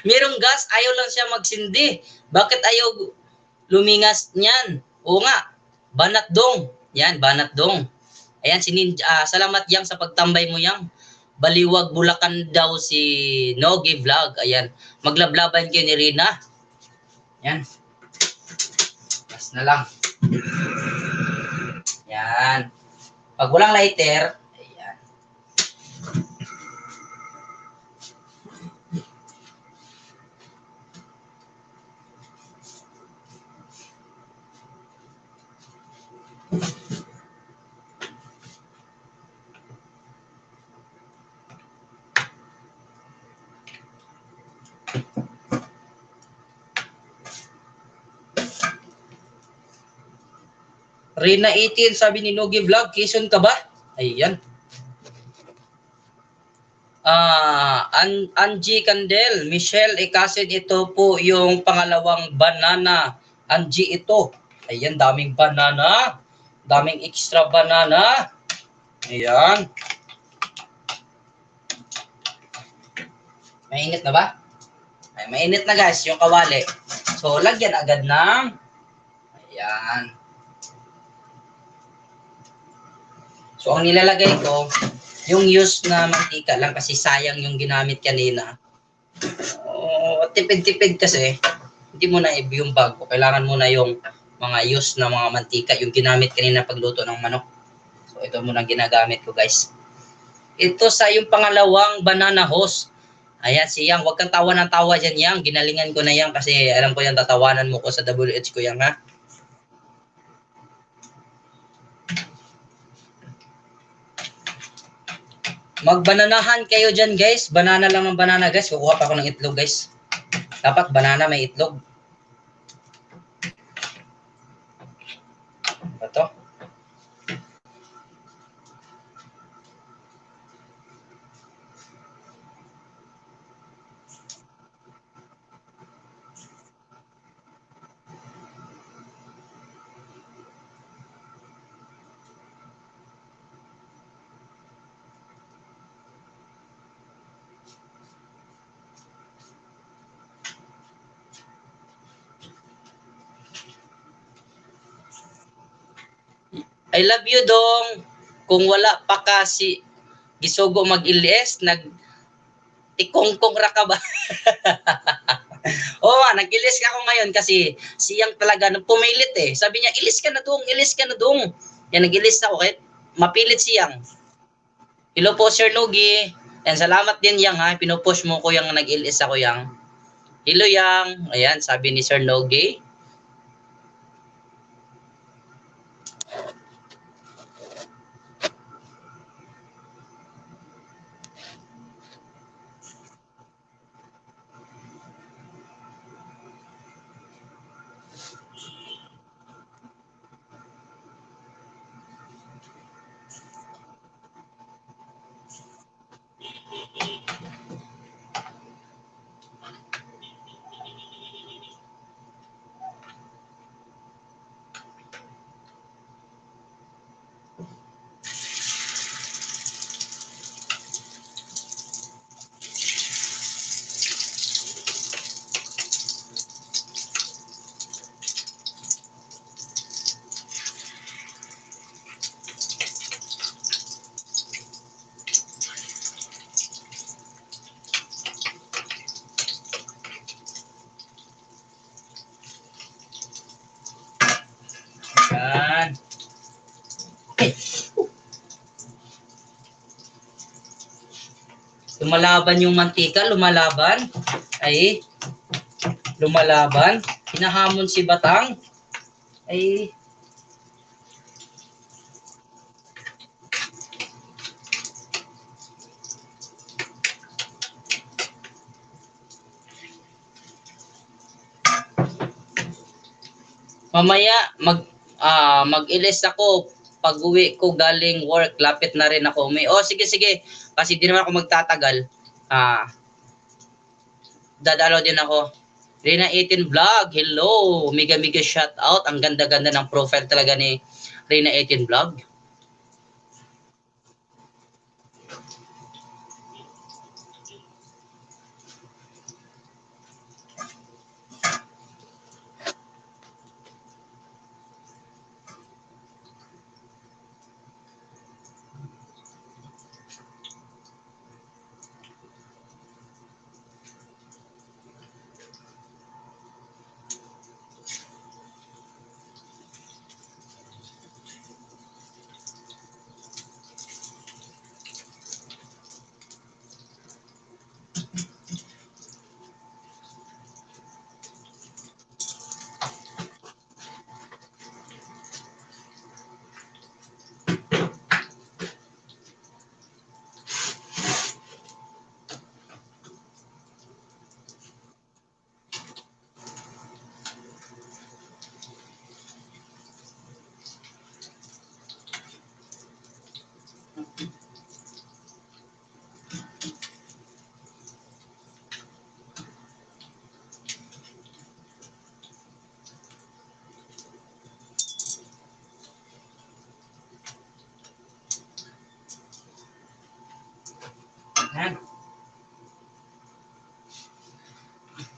Merong gas, ayaw lang siya magsindi. Bakit ayaw lumingas niyan? Oo nga, banat dong. Yan, banat dong. Ayan, salamat yang sa pagtambay mo yang. Baliwag Bulacan daw si Nogi Vlog. Ayan, maglablaban kayo ni Rina. Yan. Gas na lang. Yan. Pag walang lighter, ayan. Rina 18, sabi ni Nogi Vlog, Quezon ka ba? Ayan. Angie Candel, Michelle Ikasin, ito po yung pangalawang banana. Angie ito. Ayan, daming banana. Daming extra banana. Ayan. Mainit na ba? Ay, mainit na guys, yung kawali. So, lagyan agad ng ayan. So, ang nilalagay ko, yung used na mantika lang kasi sayang yung ginamit kanina. Tipid-tipid kasi, hindi mo na yung bago. Kailangan mo na yung mga use na mga mantika, yung ginamit kanina pagluto ng manok. So, ito muna ginagamit ko, guys. Ito sa yung pangalawang banana hose. Ayan, si Yang. Huwag kang tawa ng tawa dyan, Yang. Ginalingan ko na yan kasi alam ko yung tatawanan mo ko sa WH ko, Yang, ha? Magbananahan kayo dyan, guys. Banana lang ng banana, guys. Kukuha pa ako ng itlog, guys. Dapat banana may itlog. Ito. I love you, Dong. Kung wala pa kasi gisugo mag-ilis, ikongkong ra ka ba? Oo, nag-ilis ka ako ngayon kasi siyang talaga pumilit eh. Sabi niya, ilis ka na, Dong, ilis ka na, Dong. Yan, nag-ilis ako kahit mapilit siyang. Hello po, Sir Nogi. Yan, salamat din, Yang, ha. Pinupush mo ko yung nag-ilis ako, Yang. Hello, Yang. Ayan, sabi ni Sir Nogi. Yan. Lumalaban yung mantika, lumalaban. Ay, lumalaban. Hinahamon si Batang. Ay, mamaya mag-ilis ako pag-uwi ko galing work, lapit na rin ako. Sige kasi di naman ako magtatagal. Dadalo din ako. Reyna 18 Vlog, hello. Mega shout out. Ang ganda-ganda ng profile talaga ni Reyna 18 Vlog.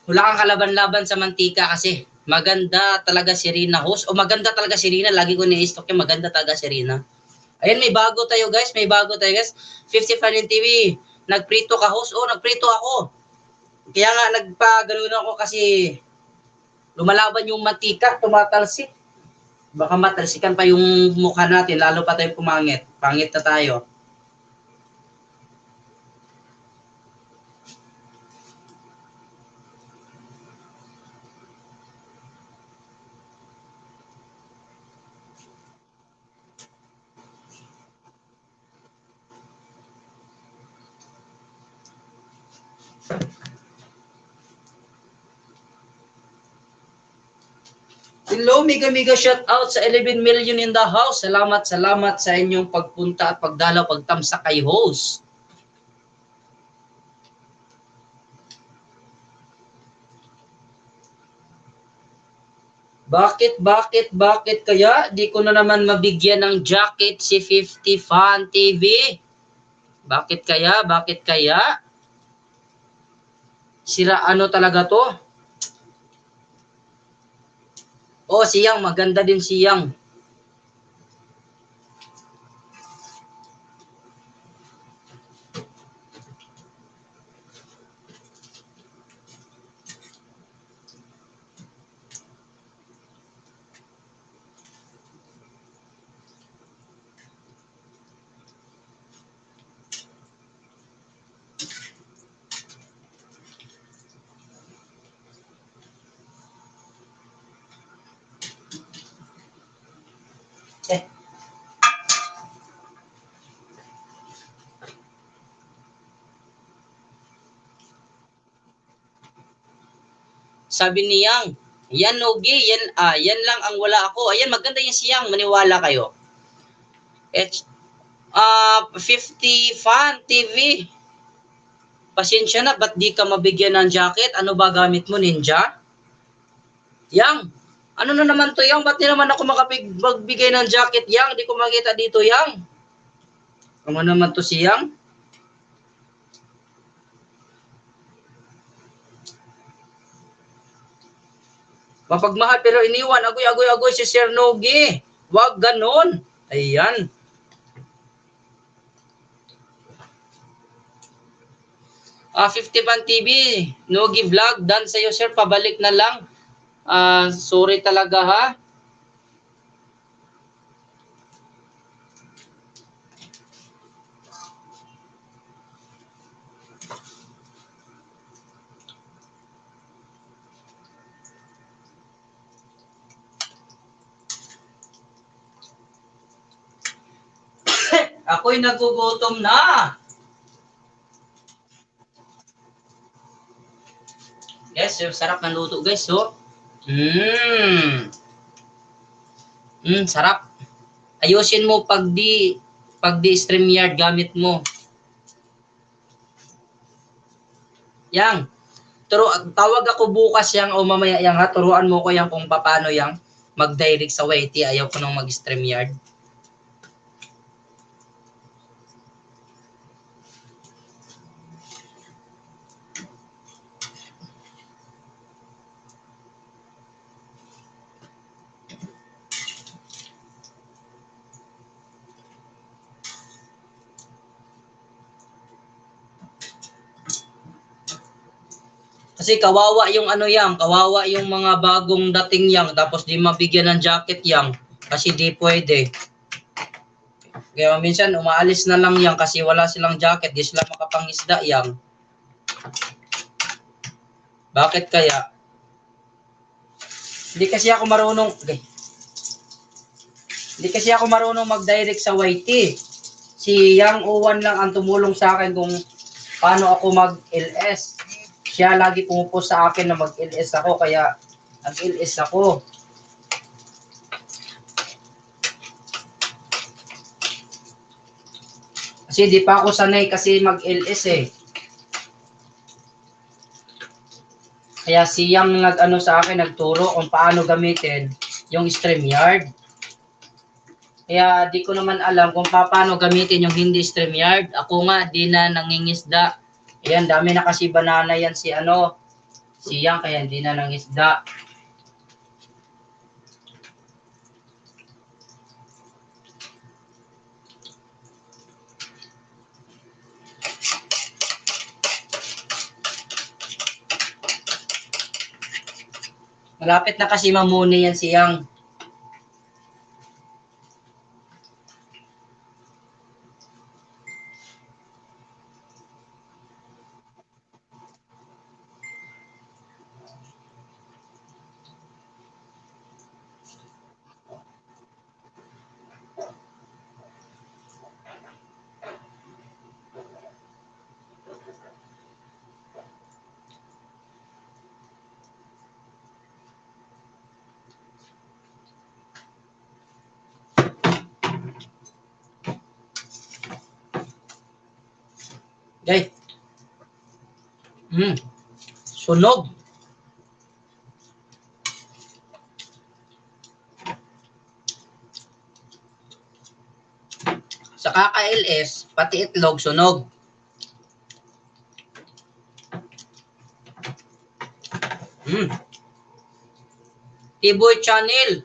Wala kang kalaban-laban sa mantika kasi maganda talaga si Rina host. O maganda talaga si Rina. Lagi ko ni-stock yung maganda talaga si Rina. Ayan, may bago tayo guys. 50 fan in TV. Nagprito ka host? Nagprito ako. Kaya nga nagpaganoon ako kasi lumalaban yung mantika, tumatalsik. Baka matalsikan pa yung mukha natin, lalo pa tayo pumangit. Pangit na tayo. Hello, mega shout out sa 11 million in the house. Salamat sa inyong pagpunta at pagdalaw, pagtamsak kay host. Bakit kaya di ko na naman mabigyan ng jacket si 50 Fan TV? Bakit kaya? Sira ano talaga to? Oh, siyang, maganda din siyang. Sabi ni Yang, yan Nogi, yan lang ang wala ako. Ayan, maganda yan si Yang, maniwala kayo. 50 Fan TV. Pasensya na, ba't di ka mabigyan ng jacket? Ano ba gamit mo, Ninja? Yang, ano na naman to, Yang? Ba't di naman ako magbigay ng jacket, Yang? Di ko makita dito, Yang. Ano naman to si Yang? Mapagmahal pero iniwan. Agoy si Sir Nogi. Wag ganon. Ayan. 50 Fan TV. Nogi Vlog. Done sa'yo, sir. Pabalik na lang. Sorry talaga, ha. Ako'y nagugutom na. Guys, yung sarap ng luto, guys. So, sarap. Ayusin mo pag di StreamYard gamit mo. Yang, tawag ako bukas yang o mamaya yang ha. Turuan mo ko yang kung paano yang mag-direct sa YT. Ayaw ko nang mag-StreamYard. Kasi kawawa yung kawawa yung mga bagong dating yang, tapos di mabigyan ng jacket yang, kasi di pwede. Kaya minsan umaalis na lang yang kasi wala silang jacket, di sila makapangisda yang. Bakit kaya? Hindi kasi ako marunong mag-direct sa YT. Si Yang Uwan lang ang tumulong sa akin kung paano ako mag-LS. Siya lagi pumupost sa akin na mag-LS ako, kaya nag-LS ako. Kasi di pa ako sanay kasi mag-LS eh. Kaya siyang nag-ano sa akin, nagturo kung paano gamitin yung StreamYard. Kaya di ko naman alam kung paano gamitin yung hindi StreamYard. Ako nga, di na nangingisda. Ayan, dami na kasi banana yan si Yang, kaya hindi na nangisda. Malapit na kasi mamuni yan siyang. Okay. Sunog. Sa kaka-LS, pati itlog, sunog. Tiboy Channel.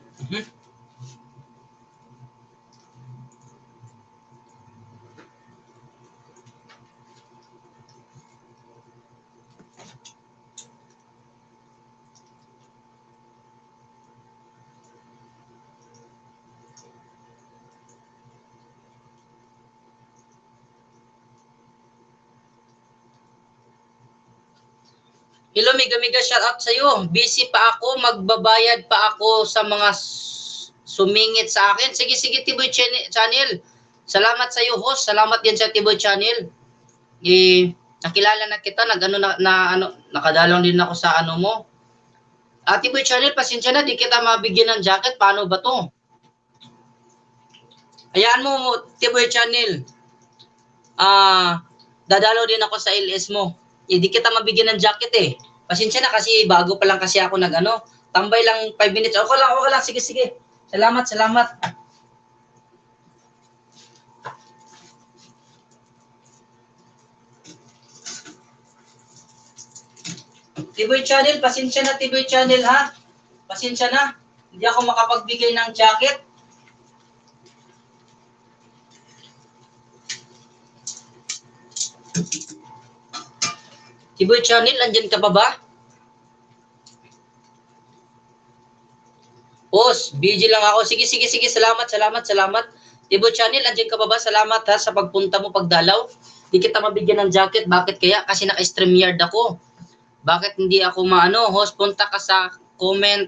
Hello, Miga shout out sa'yo. Busy pa ako, magbabayad pa ako sa mga sumingit sa akin. Sige, Tiboy Channel. Salamat sa'yo, host. Salamat din sa Tiboy Channel. Nakilala na kita, nakadalong din ako sa ano mo. Tiboy Channel, pasensya na, di kita mabigyan ng jacket. Paano ba to? Hayaan mo, Tiboy Channel. Dadalo din ako sa LS mo. Di kita mabigyan ng jacket eh. Pasensya na kasi bago pa lang kasi ako tambay lang 5 minutes. Okay lang. Sige. Salamat. Tiboy Channel, pasensya na Tiboy Channel ha. Pasensya na. Hindi ako makapagbigay ng jacket. Tiboy Channel, andyan ka pa ba? Boss, busy lang ako. Sige. Salamat. Tiboy Channel, andyan ka pa ba? Salamat ha sa pagpunta mo, pagdalaw. Di kita mabigyan ng jacket. Bakit kaya? Kasi naka-StreamYard ako. Bakit hindi ako host? Punta ka sa comment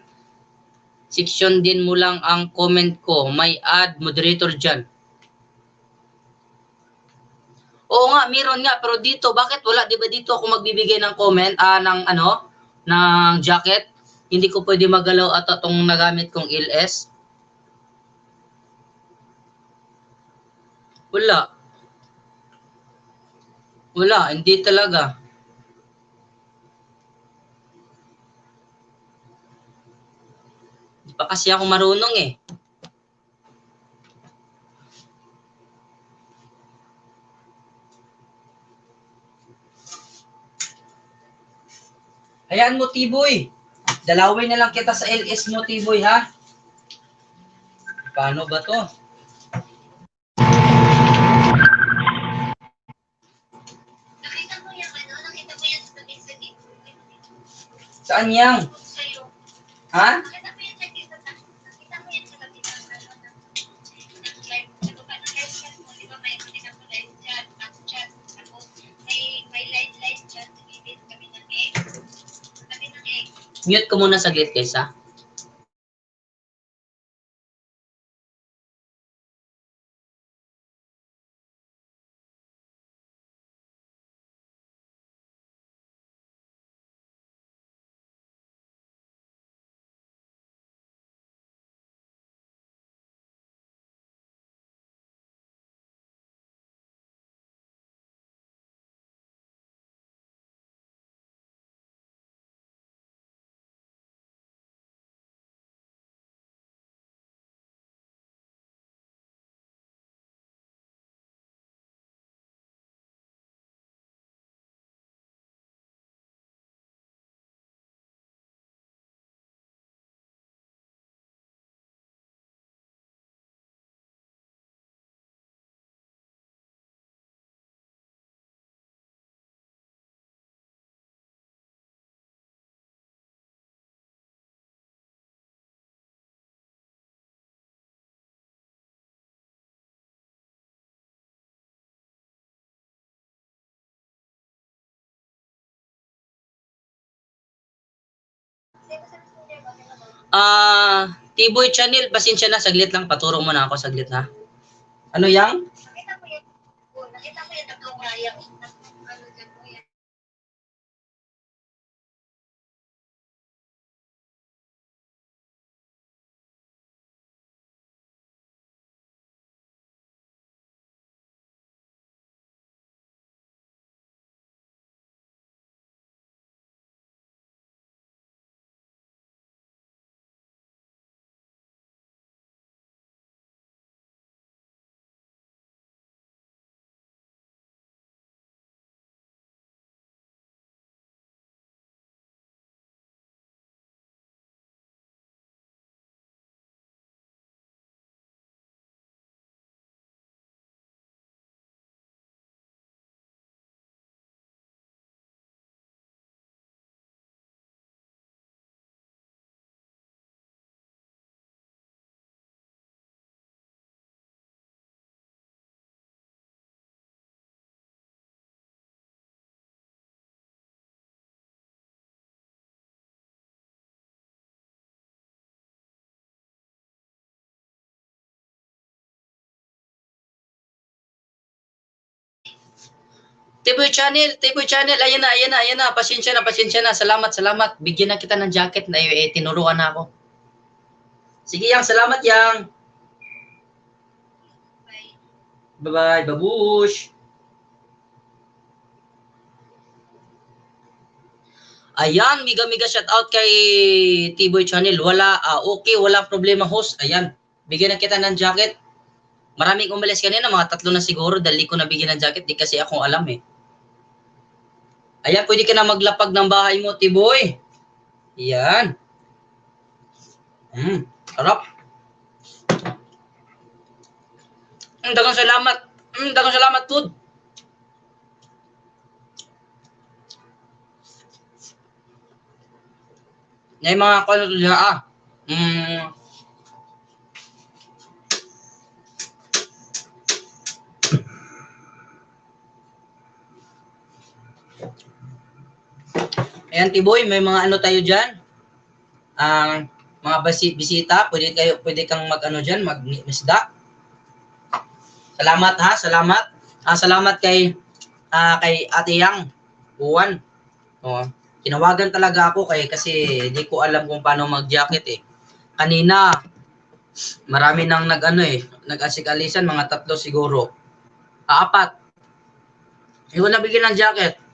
section din mo lang ang comment ko. May add moderator dyan. Oo nga, meron nga. Pero dito, bakit wala? Di ba dito ako magbibigay ng comment, ng jacket? Hindi ko pwede magalaw at itong nagamit kong LS. Wala, hindi talaga. Di pa kasi ako marunong eh. Hayaan mo, Tiboy. Dalawin na lang kita sa LS mo, Tiboy, ha? Paano ba to? Nakita mo yan sa tabi. Saan yan? Ha? Nakita mo yan sa tabi. Mute ko muna saglit guys ha. T-Boy Channel, pasensya na, saglit lang, paturo mo na ako, saglit ha. Ano yang? Nakita ko yung tatlong rayang. Ano dyan po yan? T-Boy Channel, ayan na, pasensya na, salamat. Bigyan na kita ng jacket na tinuruan na ako. Sige yang, salamat yang. Bye-bye, babush. Ayan, mega shout out kay T-Boy Channel. Okay, wala problema host. Ayan, bigyan na kita ng jacket. Maraming umalis kanina, mga 3 na siguro, dali ko nabigyan ng jacket, di kasi ako alam eh. Ayan, pwede ka na maglapag ng bahay mo, T-Boy. Ayan. Harap. Dagang salamat, Tud. May mga ano dyan, Ayan, T-Boy, may mga ano tayo dyan. Mga bisita, pwede kang mag-ano dyan, mag-misda. Salamat ha, salamat. Salamat kay Ate Yang, Buwan. Tinawagan talaga ako kasi di ko alam kung paano mag-jacket eh. Kanina, marami nang nag-asikalisan, mga 3 siguro. 4. Hindi ko nabigyan ng jacket.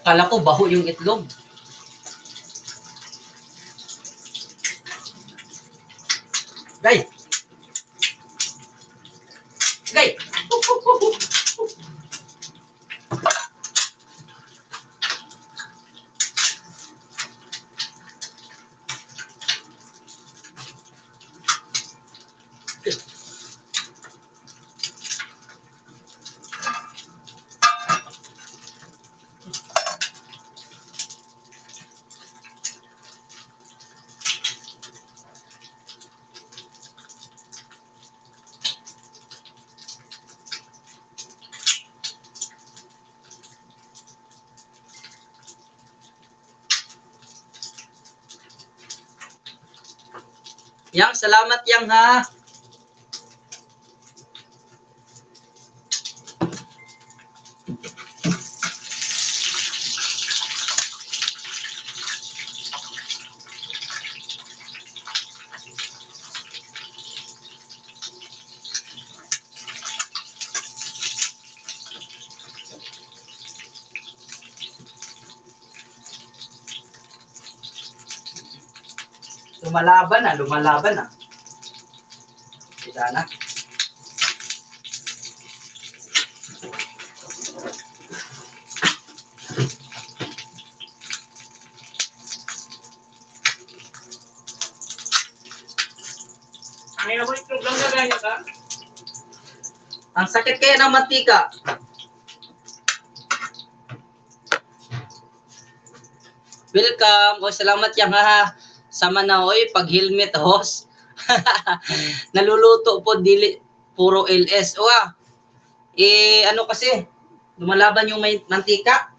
Kala ko baho yung itlog. Gay! Yang, salamat yang ha. Lumalaban na. Kita na. Ano mo itlog lang na ganyan ka? Ang sakit kaya ng mantika. Welcome. O, salamat yang ha. Sama na, oy, pag helmet host. Naluluto po, dili, puro LS. O, ano kasi, lumalaban yung may mantika.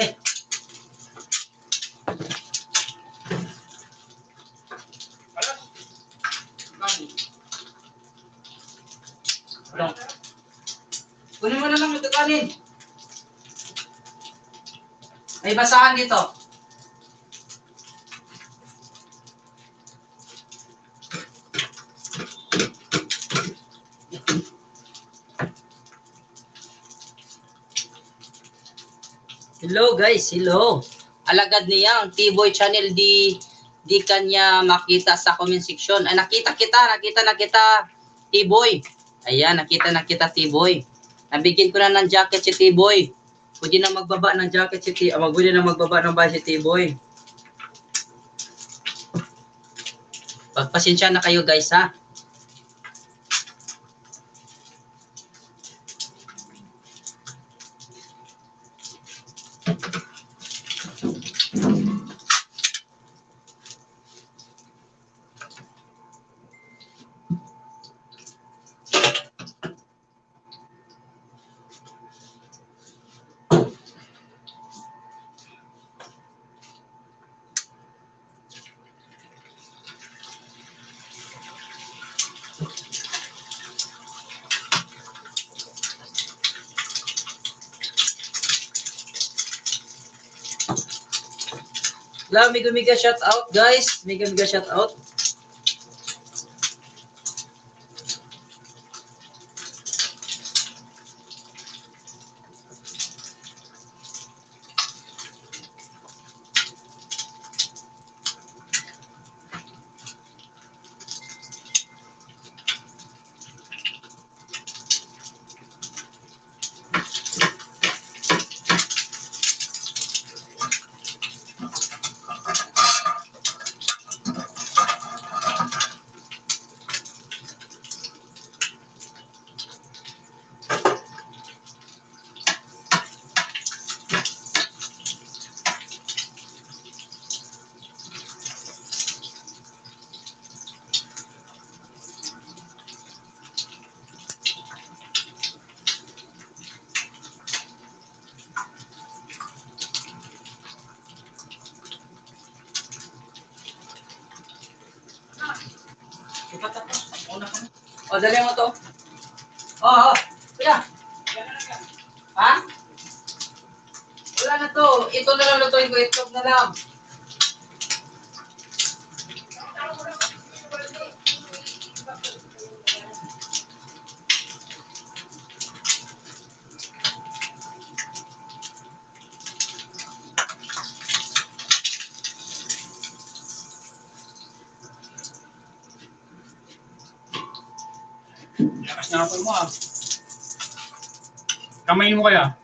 Eh. Ano? Kunin mo na lang ito kanin. May basahan dito. Hello guys, hello. Alagad niya ang T-Boy channel di kanya makita sa comment section. Ay nakita kita T-Boy. Ayan, nakita T-Boy. Nabigyan ko na ng jacket si T-Boy. Pwede na magbaba ng jacket si T-Boy. Pwede na magbaba ng bahay si T-Boy. Pagpasensya na kayo guys ha. Wala, mega shout out guys. Mega shout out. O, dali mo to. Oh. Kuya. Ha? Wala na to. Ito na lang lutuin ko. Itlog na lang. Lakas na ako mo ah. Kamayin mo kaya?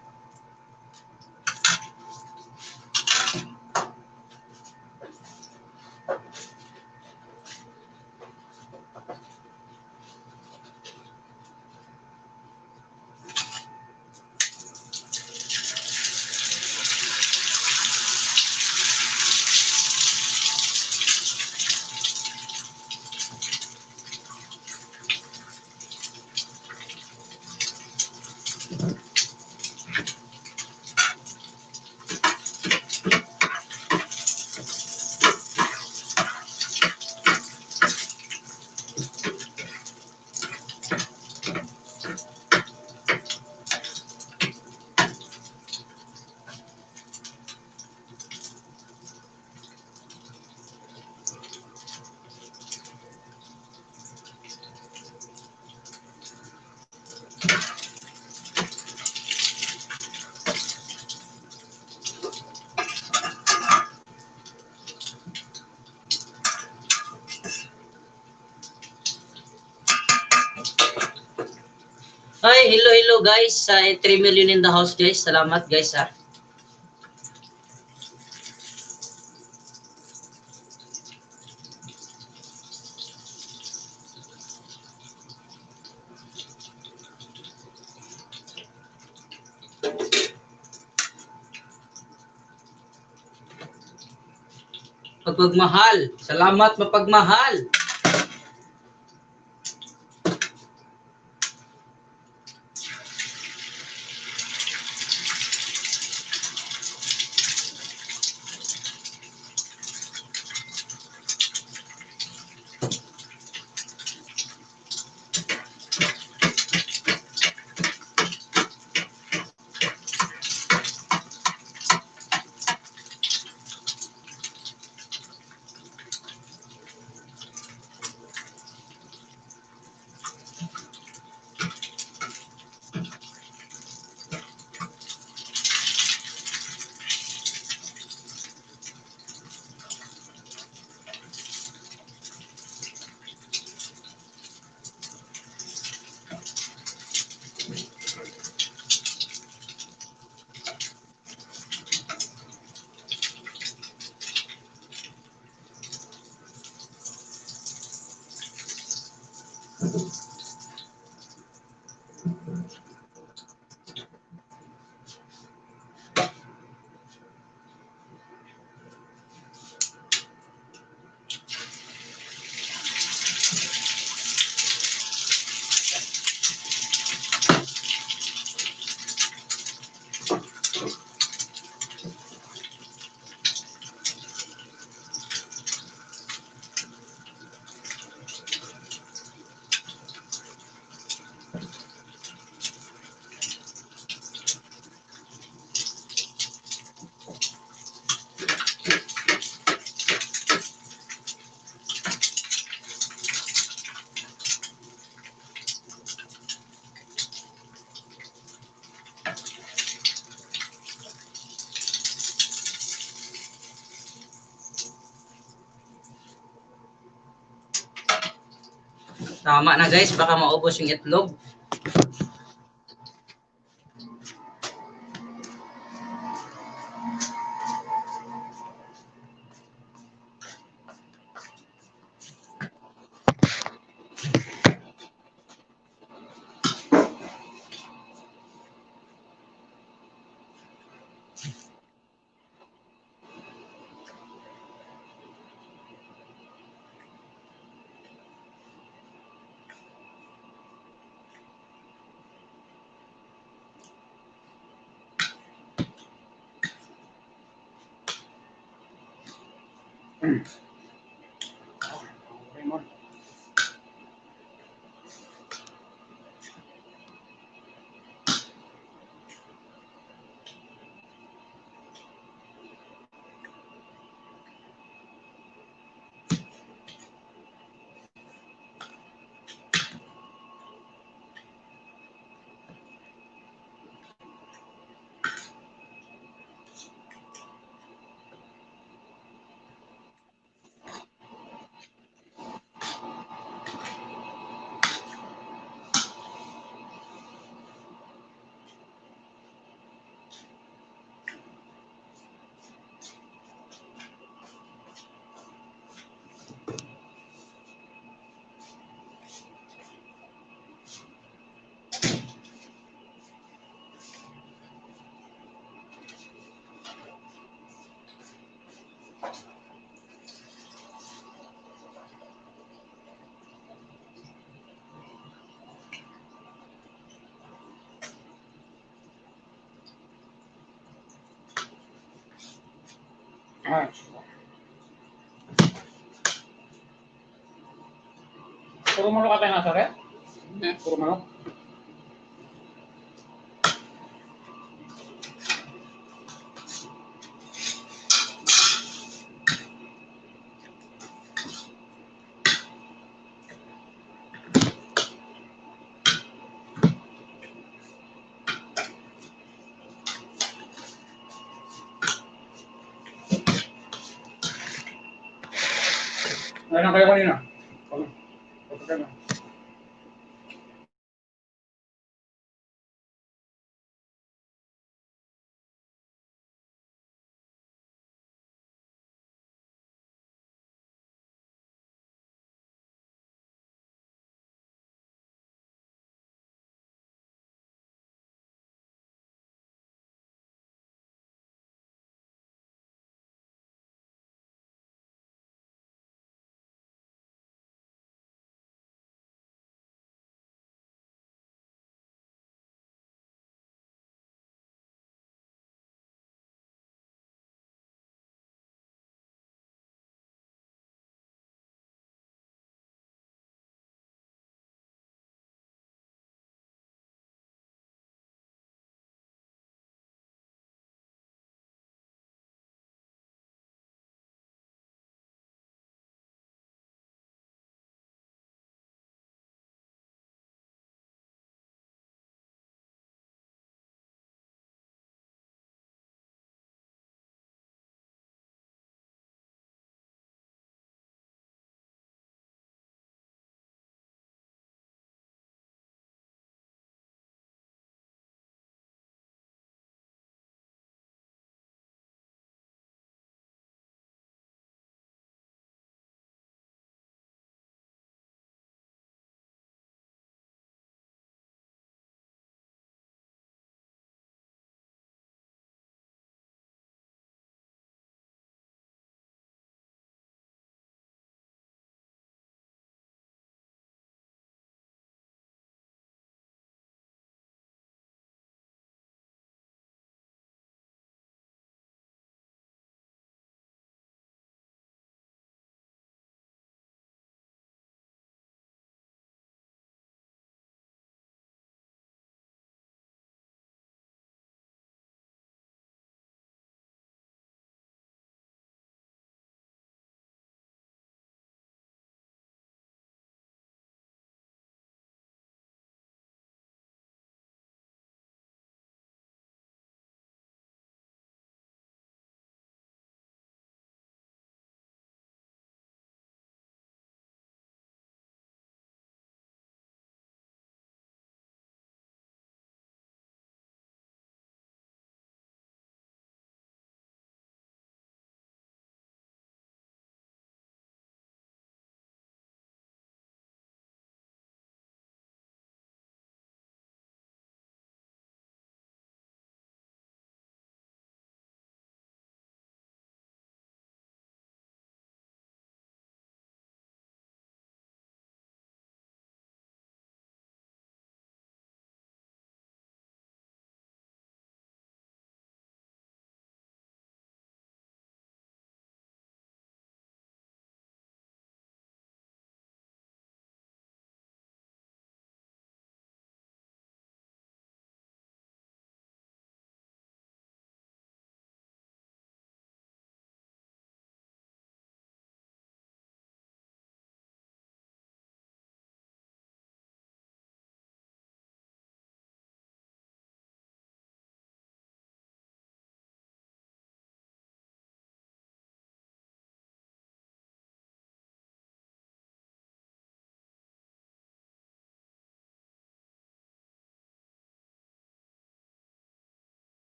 hello guys. 3 million in the house guys. Salamat guys ha. Mapagmahal. Salamat mapagmahal. Tama na guys, baka maubos yung itlog. Raymond. Ah. Puro manok ka tayo nasa rin? Puro manok? Ano kayo kanina? Pagkakana.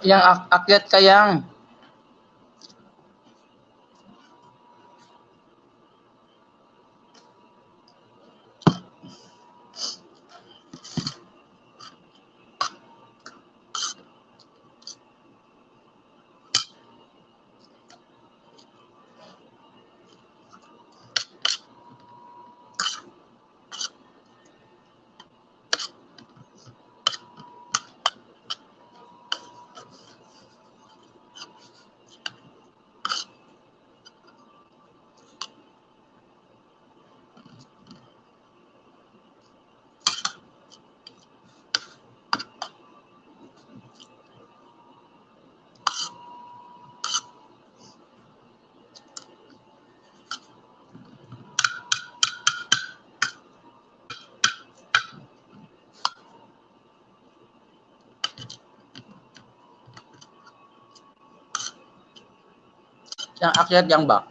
Yang akyat kayang. Yang akyat yang bak.